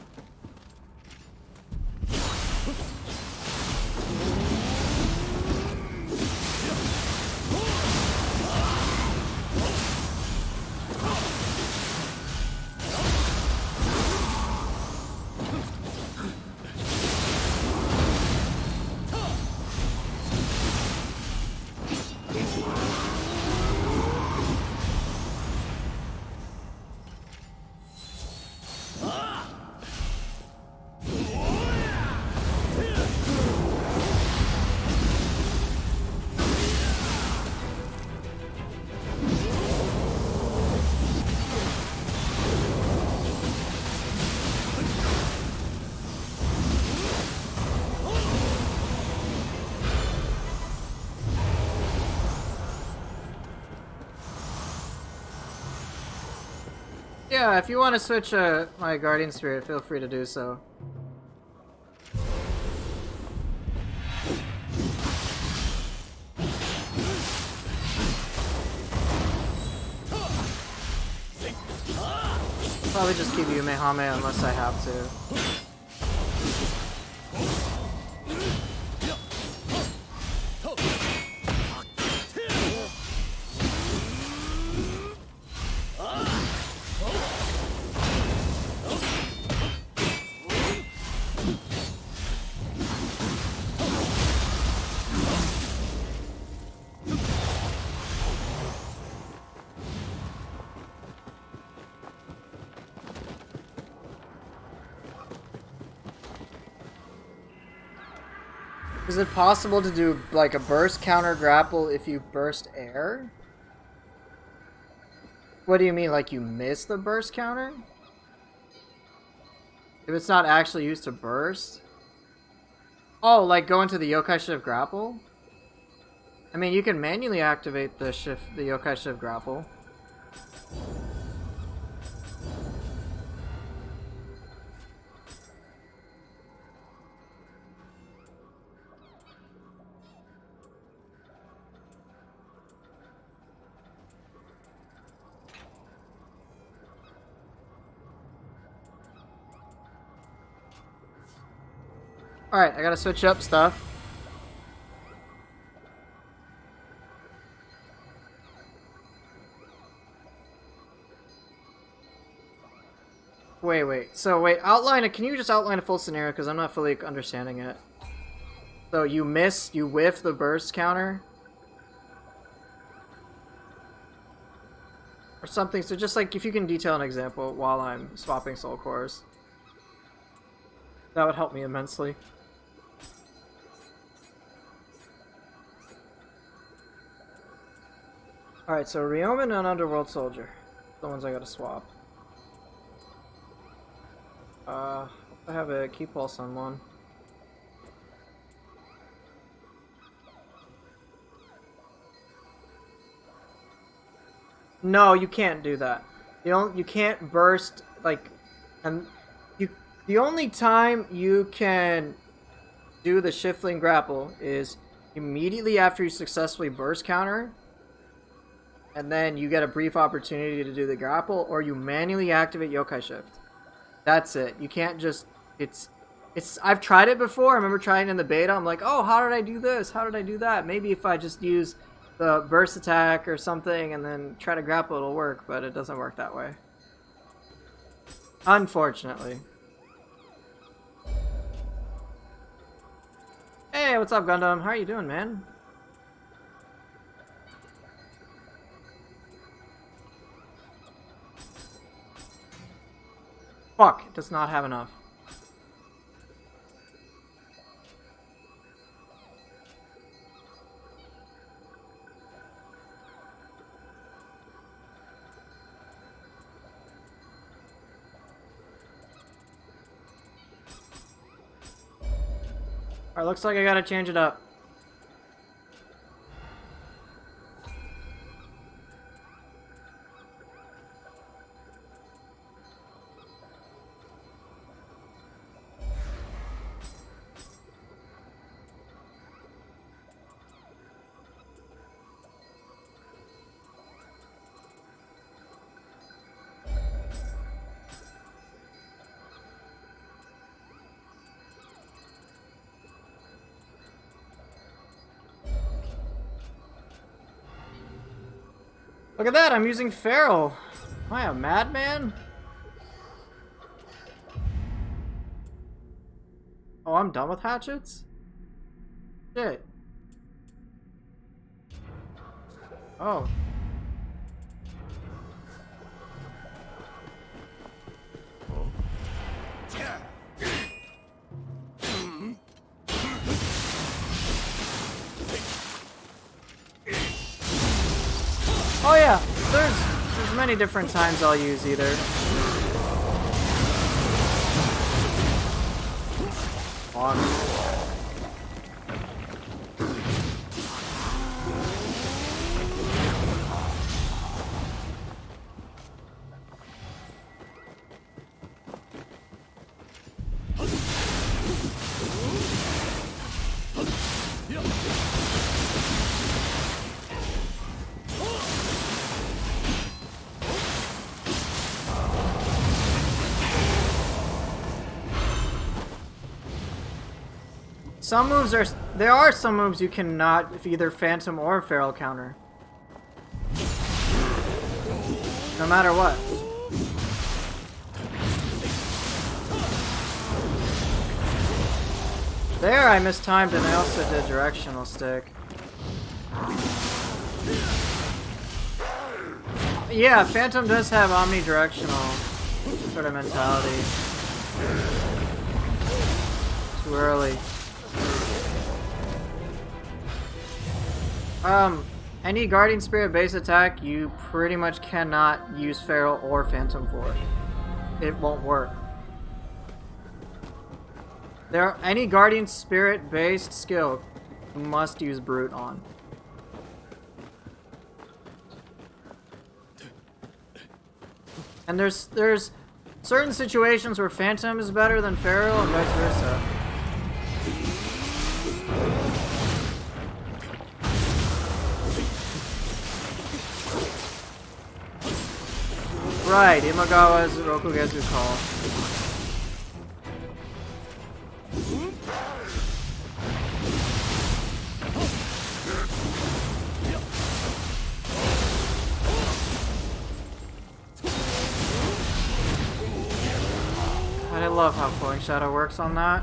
Yeah, if you want to switch my Guardian Spirit, feel free to do so. Probably just keep Yumehame unless I have to. Is it possible to do like a burst counter grapple if you burst air? What do you mean, like you miss the burst counter? If it's not actually used to burst? Oh, like go into the yokai shift grapple? I mean, you can manually activate the yokai shift grapple. Alright, I gotta switch up stuff. Wait. So, outline it. Can you just outline a full scenario? Because I'm not fully understanding it. So, you whiff the burst counter? Or something. So, just like, if you can detail an example while I'm swapping soul cores. That would help me immensely. Alright, so Ryomen and Underworld Soldier. The ones I gotta swap. I have a key pulse on one. No, you can't do that. You can't burst, like, and the only time you can do the Shiftling grapple is immediately after you successfully burst counter, and then you get a brief opportunity to do the grapple, or you manually activate yokai shift. That's it. You can't just... I've tried it before. I remember trying it in the beta. I'm like, oh, how did I do this? How did I do that? Maybe if I just use the burst attack or something and then try to grapple, it'll work, but it doesn't work that way. Unfortunately. Hey, what's up, Gundam? How are you doing, man? Fuck, it does not have enough. Alright, looks like I gotta change it up. Look at that, I'm using Feral. Am I a madman? Oh, I'm done with hatchets? Shit. Oh. Oh yeah, there's many different times I'll use either. Some moves there are some moves you cannot if either Phantom or Feral counter. No matter what. There I mistimed and I also did directional stick. Yeah, Phantom does have omnidirectional sort of mentality. Too early. Any Guardian Spirit base attack, you pretty much cannot use Feral or Phantom for. It won't work. Any Guardian Spirit based skill, you must use Brute on. And there's certain situations where Phantom is better than Feral and vice versa. Right, Imagawa's Rokugetsu call. I love how Flowing Shadow works on that.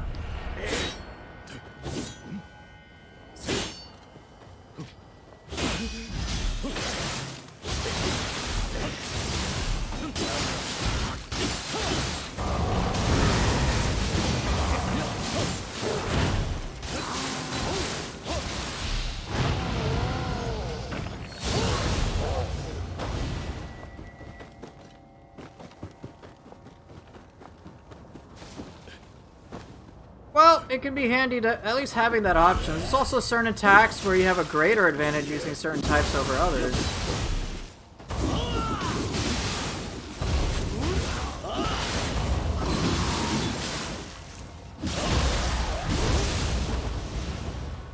Well, it can be handy to at least having that option. There's also certain attacks where you have a greater advantage using certain types over others.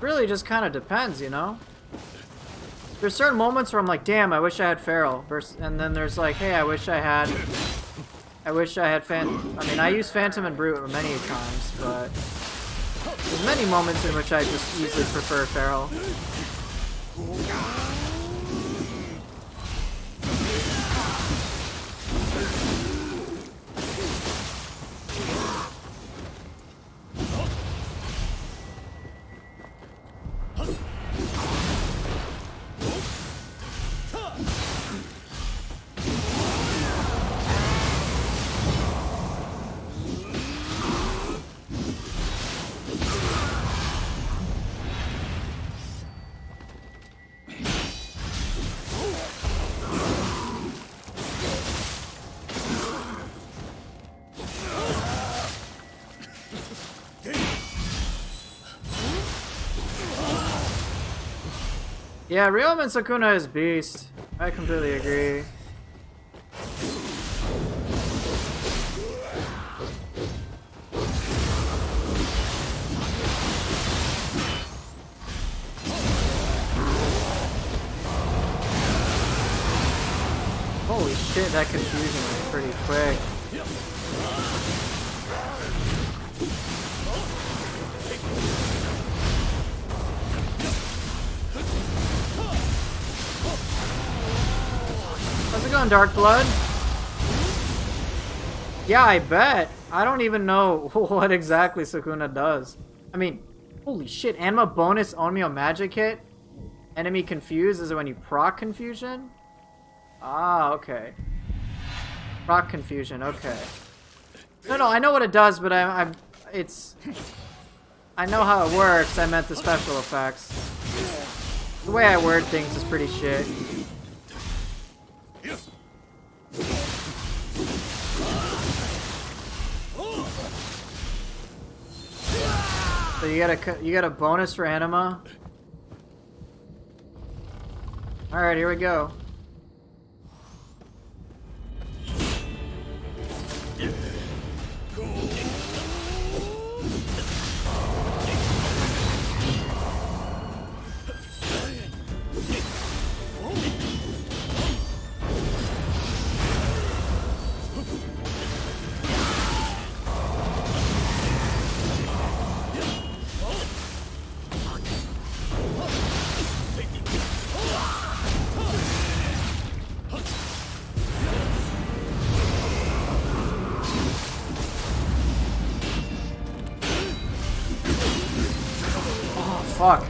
Really just kind of depends, you know? There's certain moments where I'm like, damn, I wish I had Feral. And then there's like, hey, I wish I had Phantom. I mean, I use Phantom and Brute many times, but there's many moments in which I just easily prefer Feral. Yeah, Ryomen Sukuna is beast. I completely agree. Holy shit, that confusion was pretty quick. How's it going, Dark Blood? Yeah, I bet. I don't even know what exactly Sukuna does. I mean, holy shit, Anima bonus Onmyo magic hit? Enemy confused is when you proc confusion? Ah, okay. Proc confusion, okay. No, I know what it does, but I know how it works. I meant the special effects. The way I word things is pretty shit. So you get a bonus for Anima. All right, here we go. Fuck.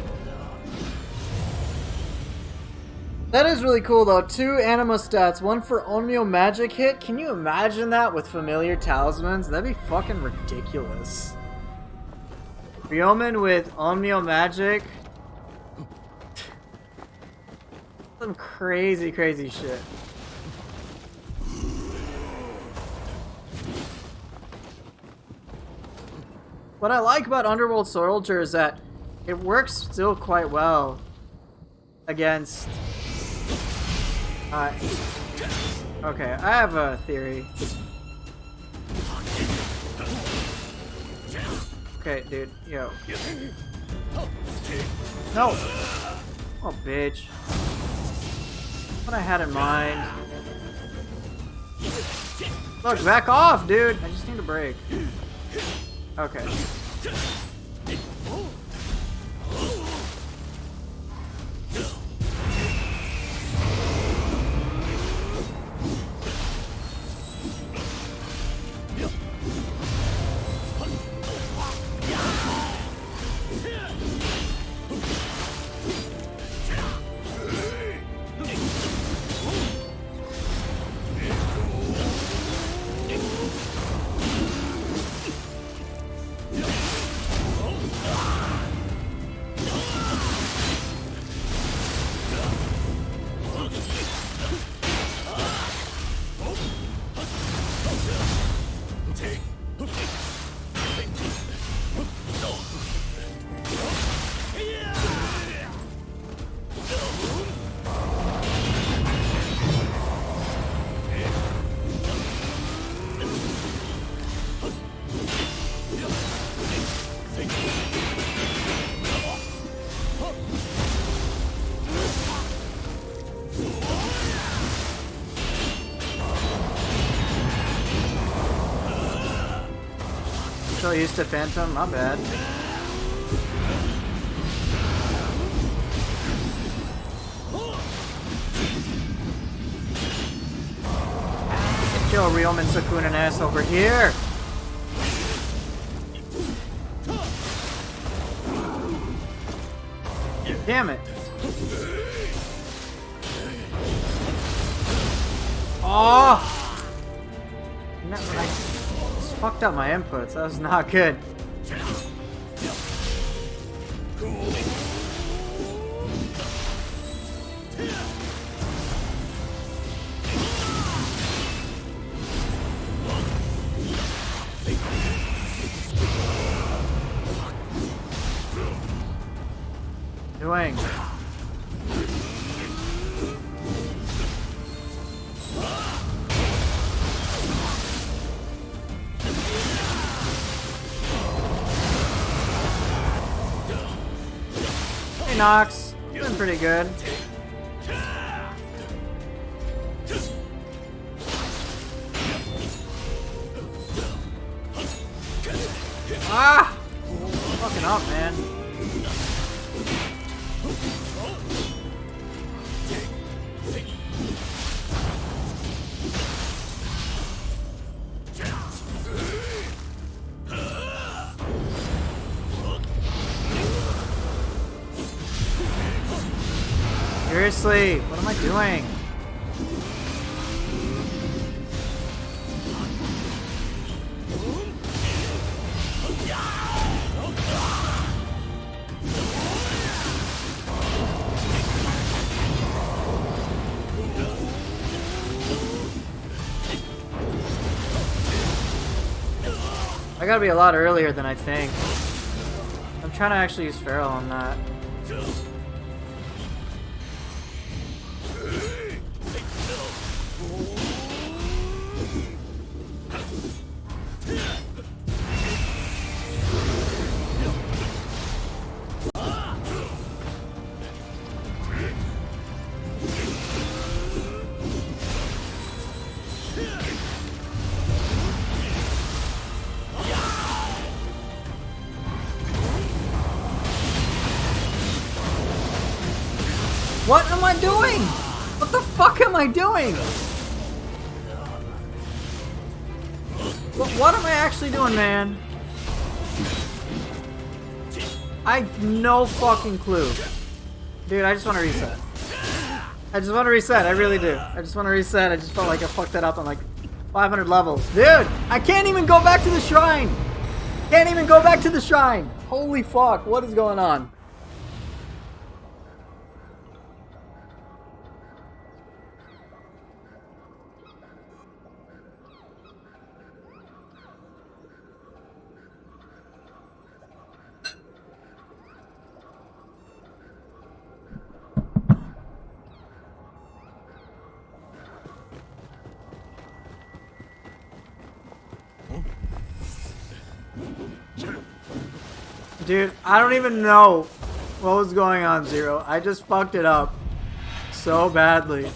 That is really cool though. 2 Anima stats, 1 for Onmyo magic hit. Can you imagine that with familiar talismans? That'd be fucking ridiculous. Ryomen with Onmyo magic. Some crazy, crazy shit. What I like about Underworld Soldier is that it works still quite well against... okay, I have a theory. Okay, dude, yo. No! Oh, bitch. What I had in mind. Look, back off, dude! I just need a break. Okay. So used to Phantom, my bad. Kill Realman Sakunin ass over here. Damn it. Oh! No, I just fucked up my inputs. That was not good. Doing. Hey Nox, doing pretty good. Ah! Fucking up, man. Seriously, what am I doing? I gotta be a lot earlier than I think. I'm trying to actually use Feral on that. What am I doing? What the fuck am I doing? What am I actually doing, man? I have no fucking clue. Dude, I just want to reset. I just want to reset, I really do. I just want to reset, I just felt like I fucked that up on like 500 levels. Dude, I can't even go back to the shrine! Can't even go back to the shrine! Holy fuck, what is going on? Dude, I don't even know what was going on, Zero. I just fucked it up so badly.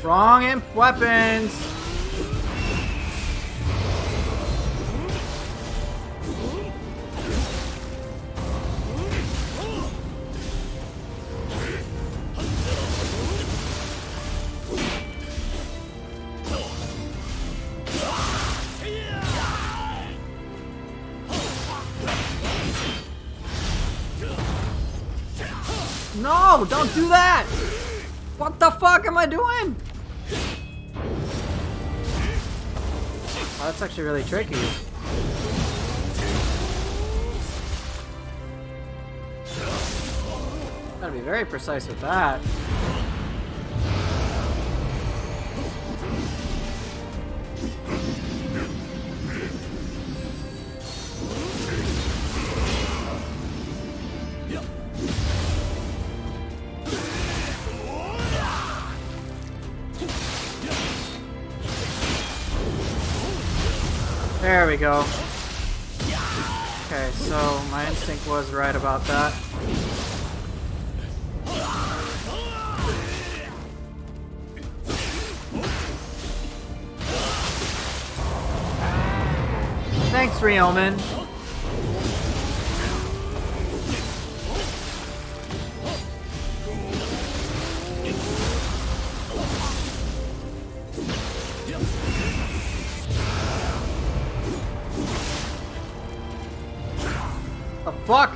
Wrong imp weapons. No, don't do that. What the fuck am I doing? Oh, that's actually really tricky. Gotta be very precise with that. There we go. Okay, so my instinct was right about that. Thanks, Ryomen. The fuck?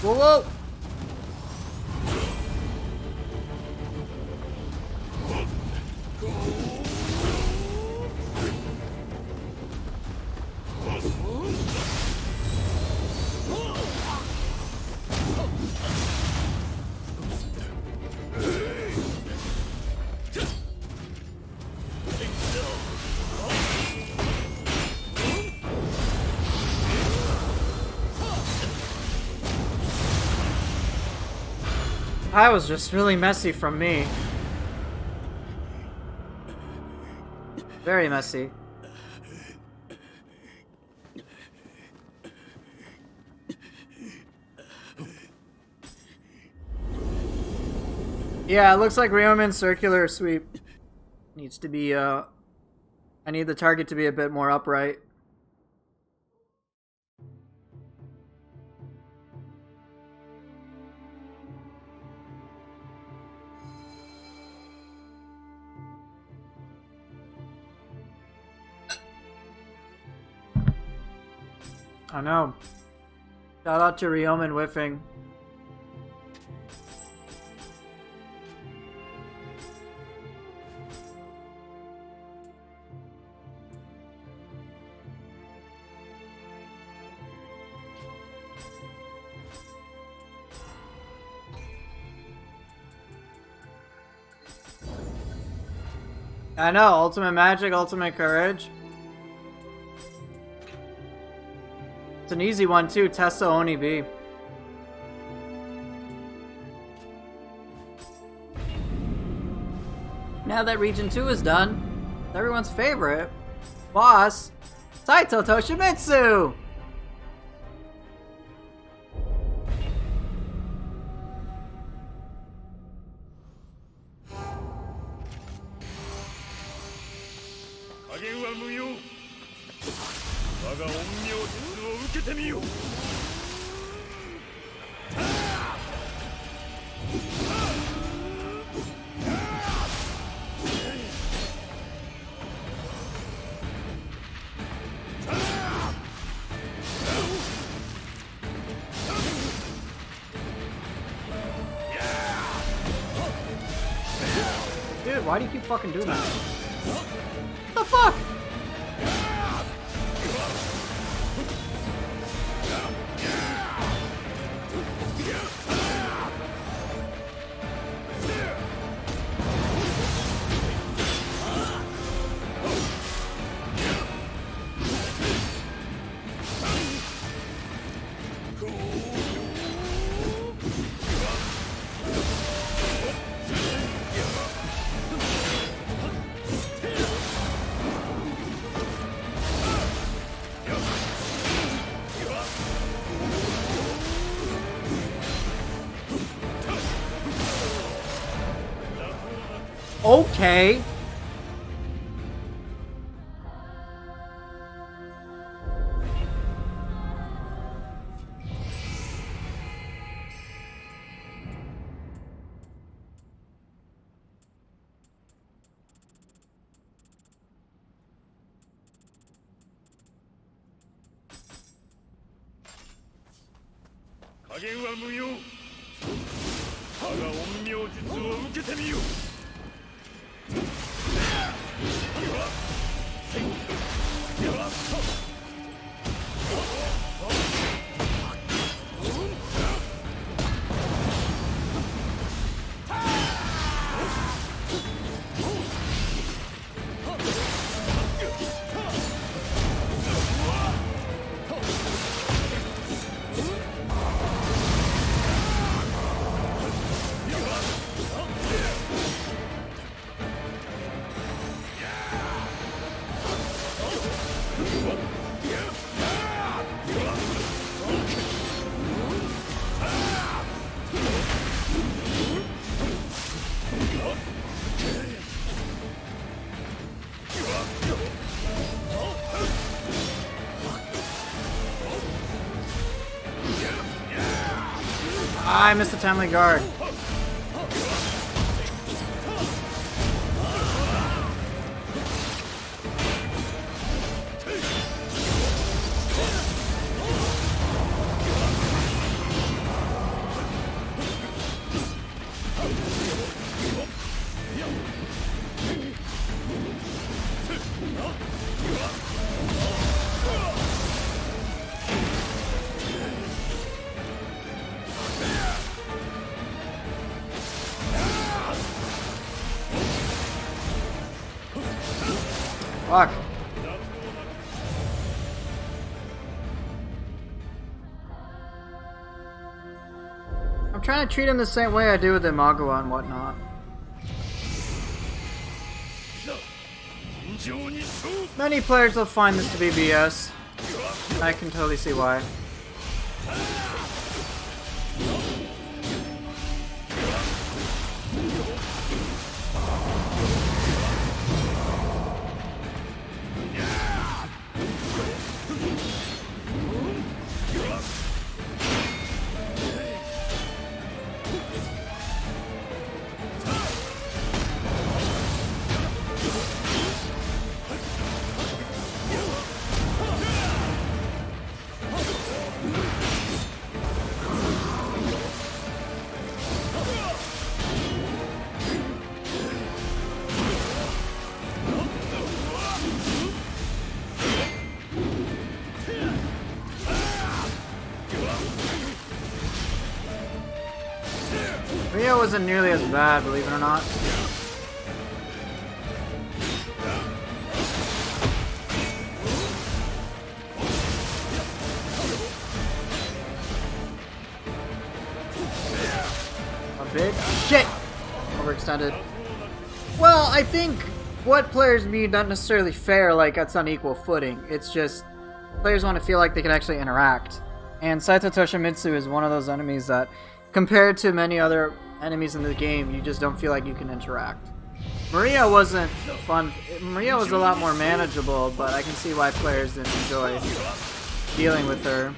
Whoa, whoa! That was just really messy from me. Very messy. Yeah, it looks like Ryomen's circular sweep needs to be, I need the target to be a bit more upright. I know. Shout out to Ryomen whiffing. I know, ultimate magic, ultimate courage. It's an easy one too, Tessa Oni B. Now that Region 2 is done, it's everyone's favorite boss, Saito Toshimitsu! Dude, why do you keep fucking doing that? What the fuck? Okay. I missed the timely guard. Fuck. I'm trying to treat him the same way I do with Imago and whatnot. Many players will find this to be BS. I can totally see why. Nioh wasn't nearly as bad, believe it or not. A bit shit! Overextended. Well, I think what players mean not necessarily fair, like it's on equal footing. It's just players want to feel like they can actually interact. And Saito Toshimitsu is one of those enemies that, compared to many other enemies in the game, you just don't feel like you can interact. Maria wasn't fun. Maria was a lot more manageable, but I can see why players didn't enjoy dealing with her.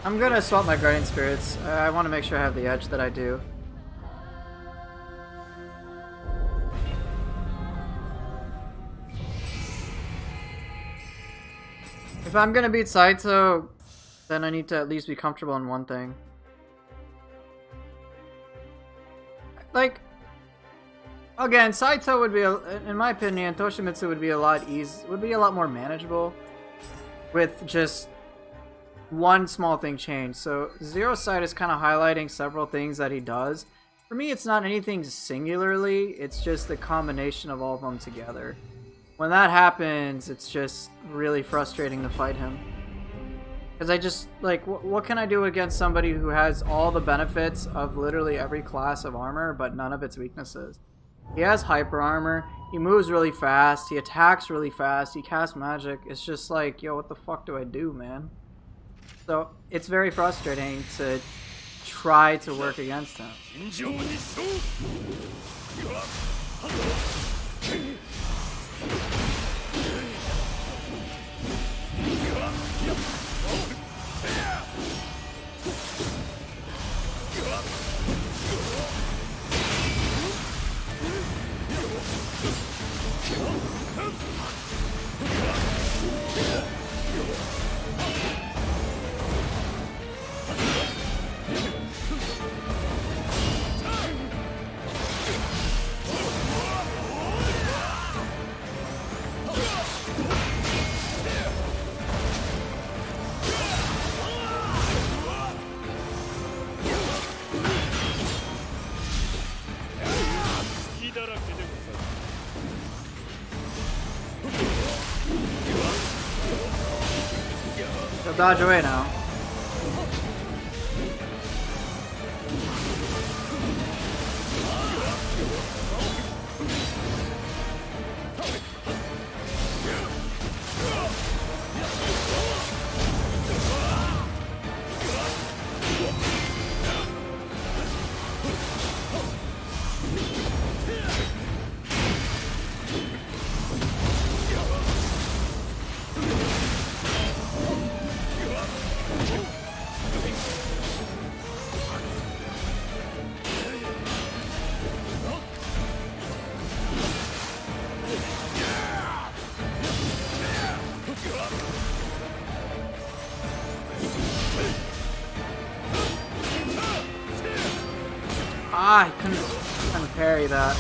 I'm gonna swap my Guardian Spirits. I want to make sure I have the edge that I do. If I'm gonna beat Saito, then I need to at least be comfortable in one thing. Like, again, Saito would be, in my opinion, Toshimitsu would be a lot more manageable with just one small thing changed. So Zero Sight is kind of highlighting several things that he does. For me, it's not anything singularly, it's just the combination of all of them together. When that happens, it's just really frustrating to fight him. Because I just, like, what can I do against somebody who has all the benefits of literally every class of armor, but none of its weaknesses? He has hyper armor, he moves really fast, he attacks really fast, he casts magic. It's just like, yo, what the fuck do I do, man? So, it's very frustrating to try to work against him. So dodge away now. Ah, I couldn't parry that.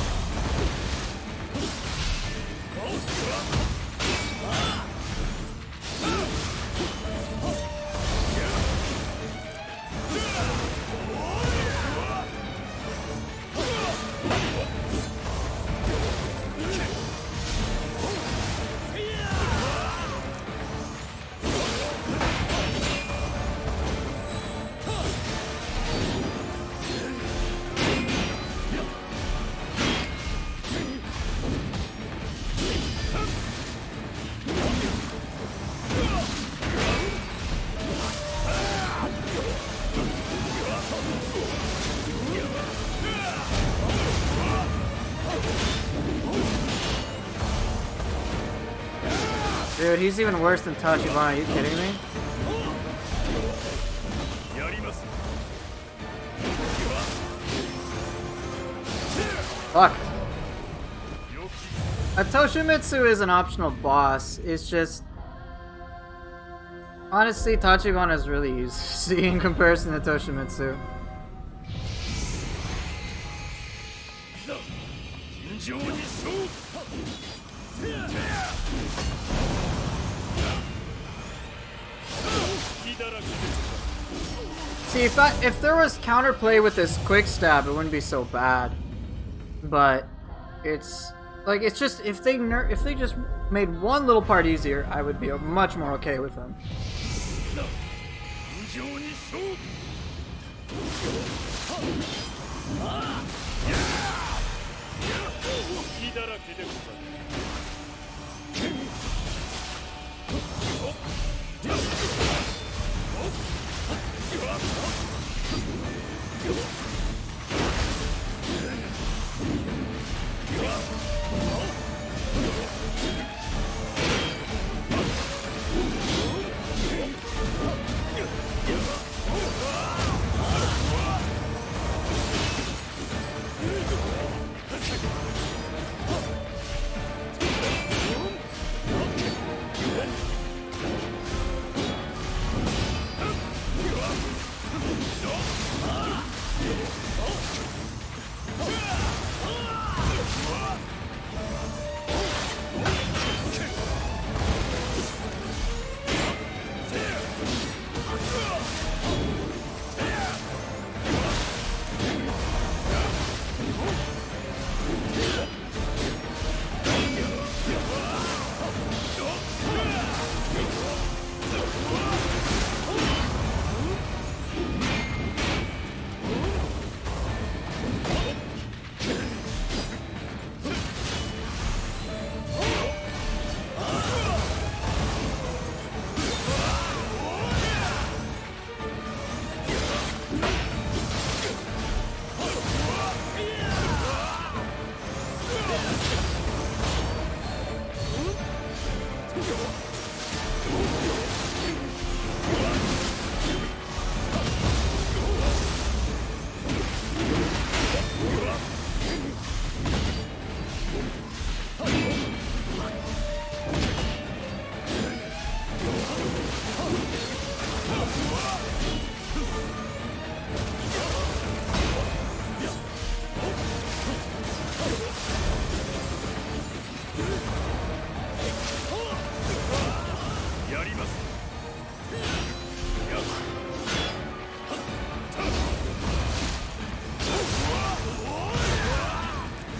Dude, he's even worse than Tachibana. Are you kidding me? Fuck. Toshimitsu is an optional boss. It's just... Honestly, Tachibana is really easy in comparison to Toshimitsu. See, if there was counterplay with this quick stab, it wouldn't be so bad. But it's like it's just if they just made one little part easier, I would be much more okay with them.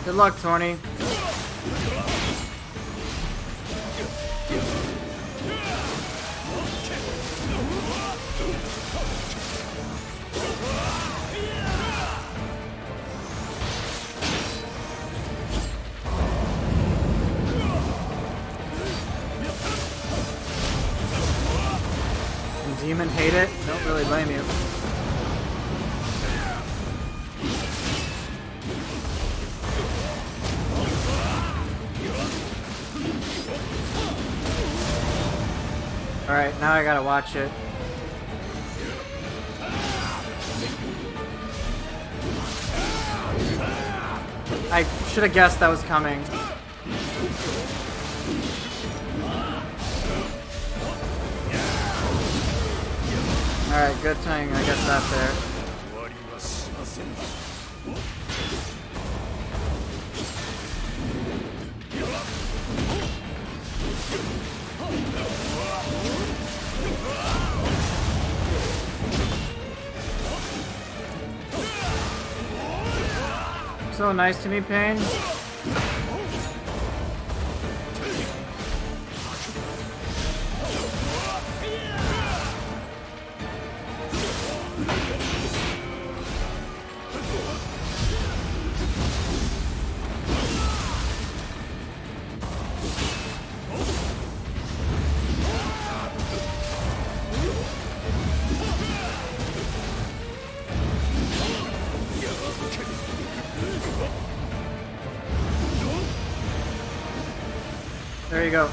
Good luck, Tony. Demon hate it? Don't really blame you. Alright, now I gotta watch it. I should have guessed that was coming. Alright, good thing I guess that there. so nice to me, Pain. There you go.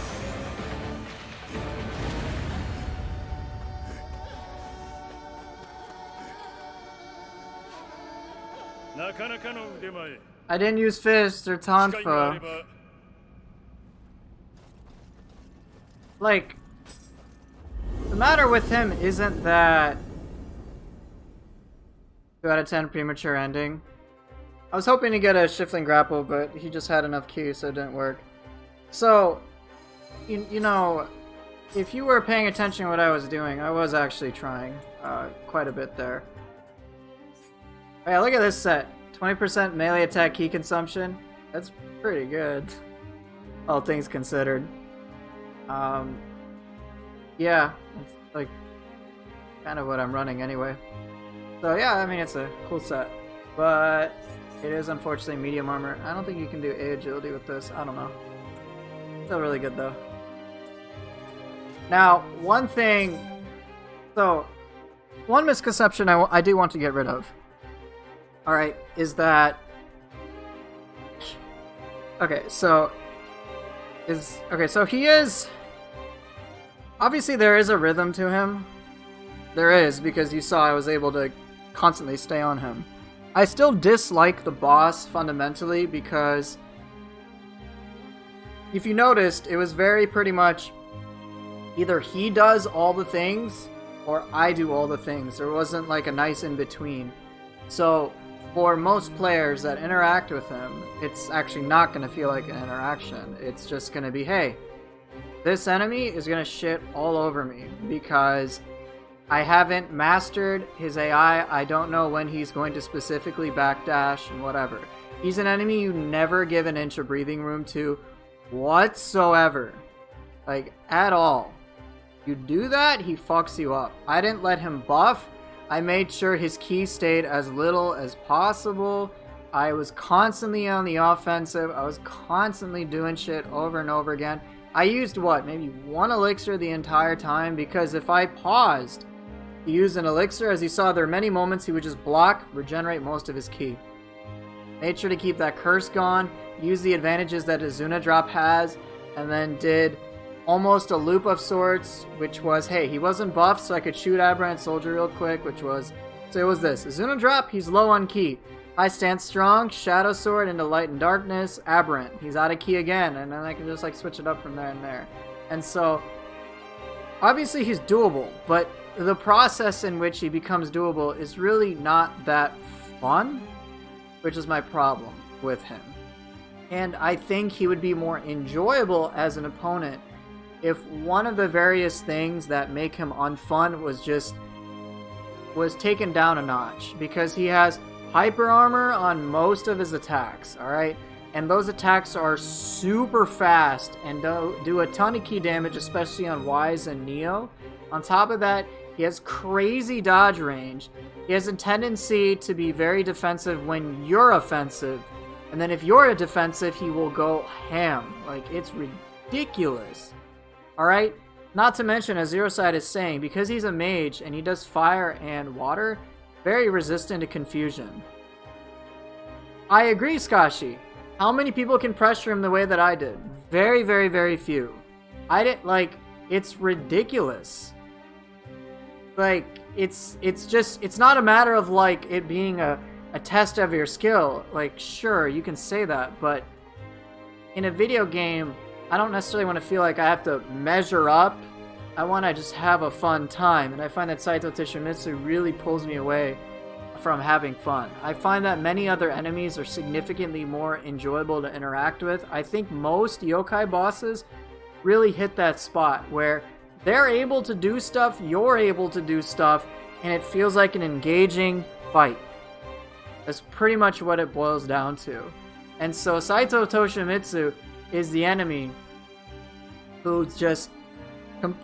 I didn't use fist or tonfa. Like, the matter with him isn't that 2 out of 10 premature ending. I was hoping to get a Shifting Grapple, but he just had enough Ki, so it didn't work. So, you know, if you were paying attention to what I was doing, I was actually trying quite a bit there. Oh yeah, look at this set. 20% melee attack Ki consumption. That's pretty good, all things considered. Yeah, it's like kind of what I'm running anyway. So yeah, I mean, it's a cool set, but it is unfortunately medium armor. I don't think you can do A agility with this. I don't know. Still really good though. Now, one thing, so one misconception I do want to get rid of, alright, is that, so he is, obviously there is a rhythm to him. There is, because you saw I was able to constantly stay on him. I still dislike the boss fundamentally because if you noticed, it was very pretty much either he does all the things or I do all the things. There wasn't like a nice in between. So for most players that interact with him, it's actually not going to feel like an interaction. It's just going to be, hey, this enemy is going to shit all over me because I haven't mastered his AI. I don't know when he's going to specifically backdash and whatever. He's an enemy you never give an inch of breathing room to whatsoever. Like, at all. You do that, he fucks you up. I didn't let him buff. I made sure his Ki stayed as little as possible. I was constantly on the offensive. I was constantly doing shit over and over again. I used what? Maybe 1 elixir the entire time, because if I paused to use an elixir, as you saw, there were many moments he would just block, regenerate most of his Ki. Made sure to keep that curse gone, use the advantages that Azuna drop has, and then did almost a loop of sorts, which was, hey, he wasn't buffed, so I could shoot Aberrant Soldier real quick, which was, so it was this. Azuna drop, he's low on Ki. I stand strong, Shadow Sword into Light and Darkness, Aberrant. He's out of Ki again, and then I can just like switch it up from there and there. And so, obviously he's doable, but the process in which he becomes doable is really not that fun, which is my problem with him. And I think he would be more enjoyable as an opponent if one of the various things that make him unfun was taken down a notch, because he has hyper armor on most of his attacks, alright? And those attacks are super fast and do a ton of Ki damage, especially on Wise and Nioh. On top of that, he has crazy dodge range. He has a tendency to be very defensive when you're offensive. And then if you're a defensive, he will go ham. Like, it's ridiculous. Alright? Not to mention, as Zero Side is saying, because he's a mage and he does fire and water, very resistant to confusion. I agree, Skashi. How many people can pressure him the way that I did? Very, very, very few. I didn't, like, it's ridiculous. Like, it's not a matter of, like, it being a test of your skill. Like, sure, you can say that, but in a video game, I don't necessarily want to feel like I have to measure up. I want to just have a fun time, and I find that Saito Tishimitsu really pulls me away from having fun. I find that many other enemies are significantly more enjoyable to interact with. I think most yokai bosses really hit that spot where they're able to do stuff, you're able to do stuff, and it feels like an engaging fight. That's pretty much what it boils down to. And so Saito Toshimitsu is the enemy who just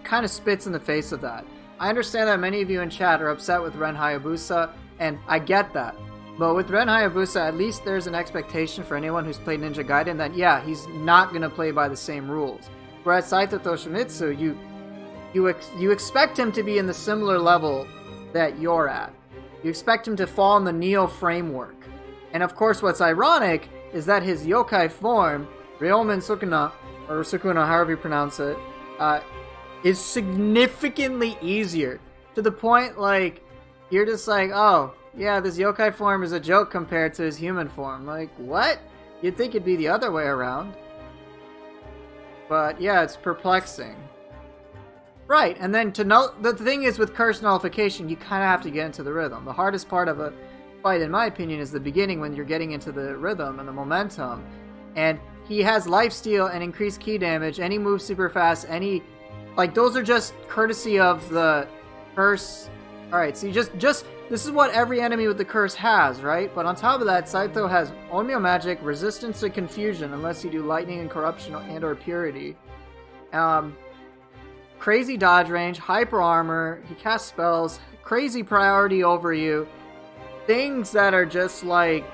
kind of spits in the face of that. I understand that many of you in chat are upset with Ren Hayabusa, and I get that. But with Ren Hayabusa, at least there's an expectation for anyone who's played Ninja Gaiden that, yeah, he's not going to play by the same rules. Whereas Saito Toshimitsu, you expect him to be in the similar level that you're at. You expect him to fall in the Nioh framework. And of course, what's ironic is that his yokai form, Ryomen Sukuna, or Sukuna, however you pronounce it, is significantly easier. To the point, like, you're just like, oh, yeah, this yokai form is a joke compared to his human form. Like, what? You'd think it'd be the other way around. But, yeah, it's perplexing. Right, and then the thing is, with curse nullification, you kind of have to get into the rhythm. The hardest part of a fight, in my opinion, is the beginning when you're getting into the rhythm and the momentum. And he has lifesteal and increased ki damage, and he moves super fast, and he... Like, those are just courtesy of the curse. Alright, so you just... This is what every enemy with the curse has, right? But on top of that, Saito has Onmyo Magic, Resistance to Confusion, unless you do Lightning and Corruption and or Purity. Crazy dodge range, Hyper Armor, he casts spells, crazy priority over you. Things that are just like,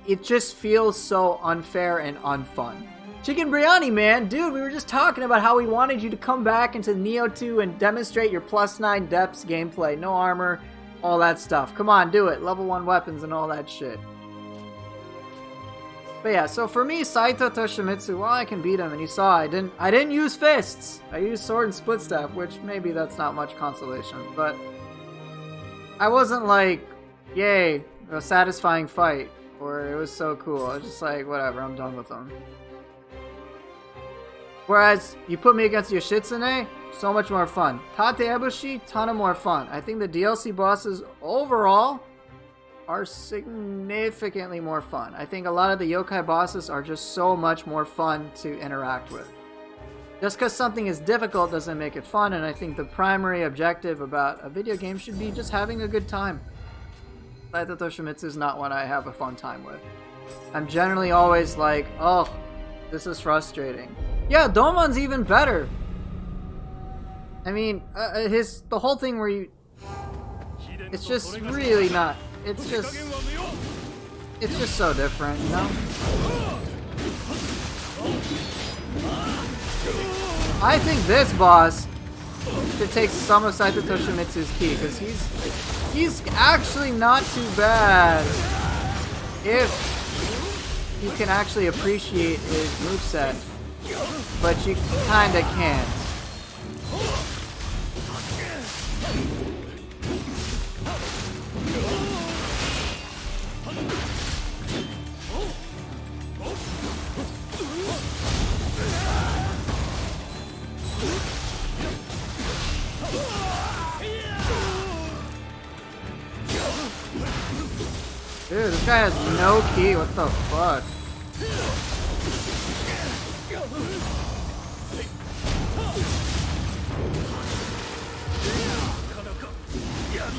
it just feels so unfair and unfun. Chicken Biryani, man, dude, we were just talking about how we wanted you to come back into Nioh 2 and demonstrate your +9 depths gameplay, no armor, all that stuff. Come on, do it, level 1 weapons and all that shit. But yeah, so for me, Saito Toshimitsu, well, I can beat him, and you saw I didn't use fists. I used sword and split staff, which maybe that's not much consolation, but I wasn't like, yay, a satisfying fight, or it was so cool. I was just like, whatever, I'm done with them. Whereas, you put me against Yoshitsune, so much more fun. Tate Ebushi, ton of more fun. I think the DLC bosses overall are significantly more fun. I think a lot of the yokai bosses are just so much more fun to interact with. Just because something is difficult doesn't make it fun, and I think the primary objective about a video game should be just having a good time. Saito Toshimitsu is not one I have a fun time with. I'm generally always like, oh, this is frustrating. Yeah, Domon's even better. I mean, the whole thing where you... It's just really not... It's just so different, you know? I think this boss should take some of Saito Toshimitsu's ki, because he's actually not too bad if you can actually appreciate his moveset, but you kinda can't. Dude, this guy has no ki, what the fuck?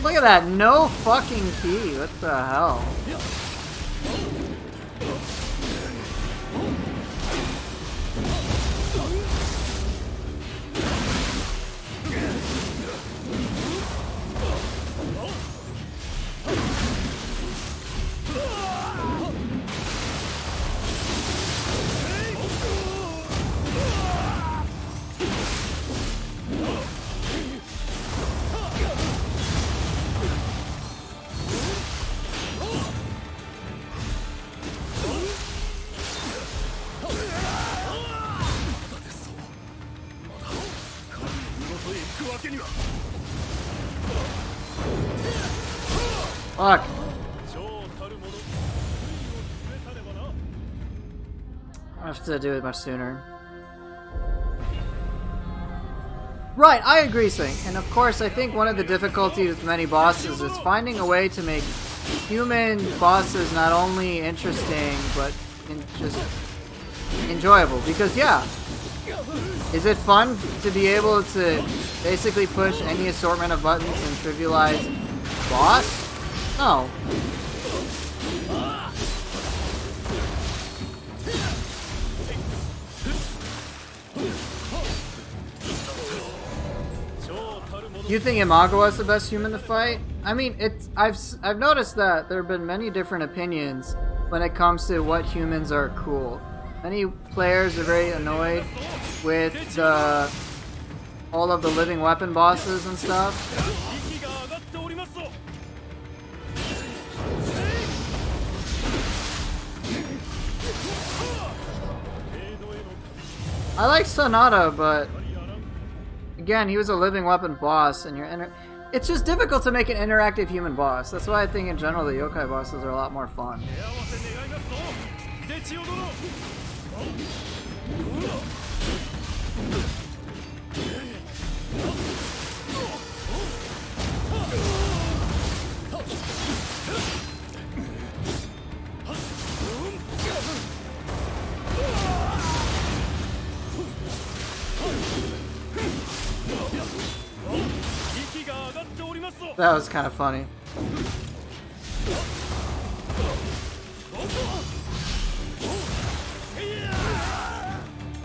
Look at that, no fucking ki, what the hell? Fuck. I have to do it much sooner. Right, I agree, Sing. And of course, I think one of the difficulties with many bosses is finding a way to make human bosses not only interesting, but just enjoyable. Because, yeah, is it fun to be able to basically push any assortment of buttons and trivialize boss? No. You think Imago is the best human to fight? I mean, I've noticed that there have been many different opinions when it comes to what humans are cool. Many players are very annoyed with all of the living weapon bosses and stuff. I like Sonata, but again, he was a living weapon boss, and it's just difficult to make an interactive human boss. That's why I think in general the yokai bosses are a lot more fun. That was kind of funny.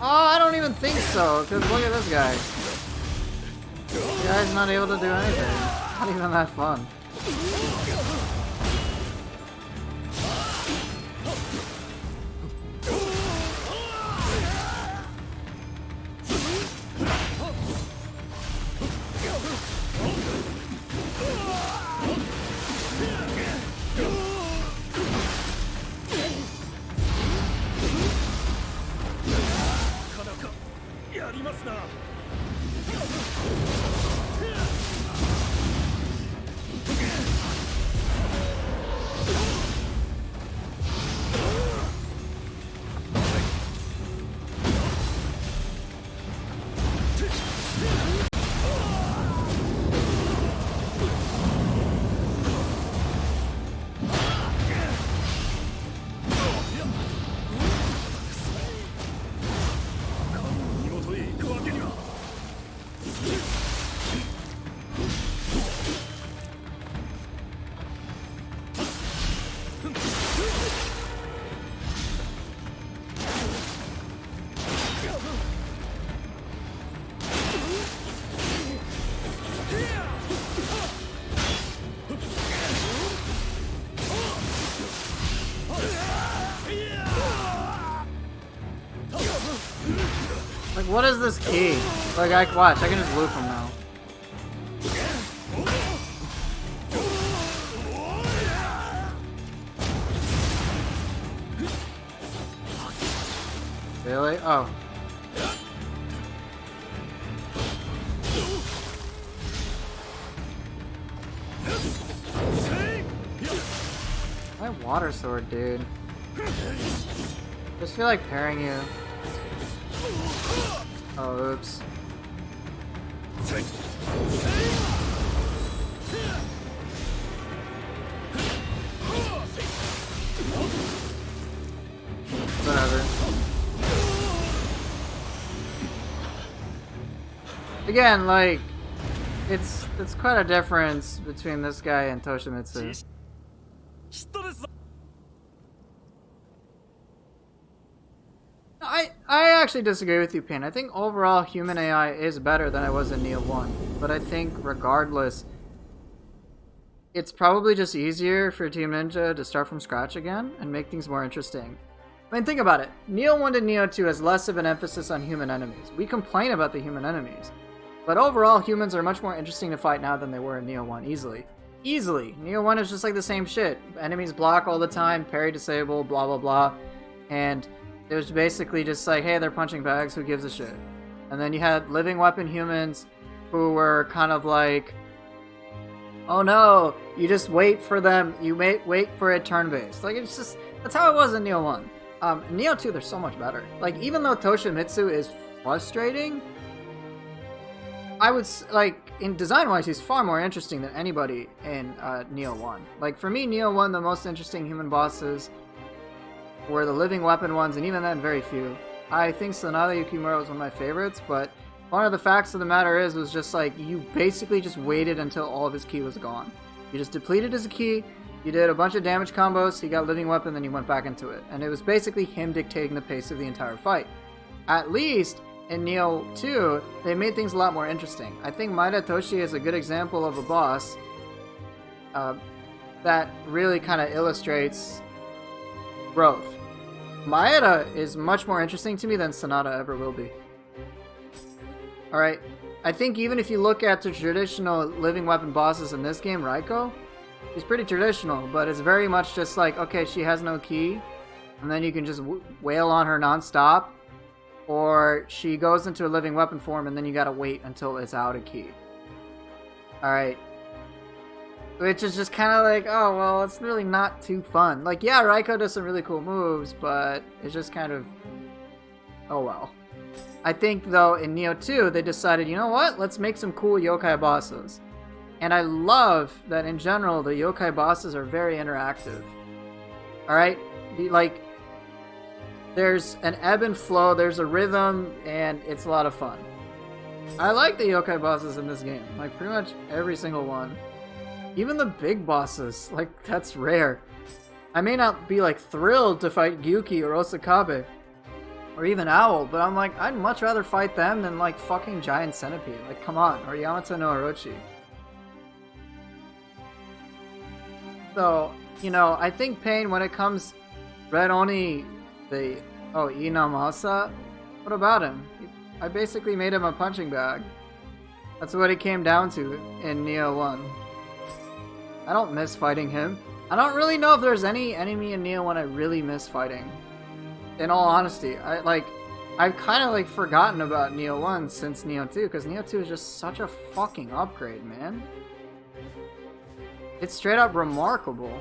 Oh, I don't even think so, because look at this guy. The guy's not able to do anything. Not even that fun. Like, what is this key? Like, watch, I can just loop him now. Really? Oh. My water sword, dude. Just feel like parrying you. Oh, oops. Whatever. Again, like, it's quite a difference between this guy and Toshimitsu. I actually disagree with you, Pin. I think overall human AI is better than it was in Nioh 1. But I think regardless, it's probably just easier for Team Ninja to start from scratch again and make things more interesting. I mean, think about it. Nioh 1 to Nioh 2 has less of an emphasis on human enemies. We complain about the human enemies. But overall, humans are much more interesting to fight now than they were in Nioh 1, easily. Easily! Nioh 1 is just like the same shit. Enemies block all the time, parry disable, blah blah blah. And it was basically just like, hey, they're punching bags, who gives a shit? And then you had living weapon humans who were kind of like, oh no, you just wait for them, you wait for it turn-based. Like, it's just, that's how it was in Nioh 1. In Nioh 2, they're so much better. Like, even though Toshimitsu is frustrating, I would, like, in design-wise, he's far more interesting than anybody in Nioh 1. Like, for me, Nioh 1, the most interesting human bosses were the living weapon ones, and even then, very few. I think Sonata Yukimura was one of my favorites, but one of the facts of the matter was just like, you basically just waited until all of his ki was gone. You just depleted his ki, you did a bunch of damage combos, he got living weapon, then you went back into it. And it was basically him dictating the pace of the entire fight. At least in Nioh 2, they made things a lot more interesting. I think Maeda Toshi is a good example of a boss that really kind of illustrates growth. Maeda is much more interesting to me than Sonata ever will be. Alright, I think even if you look at the traditional living weapon bosses in this game, Raiko, she's pretty traditional, but it's very much just like, okay, she has no ki, and then you can just wail on her non-stop, or she goes into a living weapon form and then you gotta wait until it's out of ki. Alright. Which is just kind of like, oh, well, it's really not too fun. Like, yeah, Raiko does some really cool moves, but it's just kind of, oh well. I think, though, in Nioh 2, they decided, you know what? Let's make some cool yokai bosses. And I love that, in general, the yokai bosses are very interactive. Alright? Like, there's an ebb and flow, there's a rhythm, and it's a lot of fun. I like the yokai bosses in this game. Like, pretty much every single one. Even the big bosses. Like, that's rare. I may not be, like, thrilled to fight Gyuki or Osakabe. Or even Owl, but I'm like, I'd much rather fight them than, like, fucking Giant Centipede. Like, come on. Or Yamato no Orochi. So, you know, I think Pain, when it comes... Red Oni... Inamasa? What about him? I basically made him a punching bag. That's what it came down to in Nioh 1. I don't miss fighting him. I don't really know if there's any enemy in Nioh 1 I really miss fighting. In all honesty, I've kind of like forgotten about Nioh 1 since Nioh 2, because Nioh 2 is just such a fucking upgrade, man. It's straight up remarkable.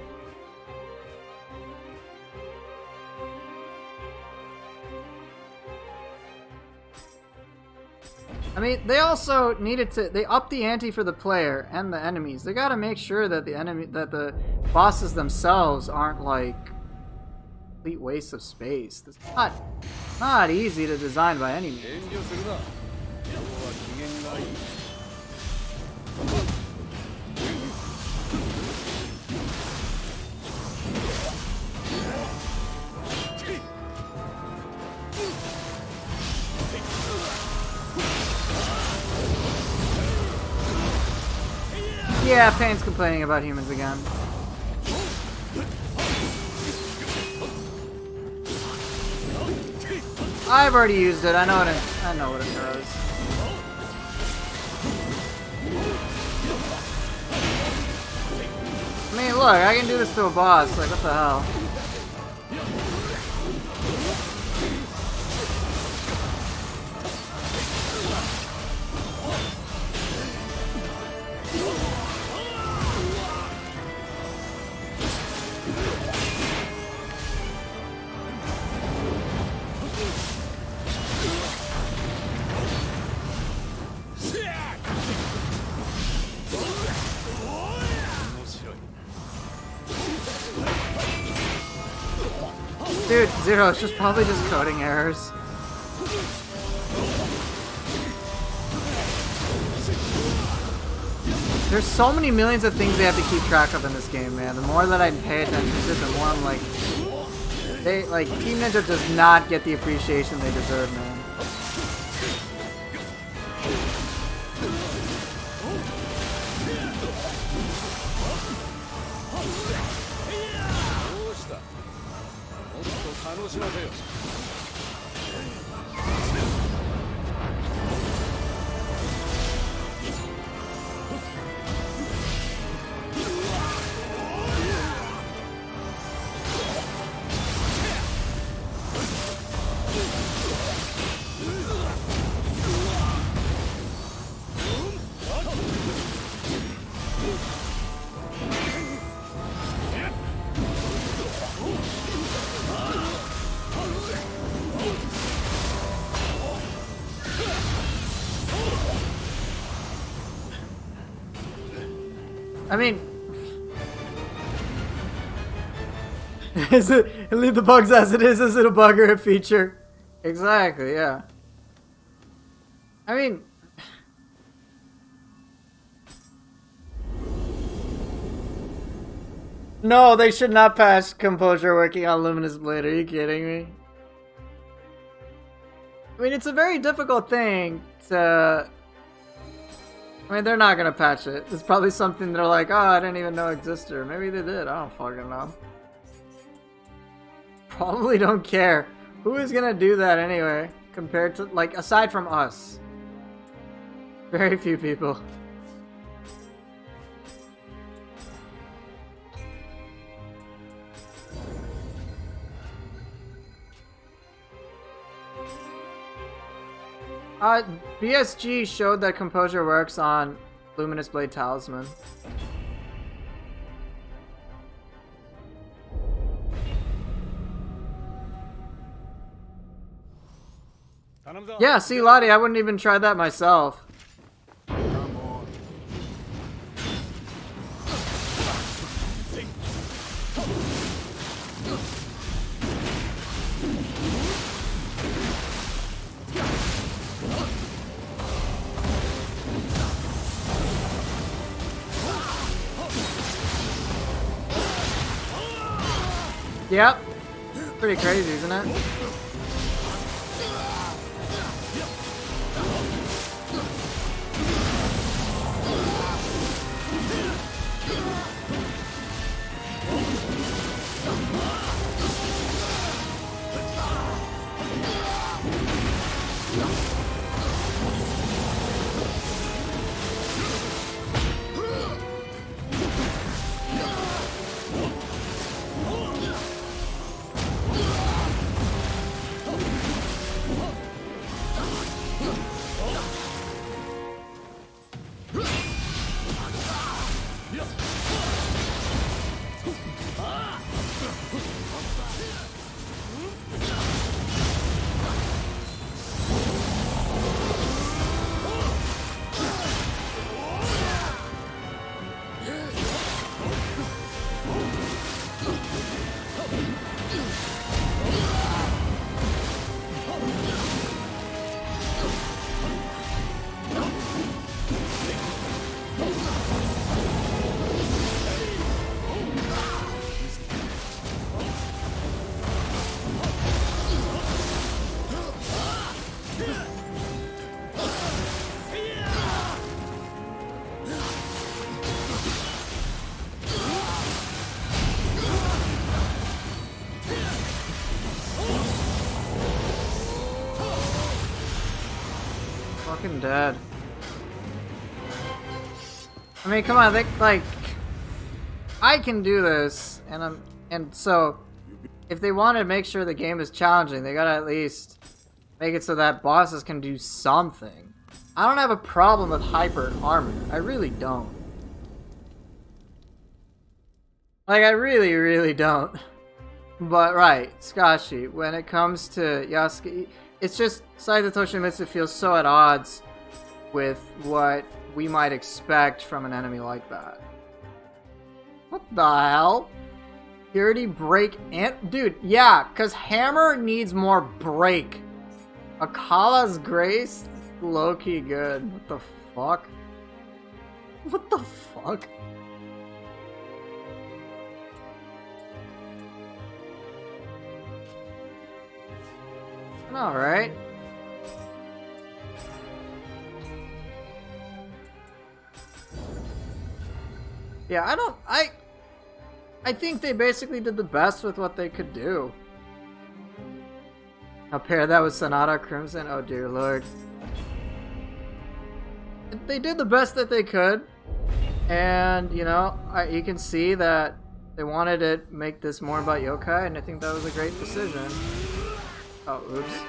I mean, they also needed to, they upped the ante for the player and the enemies. They gotta make sure that the bosses themselves aren't like complete wastes of space. It's not easy to design by any means. Yeah, Pain's complaining about humans again. I've already used it. I know what it does. I mean, look, I can do this to a boss. Like, what the hell? Dude, Zero, it's probably just coding errors. There's so many millions of things they have to keep track of in this game, man. The more that I pay attention to it, the more I'm like... Team Ninja does not get the appreciation they deserve, man. I mean, is it leave the bugs as it is? Is it a bug or a feature? Exactly, yeah. I mean, No, they should not pass composure working on Luminous Blade. Are you kidding me? I mean, it's a very difficult thing to... I mean, they're not gonna patch it. It's probably something they're like, oh, I didn't even know existed. Or maybe they did. I don't fucking know. Probably don't care. Who is gonna do that anyway? Compared to, like, aside from us. Very few people. BSG showed that composure works on Luminous Blade Talisman. Yeah, see, Lottie, I wouldn't even try that myself. Yep. Pretty crazy, isn't it? Fucking dead. I mean, come on, like, I can do this, and so, if they want to make sure the game is challenging, they gotta at least make it so that bosses can do something. I don't have a problem with hyper armor. I really don't. Like, I really, really don't. But, right, Skashi, when it comes to Yasuke, it's just Saito Toshimitsu feels so at odds with what we might expect from an enemy like that. What the hell? Purity, break, and... Dude, yeah, because Hammer needs more break. Akala's Grace? Low-key good. What the fuck? What the fuck? Alright. Yeah, I think they basically did the best with what they could do. I'll pair that with Sonata Crimson. Oh dear lord. They did the best that they could. And, you know, you can see that they wanted to make this more about yokai, and I think that was a great decision. Oh, oops.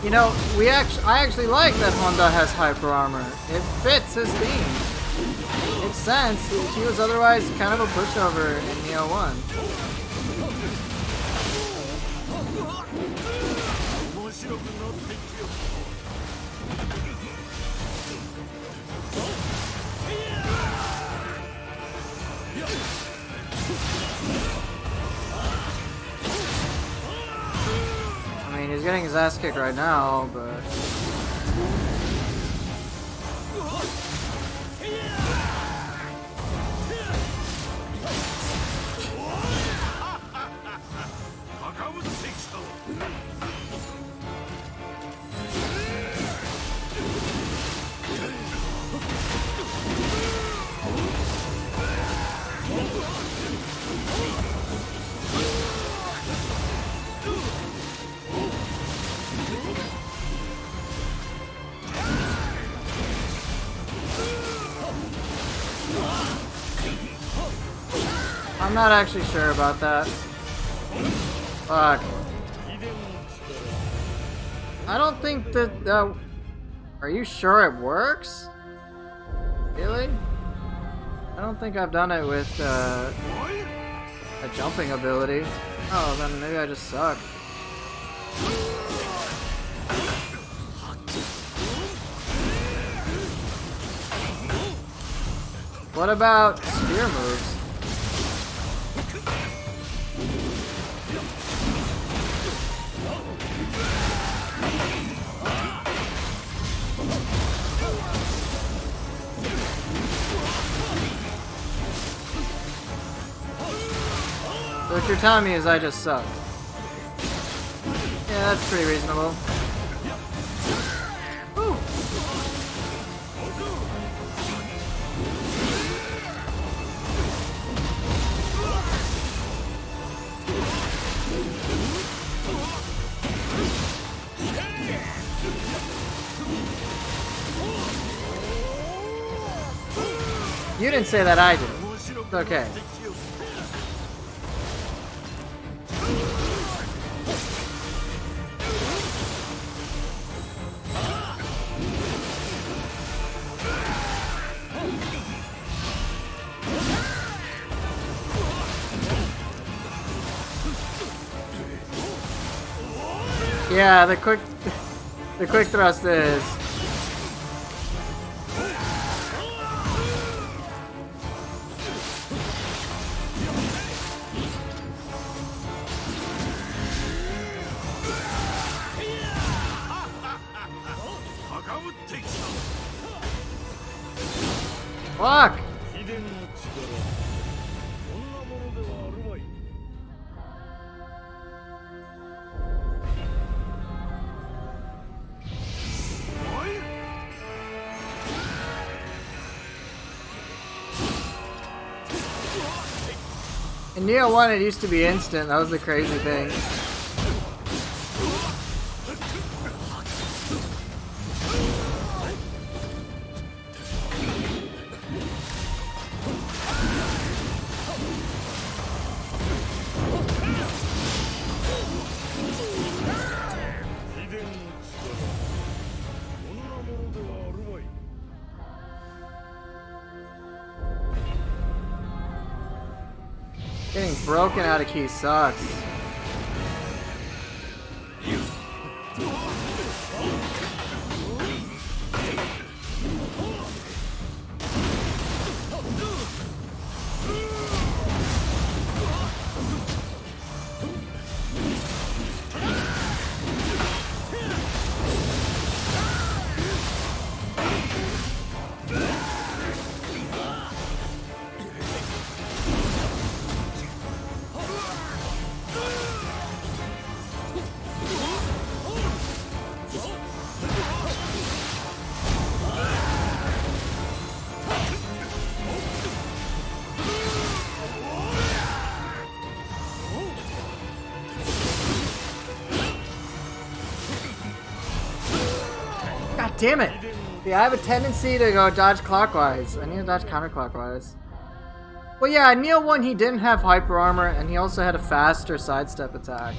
You know, I actually like that Honda has hyper armor. It fits his theme. Makes sense. He was otherwise kind of a pushover in Nioh 1. I mean, he's getting his ass kicked right now, but... I'm not actually sure about that. Fuck. I don't think that... are you sure it works? Really? I don't think I've done it with a jumping ability. Oh, then maybe I just suck. What about spear moves? So what you're telling me is I just suck. Yeah, that's pretty reasonable. Woo. You didn't say that, I did. It's okay. Yeah, the quick thrust is. Fuck! In Nioh 1 it used to be instant, that was the crazy thing. Getting broken out of key sucks. Damn it! Yeah, I have a tendency to go dodge clockwise. I need to dodge counterclockwise. Well, yeah, in Nioh 1 he didn't have hyper armor, and he also had a faster sidestep attack.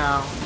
now.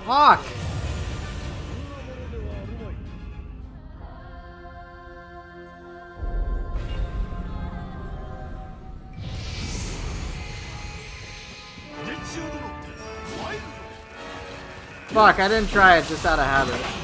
Fuck! Fuck, I didn't try it just out of habit.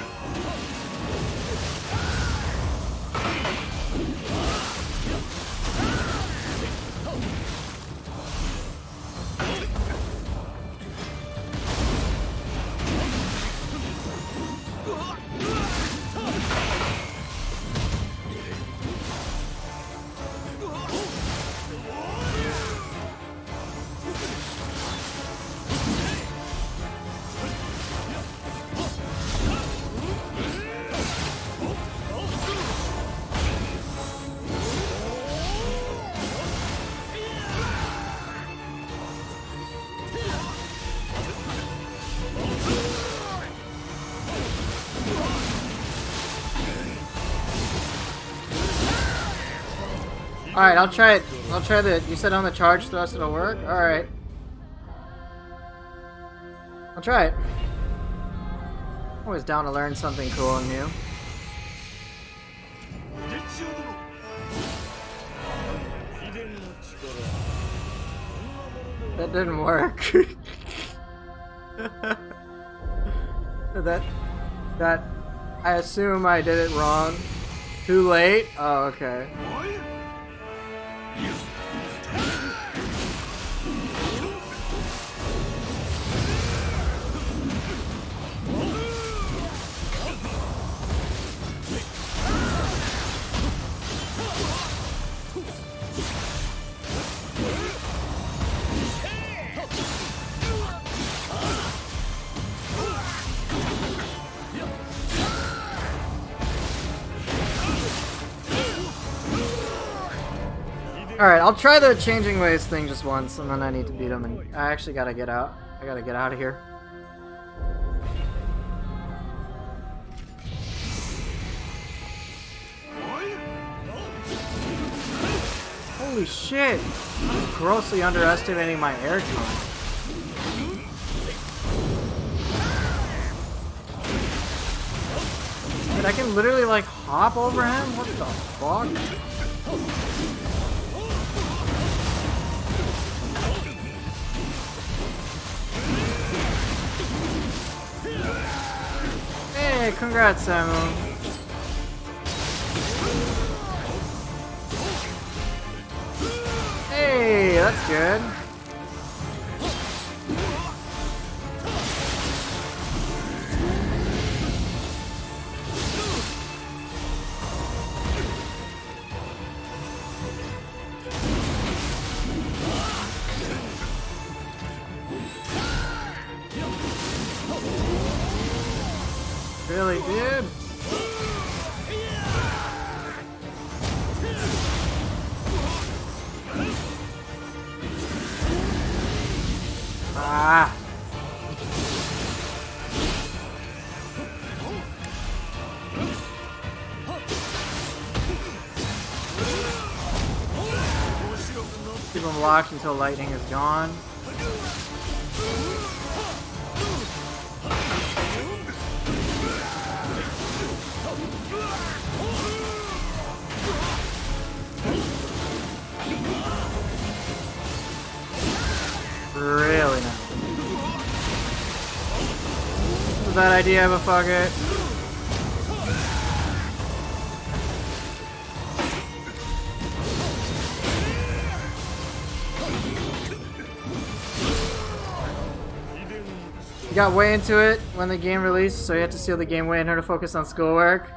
Alright, I'll try it. I'll try the... You said on the charge thrust it'll work? Alright. I'll try it. Always down to learn something cool and new. That didn't work. that... I assume I did it wrong. Too late? Oh, okay. Alright, I'll try the changing ways thing just once, and then I need to beat him, and I actually gotta get out. I gotta get out of here. Holy shit! I'm grossly underestimating my air time. Dude, I can literally like hop over him? What the fuck? Hey, congrats, Samu. Hey, that's good. Really, dude? Ah. Keep him locked until lightning is gone. Really nice. This is a bad idea, but fuck it. got way into it when the game released, so you had to steal the game away in her to focus on schoolwork.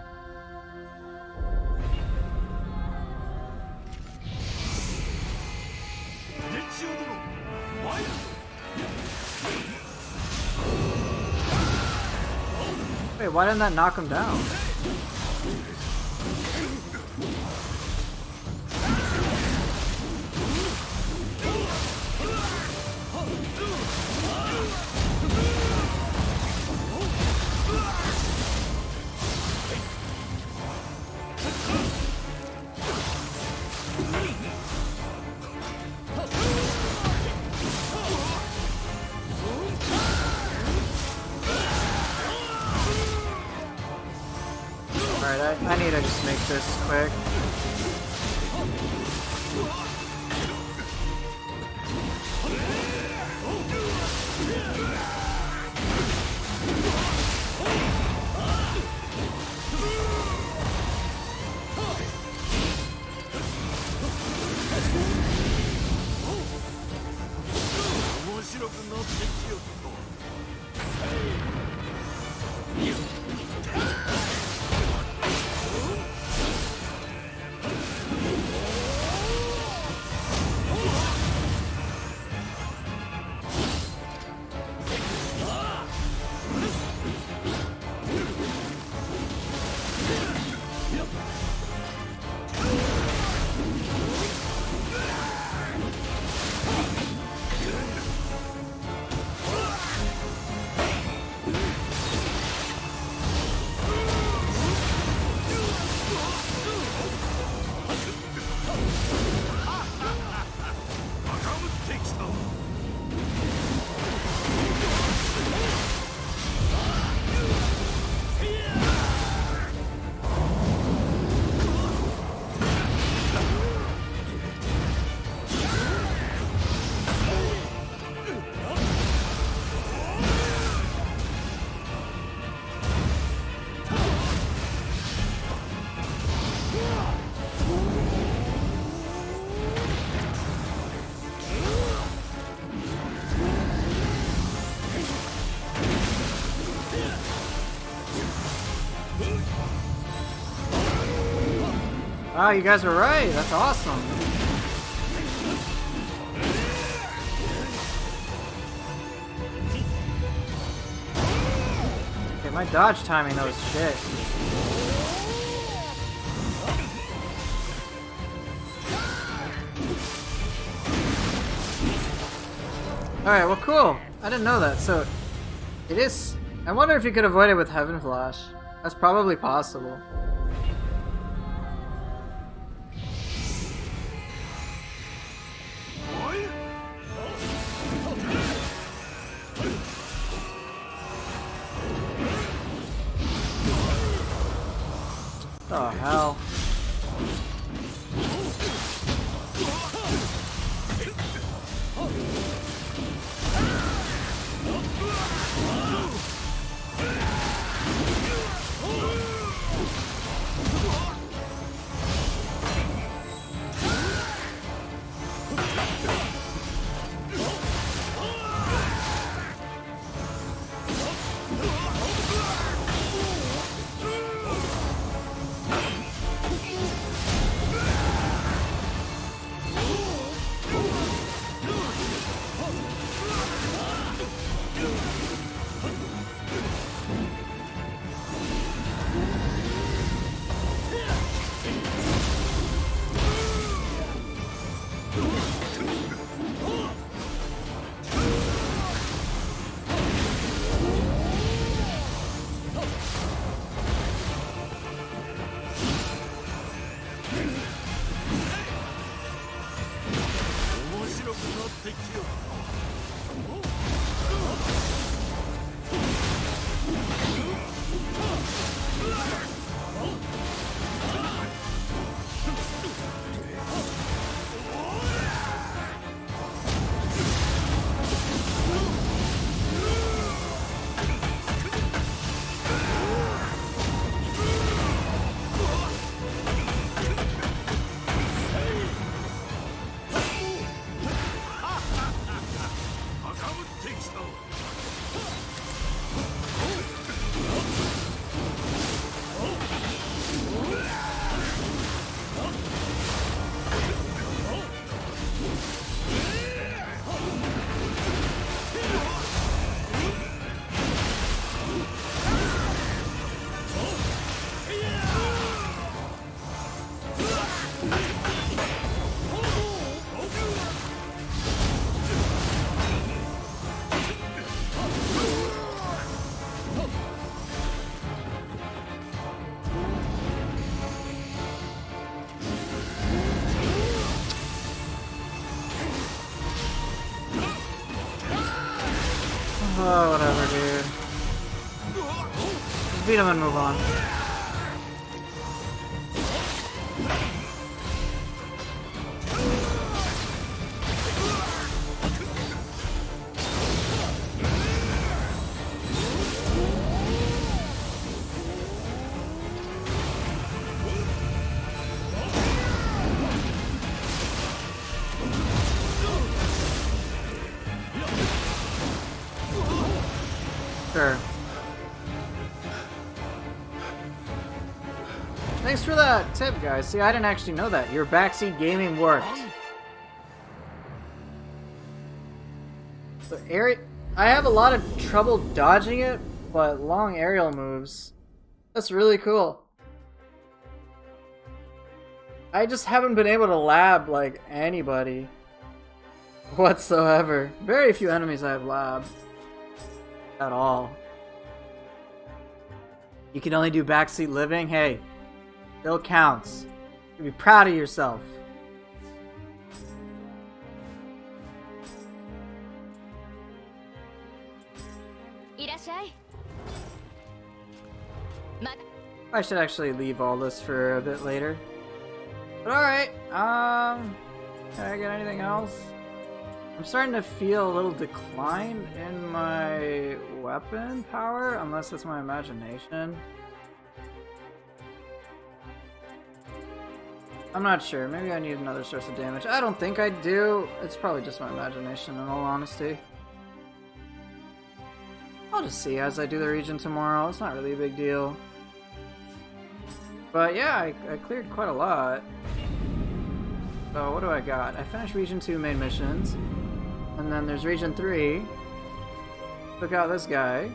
Wait, why didn't that knock him down? Alright, I need to just make this quick. Wow, you guys were right. That's awesome. Okay, my dodge timing though is shit. Alright, well cool. I didn't know that. So, it is... I wonder if you could avoid it with Heaven Flash. That's probably possible. Oh, hell. Oh, whatever, dude. Just beat him and move on. Sure. Thanks for that tip, guys. See, I didn't actually know that. Your backseat gaming worked. So, I have a lot of trouble dodging it, but long aerial moves. That's really cool. I just haven't been able to lab, like, anybody whatsoever. Very few enemies I have labbed. At all. You can only do backseat living? Hey, still counts. You be proud of yourself. I should actually leave all this for a bit later. But alright, can I get anything else? I'm starting to feel a little decline in my weapon power, unless it's my imagination. I'm not sure. Maybe I need another source of damage. I don't think I do. It's probably just my imagination, in all honesty. I'll just see as I do the region tomorrow. It's not really a big deal. But yeah, I cleared quite a lot. So what do I got? I finished Region 2 main missions. And then there's Region 3. Took out this guy.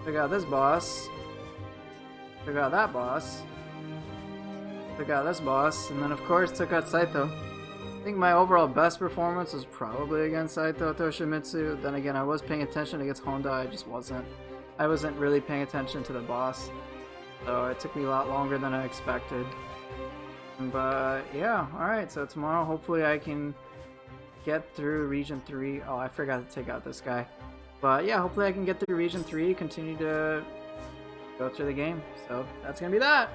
Took out this boss. Took out that boss. Took out this boss. And then of course took out Saito. I think my overall best performance was probably against Saito Toshimitsu. Then again, I was paying attention against Honda. I just wasn't. I wasn't really paying attention to the boss. So it took me a lot longer than I expected. But yeah, alright. So tomorrow hopefully I can get through Region 3. Oh, I forgot to take out this guy. But yeah, hopefully I can get through Region 3, continue to go through the game. So that's gonna be that.